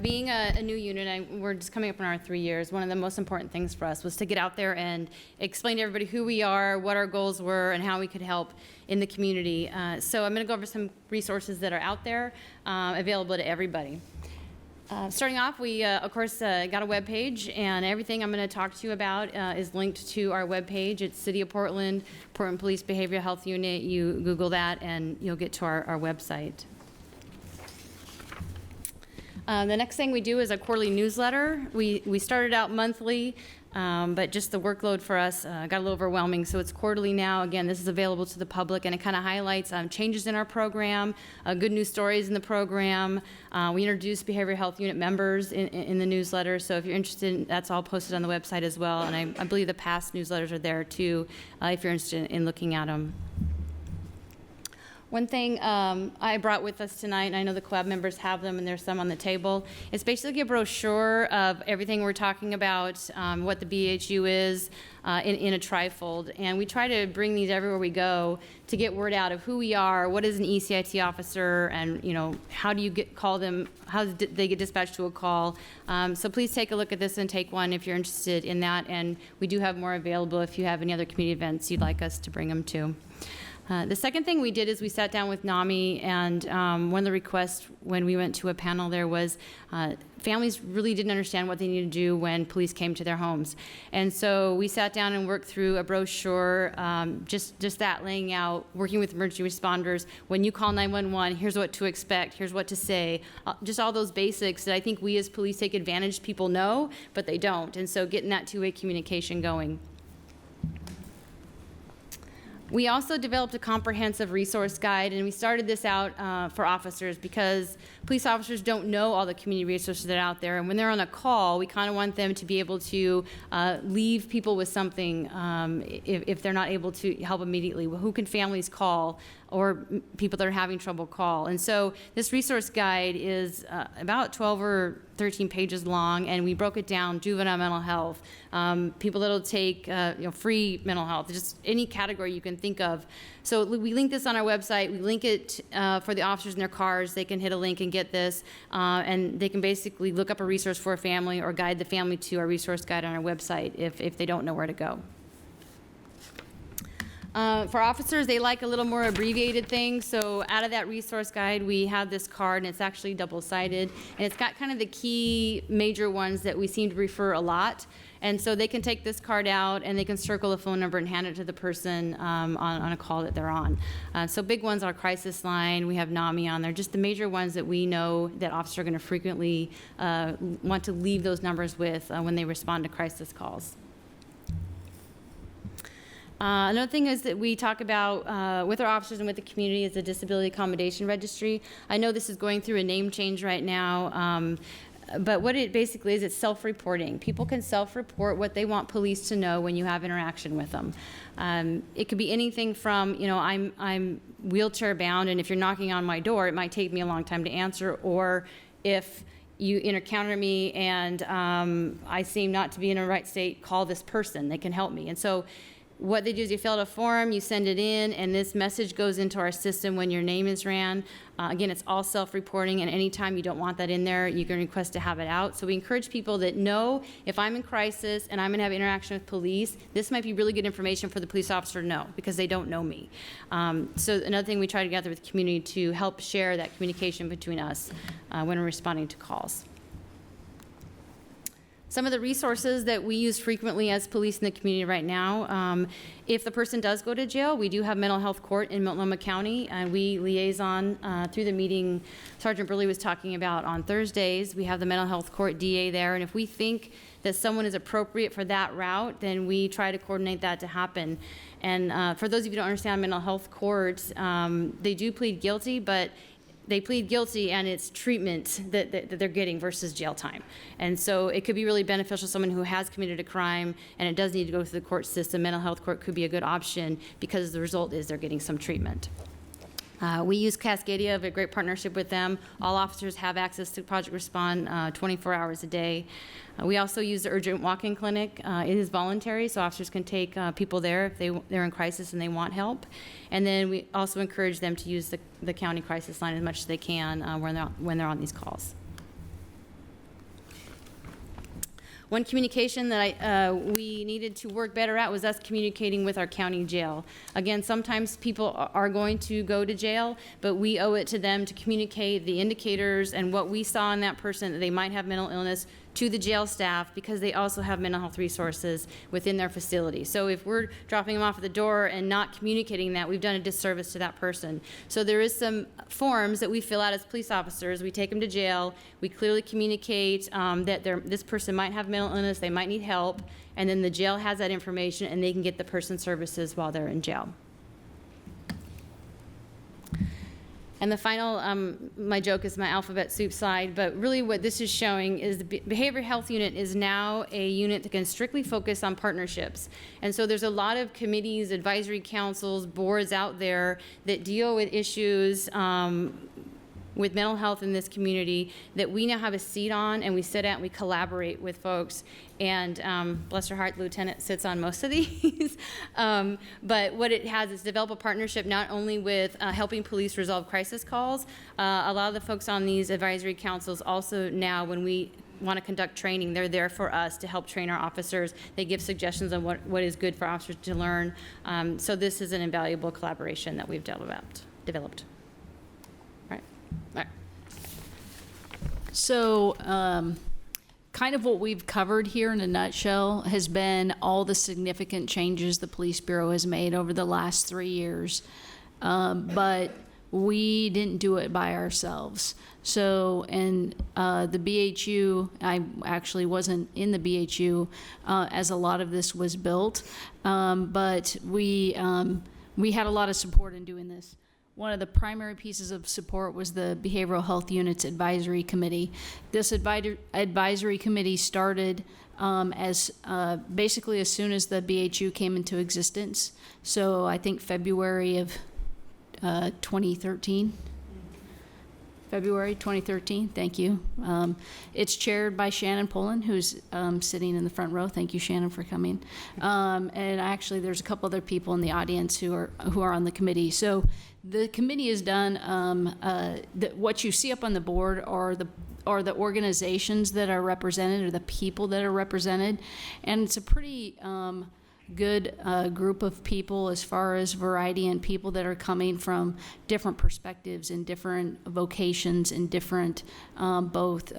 being a new unit, we're just coming up on our 3 years, one of the most important things for us was to get out there and explain to everybody who we are, what our goals were, and how we could help in the community. So I'm going to go over some resources that are out there available to everybody. Starting off, we, of course, got a web page, and everything I'm going to talk to you about is linked to our web page. It's City of Portland, Portland Police Behavioral Health Unit. You Google that, and you'll get to our website. The next thing we do is a quarterly newsletter. We started out monthly, but just the workload for us got a little overwhelming, so it's quarterly now. Again, this is available to the public, and it kind of highlights changes in our program, good news stories in the program. We introduce behavioral health unit members in the newsletter, so if you're interested, that's all posted on the website as well, and I believe the past newsletters are there too, if you're interested in looking at them. One thing I brought with us tonight, and I know the COAB members have them, and there's some on the table, it's basically a brochure of everything we're talking about, what the BHU is in a trifold. And we try to bring these everywhere we go to get word out of who we are, what is an ECIT officer, and how do you call them, how do they get dispatched to a call. So please take a look at this and take one if you're interested in that. And we do have more available if you have any other community events you'd like us to bring them to. The second thing we did is we sat down with NAMI, and one of the requests when we went to a panel there was families really didn't understand what they needed to do when police came to their homes. And so we sat down and worked through a brochure, just that, laying out, working with emergency responders. When you call 911, here's what to expect, here's what to say, just all those basics that I think we as police take advantage, people know, but they don't. And so getting that two-way communication going. We also developed a comprehensive resource guide, and we started this out for officers because police officers don't know all the community resources that are out there. And when they're on a call, we kind of want them to be able to leave people with something if they're not able to help immediately. Who can families call, or people that are having trouble call? And so this resource guide is about 12 or 13 pages long, and we broke it down: juvenile mental health, people that'll take free mental health, just any category you can think of. So we link this on our website. We link it for the officers in their cars. They can hit a link and get this, and they can basically look up a resource for a family or guide the family to our resource guide on our website if they don't know where to go. For officers, they like a little more abbreviated thing, so out of that resource guide, we have this card, and it's actually double-sided, and it's got kind of the key major ones that we seem to refer a lot, and so they can take this card out, and they can circle a phone number and hand it to the person on a call that they're on. So big ones are crisis line, we have NAMI on there, just the major ones that we know that officers are going to frequently want to leave those numbers with when they respond to crisis calls. Another thing is that we talk about with our officers and with the community is the Disability Accommodation Registry. I know this is going through a name change right now, but what it basically is, it's self-reporting. People can self-report what they want police to know when you have interaction with them. It could be anything from, I'm wheelchair bound, and if you're knocking on my door, it might take me a long time to answer, or if you encounter me and I seem not to be in a right state, call this person, they can help me. And so what they do is you fill out a form, you send it in, and this message goes into our system when your name is ran. Again, it's all self-reporting, and anytime you don't want that in there, you can request to have it out. So we encourage people that know if I'm in crisis and I'm going to have interaction with police, this might be really good information for the police officer to know because they don't know me. So another thing we try to gather with the community to help share that communication between us when we're responding to calls. Some of the resources that we use frequently as police in the community right now, if the person does go to jail, we do have mental health court in Multnomah County, and we liaison through the meeting Sergeant Burley was talking about on Thursdays. We have the mental health court DA there, and if we think that someone is appropriate for that route, then we try to coordinate that to happen. And for those of you who don't understand mental health courts, they do plead guilty, but they plead guilty and it's treatment that they're getting versus jail time. And so it could be really beneficial to someone who has committed a crime and it does need to go through the court system. Mental health court could be a good option because the result is they're getting some treatment. We use Cascadia, we have a great partnership with them. All officers have access to Project Respond 24 hours a day. We also use the urgent walk-in clinic. It is voluntary, so officers can take people there if they're in crisis and they want help. And then we also encourage them to use the county crisis line as much as they can when they're on these calls. One communication that we needed to work better at was us communicating with our county jail. Again, sometimes people are going to go to jail, but we owe it to them to communicate the indicators and what we saw in that person that they might have mental illness to the jail staff, because they also have mental health resources within their facility. So if we're dropping them off at the door and not communicating that, we've done a disservice to that person. So there is some forms that we fill out as police officers. We take them to jail. We clearly communicate that this person might have mental illness, they might need help, and then the jail has that information and they can get the person services while they're in jail. And the final, my joke is my alphabet soup slide, but really what this is showing is the Behavioral Health Unit is now a unit that can strictly focus on partnerships. And so there's a lot of committees, advisory councils, boards out there that deal with issues with mental health in this community that we now have a seat on, and we sit at and we collaborate with folks. And bless her heart, the lieutenant sits on most of these. But what it has is develop a partnership not only with helping police resolve crisis calls. A lot of the folks on these advisory councils also now, when we want to conduct training, they're there for us to help train our officers. They give suggestions on what is good for officers to learn. So this is an invaluable collaboration that we've developed. All right. So, kind of what we've covered here in a nutshell has been all the significant changes the Police Bureau has made over the last 3 years. But we didn't do it by ourselves. So, in the BHU, I actually wasn't in the BHU as a lot of this was built, but we had a lot of support in doing this. One of the primary pieces of support was the Behavioral Health Unit's Advisory Committee. This advisory committee started basically as soon as the BHU came into existence. So I think February of 2013. February 2013, thank you. It's chaired by Shannon Pullen, who's sitting in the front row. Thank you, Shannon, for coming. And actually, there's a couple other people in the audience who are on the committee. So the committee has done, what you see up on the board are the organizations that are represented, or the people that are represented. And it's a pretty good group of people as far as variety, and people that are coming from different perspectives and different vocations and different both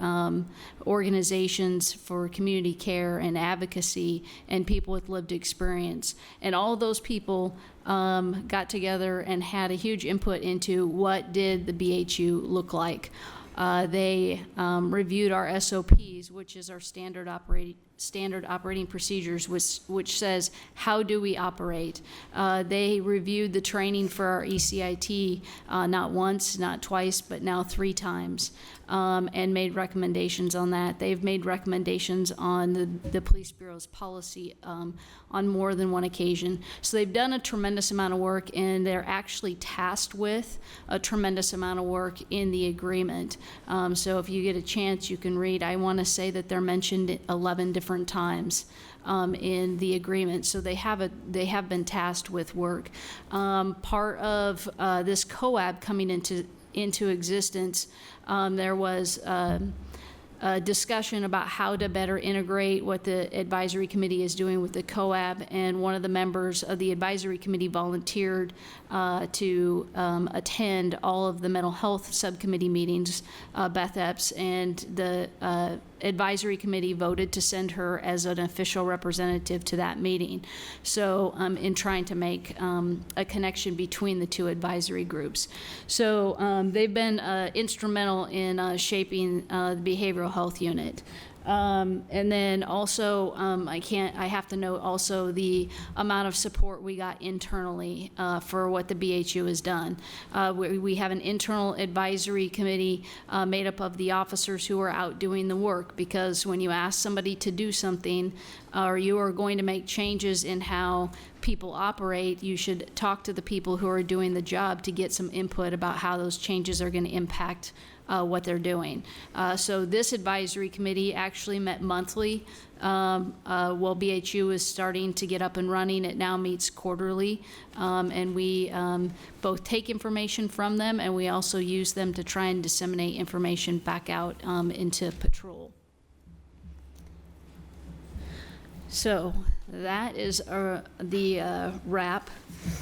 organizations for community care and advocacy, and people with lived experience. And all of those people got together and had a huge input into what did the BHU look like. They reviewed our SOPs, which is our standard operating procedures, which says how do we operate. They reviewed the training for our ECIT not once, not twice, but now 3 times, and made recommendations on that. They've made recommendations on the Police Bureau's policy on more than one occasion. So they've done a tremendous amount of work, and they're actually tasked with a tremendous amount of work in the agreement. So if you get a chance, you can read. I want to say that they're mentioned 11 different times in the agreement. So they have been tasked with work. Part of this COAB coming into existence, there was a discussion about how to better integrate what the advisory committee is doing with the COAB, and one of the members of the advisory committee volunteered to attend all of the mental health subcommittee meetings, Beth Epps, and the advisory committee voted to send her as an official representative to that meeting. So in trying to make a connection between the 2 advisory groups. So they've been instrumental in shaping the Behavioral Health Unit. And then also, I have to note also the amount of support we got internally for what the BHU has done. We have an internal advisory committee made up of the officers who are out doing the work, because when you ask somebody to do something, or you are going to make changes in how people operate, you should talk to the people who are doing the job to get some input about how those changes are going to impact what they're doing. So this advisory committee actually met monthly. Well, BHU is starting to get up and running. It now meets quarterly. And we both take information from them, and we also use them to try and disseminate information back out into patrol. So that is the wrap,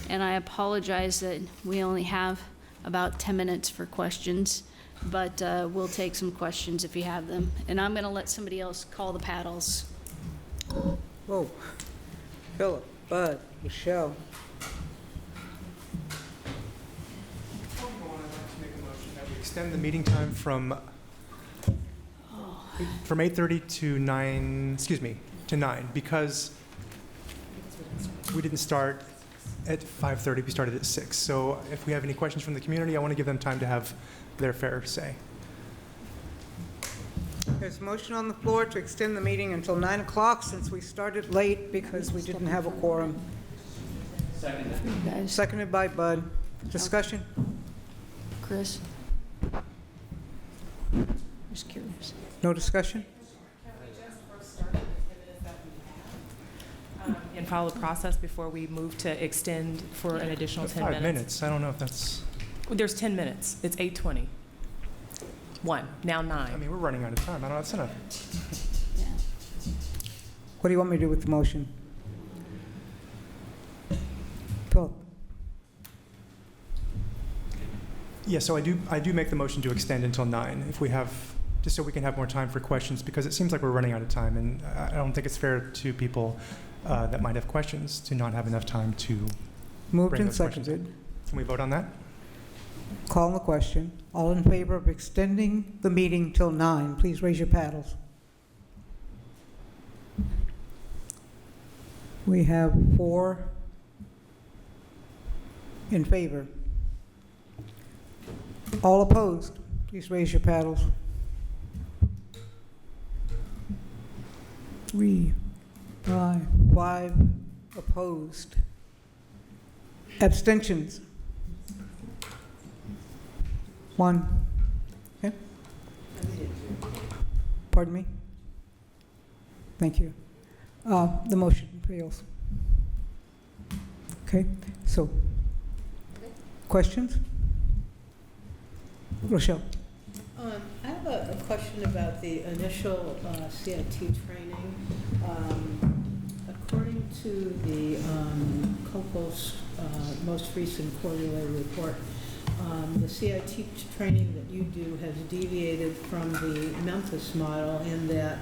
and I apologize that we only have about 10 minutes for questions, but we'll take some questions if you have them. And I'm going to let somebody else call the paddles. Whoa. Philip, Bud, Michelle. Before we go on, I'd like to make a motion that we extend the meeting time from 8:30 to 9, to 9, because we didn't start at 5:30, we started at 6. So if we have any questions from the community, I want to give them time to have their fair say. There's a motion on the floor to extend the meeting until 9 o'clock since we started late because we didn't have a quorum. Guys. Seconded by Bud. Discussion? Chris? Just curious. No discussion? And follow the process before we move to extend for an additional 10 minutes. 5 minutes, I don't know if that's... Well, there's 10 minutes. It's 8:20. 1, now 9. I mean, we're running out of time. I don't know, that's enough. What do you want me to do with the motion? Philip? Yeah, so I do make the motion to extend until 9, if we have, just so we can have more time for questions, because it seems like we're running out of time, and I don't think it's fair to people that might have questions to not have enough time to Moved bring and those questions in. seconded. Can we vote on that? Call the question. All in favor of extending the meeting till 9, please raise your paddles. We have 4 in favor. All opposed, please raise your paddles. 3, 5 opposed. Abstentions? 1. Okay. Pardon me? Thank you. The motion fails. Okay, so, questions? Rochelle? I have a question about the initial CIT training. According to the COPO's most recent quarterly report, the CIT training that you do has deviated from the Memphis model in that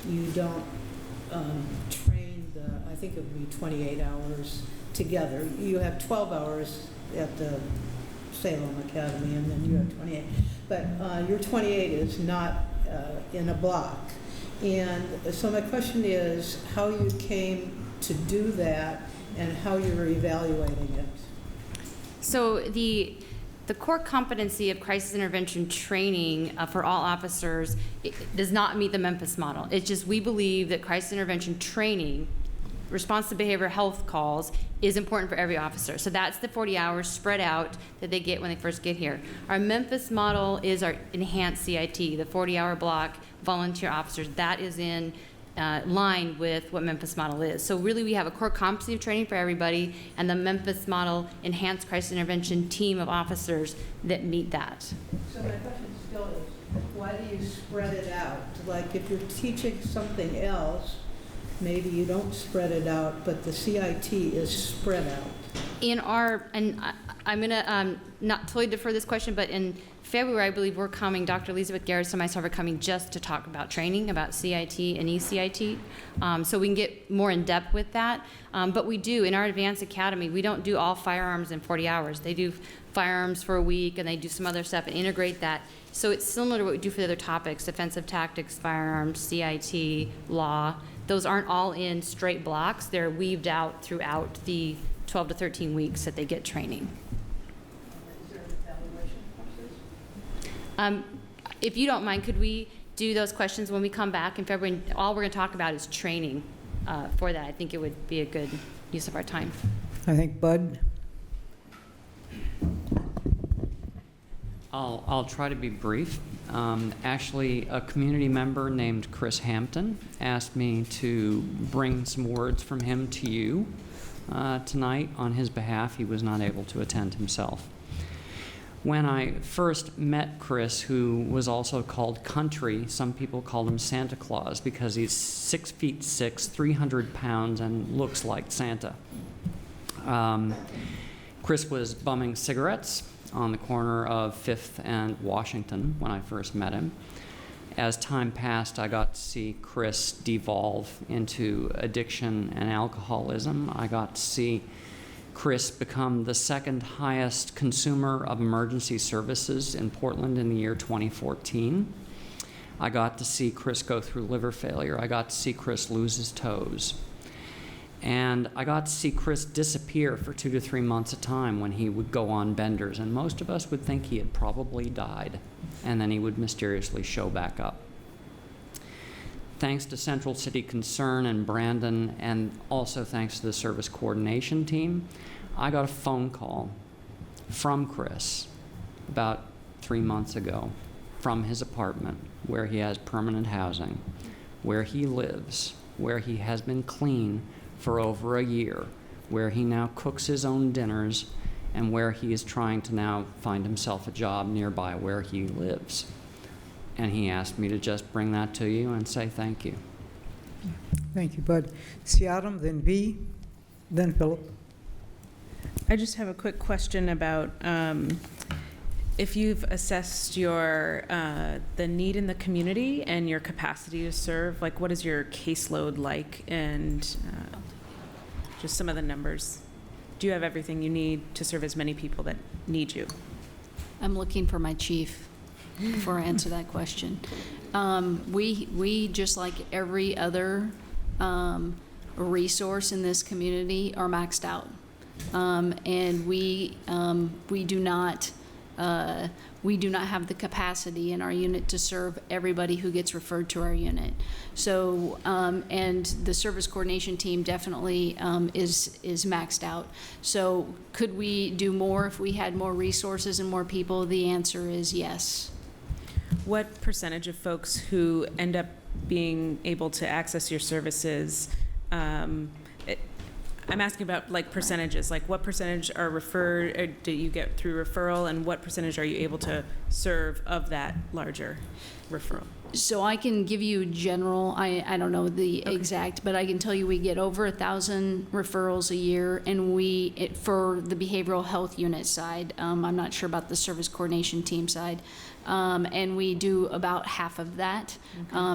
you don't train I think it would be 28 hours together. You have 12 hours at the Salem Academy, and then you have 28. But your 28 is not in a block. And so my question is how you came to do that and how you're evaluating it. So the core competency of crisis intervention training for all officers does not meet the Memphis model. It's just we believe that crisis intervention training, response to behavioral health calls, is important for every officer. So that's the 40 hours spread out that they get when they first get here. Our Memphis model is our enhanced CIT, the 40-hour block, volunteer officers. That is in line with what Memphis model is. So really we have a core competency of training for everybody, and the Memphis model enhanced crisis intervention team of officers that meet that. So my question still is, why do you spread it out? Like if you're teaching something else, maybe you don't spread it out, but the CIT is spread out. In our, and I'm going to not totally defer this question, but in February, I believe we're coming, Dr. Elizabeth Garrison and myself are coming just to talk about training, about CIT and ECIT, so we can get more in depth with that. But we do, in our advanced academy, we don't do all firearms in 40 hours. They do firearms for a week, and they do some other stuff and integrate that. So it's similar to what we do for the other topics, defensive tactics, firearms, CIT, law. Those aren't all in straight blocks. They're weaved out throughout the 12 to 13 weeks that they get training. Is there an evaluation process? If you don't mind, could we do those questions when we come back in February? All we're going to talk about is training for that. I think it would be a good use of our time. I think Bud. I'll try to be brief. Actually, a community member named Chris Hampton asked me to bring some words from him to you tonight on his behalf. He was not able to attend himself. When I first met Chris, who was also called Country, some people called him Santa Claus because he's 6'6", 300 pounds, and looks like Santa. Chris was bumming cigarettes on the corner of 5th and Washington when I first met him. As time passed, I got to see Chris devolve into addiction and alcoholism. I got to see Chris become the second highest consumer of emergency services in Portland in the year 2014. I got to see Chris go through liver failure. I got to see Chris lose his toes. And I got to see Chris disappear for 2 to 3 months at a time when he would go on benders. And most of us would think he had probably died. And then he would mysteriously show back up. Thanks to Central City Concern and Brandon, and also thanks to the service coordination team, I got a phone call from Chris about 3 months ago from his apartment where he has permanent housing, where he lives, where he has been clean for over a year, where he now cooks his own dinners, and where he is trying to now find himself a job nearby where he lives. And he asked me to just bring that to you and say thank you. Thank you, Bud. Siadam, then V, then Philip. I just have a quick question about if you've assessed your the need in the community and your capacity to serve. Like, what is your caseload like, and just some of the numbers. Do you have everything you need to serve as many people that need you? I'm looking for my chief before I answer that question. We just like every other resource in this community are maxed out. And we do not have the capacity in our unit to serve everybody who gets referred to our unit. So, and the service coordination team definitely is maxed out. So could we do more if we had more resources and more people? The answer is yes. What percentage of folks who end up being able to access your services, I'm asking about like percentages, like what percentage are referred, or do you get through referral, and what percentage are you able to serve of that larger referral? So I can give you general, I don't know the exact, but I can tell you we get over 1,000 referrals a year, and for the behavioral health unit side, I'm not sure about the service coordination team side, and we do about half of that.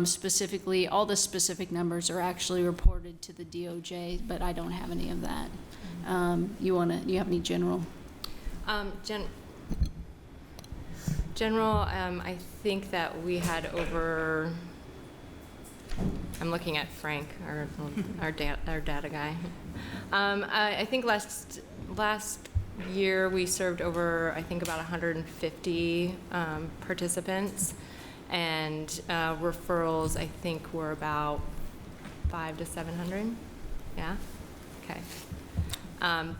Specifically, all the specific numbers are actually reported to the DOJ, but I don't have any of that. You have any general? General, I think that we had over, I'm looking at Frank, our data guy. I think last year we served over, I think, about 150 participants, and referrals, I think, were about 500 to 700. Yeah? Okay.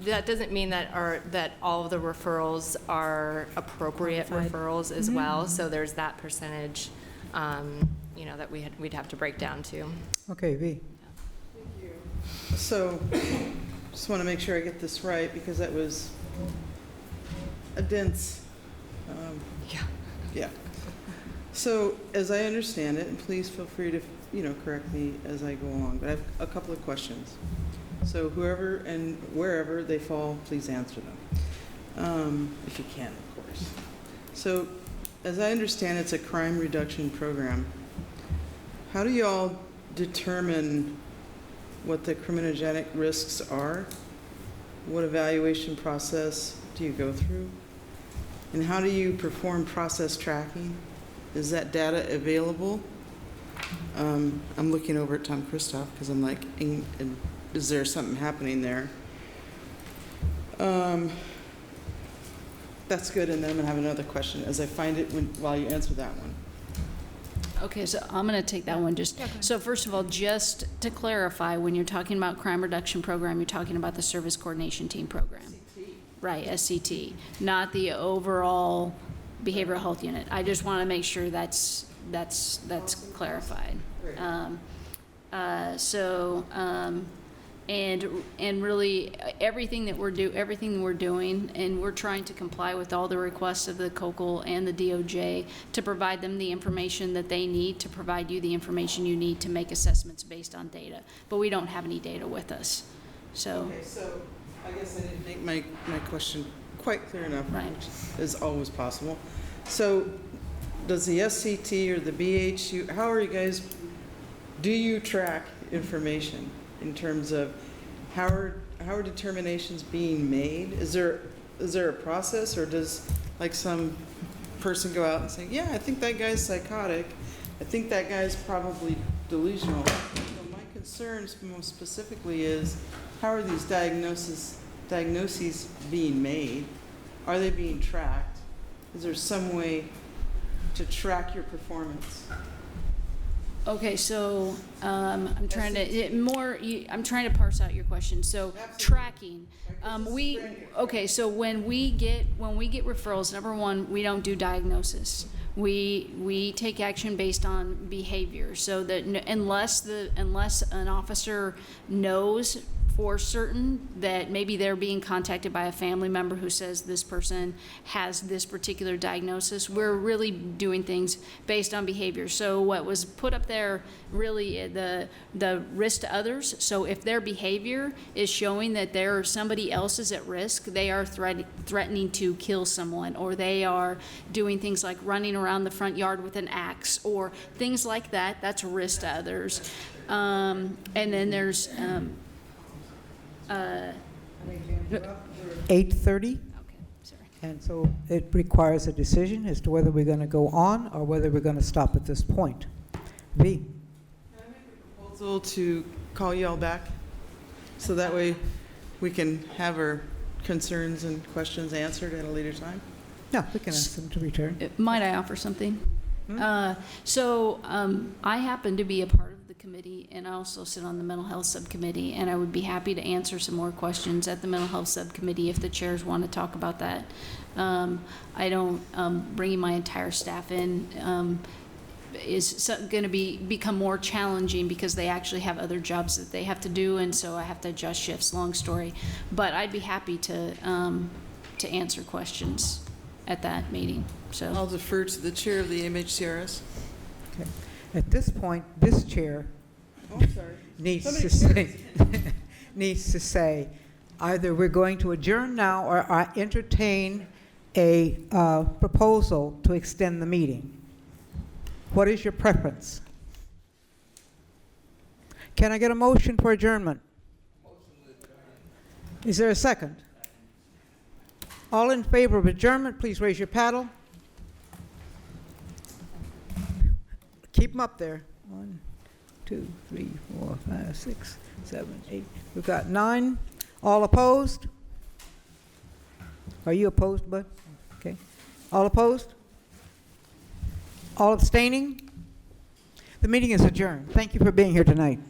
That doesn't mean that all of the referrals are appropriate referrals as well. So there's that percentage, that we'd have to break down to. Okay, V. Thank you. So, just want to make sure I get this right, because that was a dense. Yeah. So, as I understand it, and please feel free to correct me as I go along, but I have a couple of questions. So whoever and wherever they fall, please answer them, if you can, of course. So, as I understand, it's a crime reduction program. How do you all determine what the criminogenic risks are? What evaluation process do you go through? And how do you perform process tracking? Is that data available? I'm looking over at Tom Kristoff because I'm like, is there something happening there? That's good, and then I'm going to have another question as I find it while you answer that one. Okay, so I'm going to take that one just, so first of all, just to clarify, when you're talking about crime reduction program, you're talking about the service coordination team program. Right, SCT, not the overall behavioral health unit. I just want to make sure that's clarified. And really, everything we're doing, and we're trying to comply with all the requests of the COAB and the DOJ to provide them the information that they need to provide you the information you need to make assessments based on data. But we don't have any data with us, so. Okay, so I guess I didn't make my question quite clear enough, Right. which is always possible. So does the SCT or the BHU, how are you guys, do you track information in terms of how are determinations being made? Is there a process, or does like some person go out and say, yeah, I think that guy's psychotic, I think that guy's probably delusional? So my concerns most specifically is, how are these diagnoses being made? Are they being tracked? Is there some way to track your performance? Okay, so I'm trying to parse out your question. So tracking, so when we get referrals, number one, we don't do diagnosis. We take action based on behavior. So that unless an officer knows for certain that maybe they're being contacted by a family member who says this person has this particular diagnosis, we're really doing things based on behavior. So what was put up there, really the risk to others. So if their behavior is showing that somebody else is at risk, they are threatening to kill someone, or they are doing things like running around the front yard with an axe, or things like that, that's a risk to others. And then there's 8:30, okay, sorry. and so it requires a decision as to whether we're going to go on or whether we're going to stop at this point. V. Can I make a proposal to call y'all back? So that way we can have our concerns and questions answered at a later time? No, we can ask them to return. Might I offer something? I happen to be a part of the committee, and I also sit on the mental health subcommittee, and I would be happy to answer some more questions at the mental health subcommittee if the chairs want to talk about that. I don't, bringing my entire staff in is going to become more challenging because they actually have other jobs that they have to do, and so I have to adjust shifts, long story. But I'd be happy to answer questions at that meeting. So I'll defer to the chair of the MHCRS. Okay. At this point, this chair Oh, I'm sorry. needs Somebody to say either we're going to adjourn now or I entertain a proposal to extend the meeting. What is your preference? Can I get a motion for adjournment? Is there a second? All in favor of adjournment, please raise your paddle. Keep them up there. 1, 2, 3, 4, 5, 6, 7, 8. We've got 9. All opposed? Are you opposed, Bud? Okay. All opposed? All abstaining? The meeting is adjourned. Thank you for being here tonight.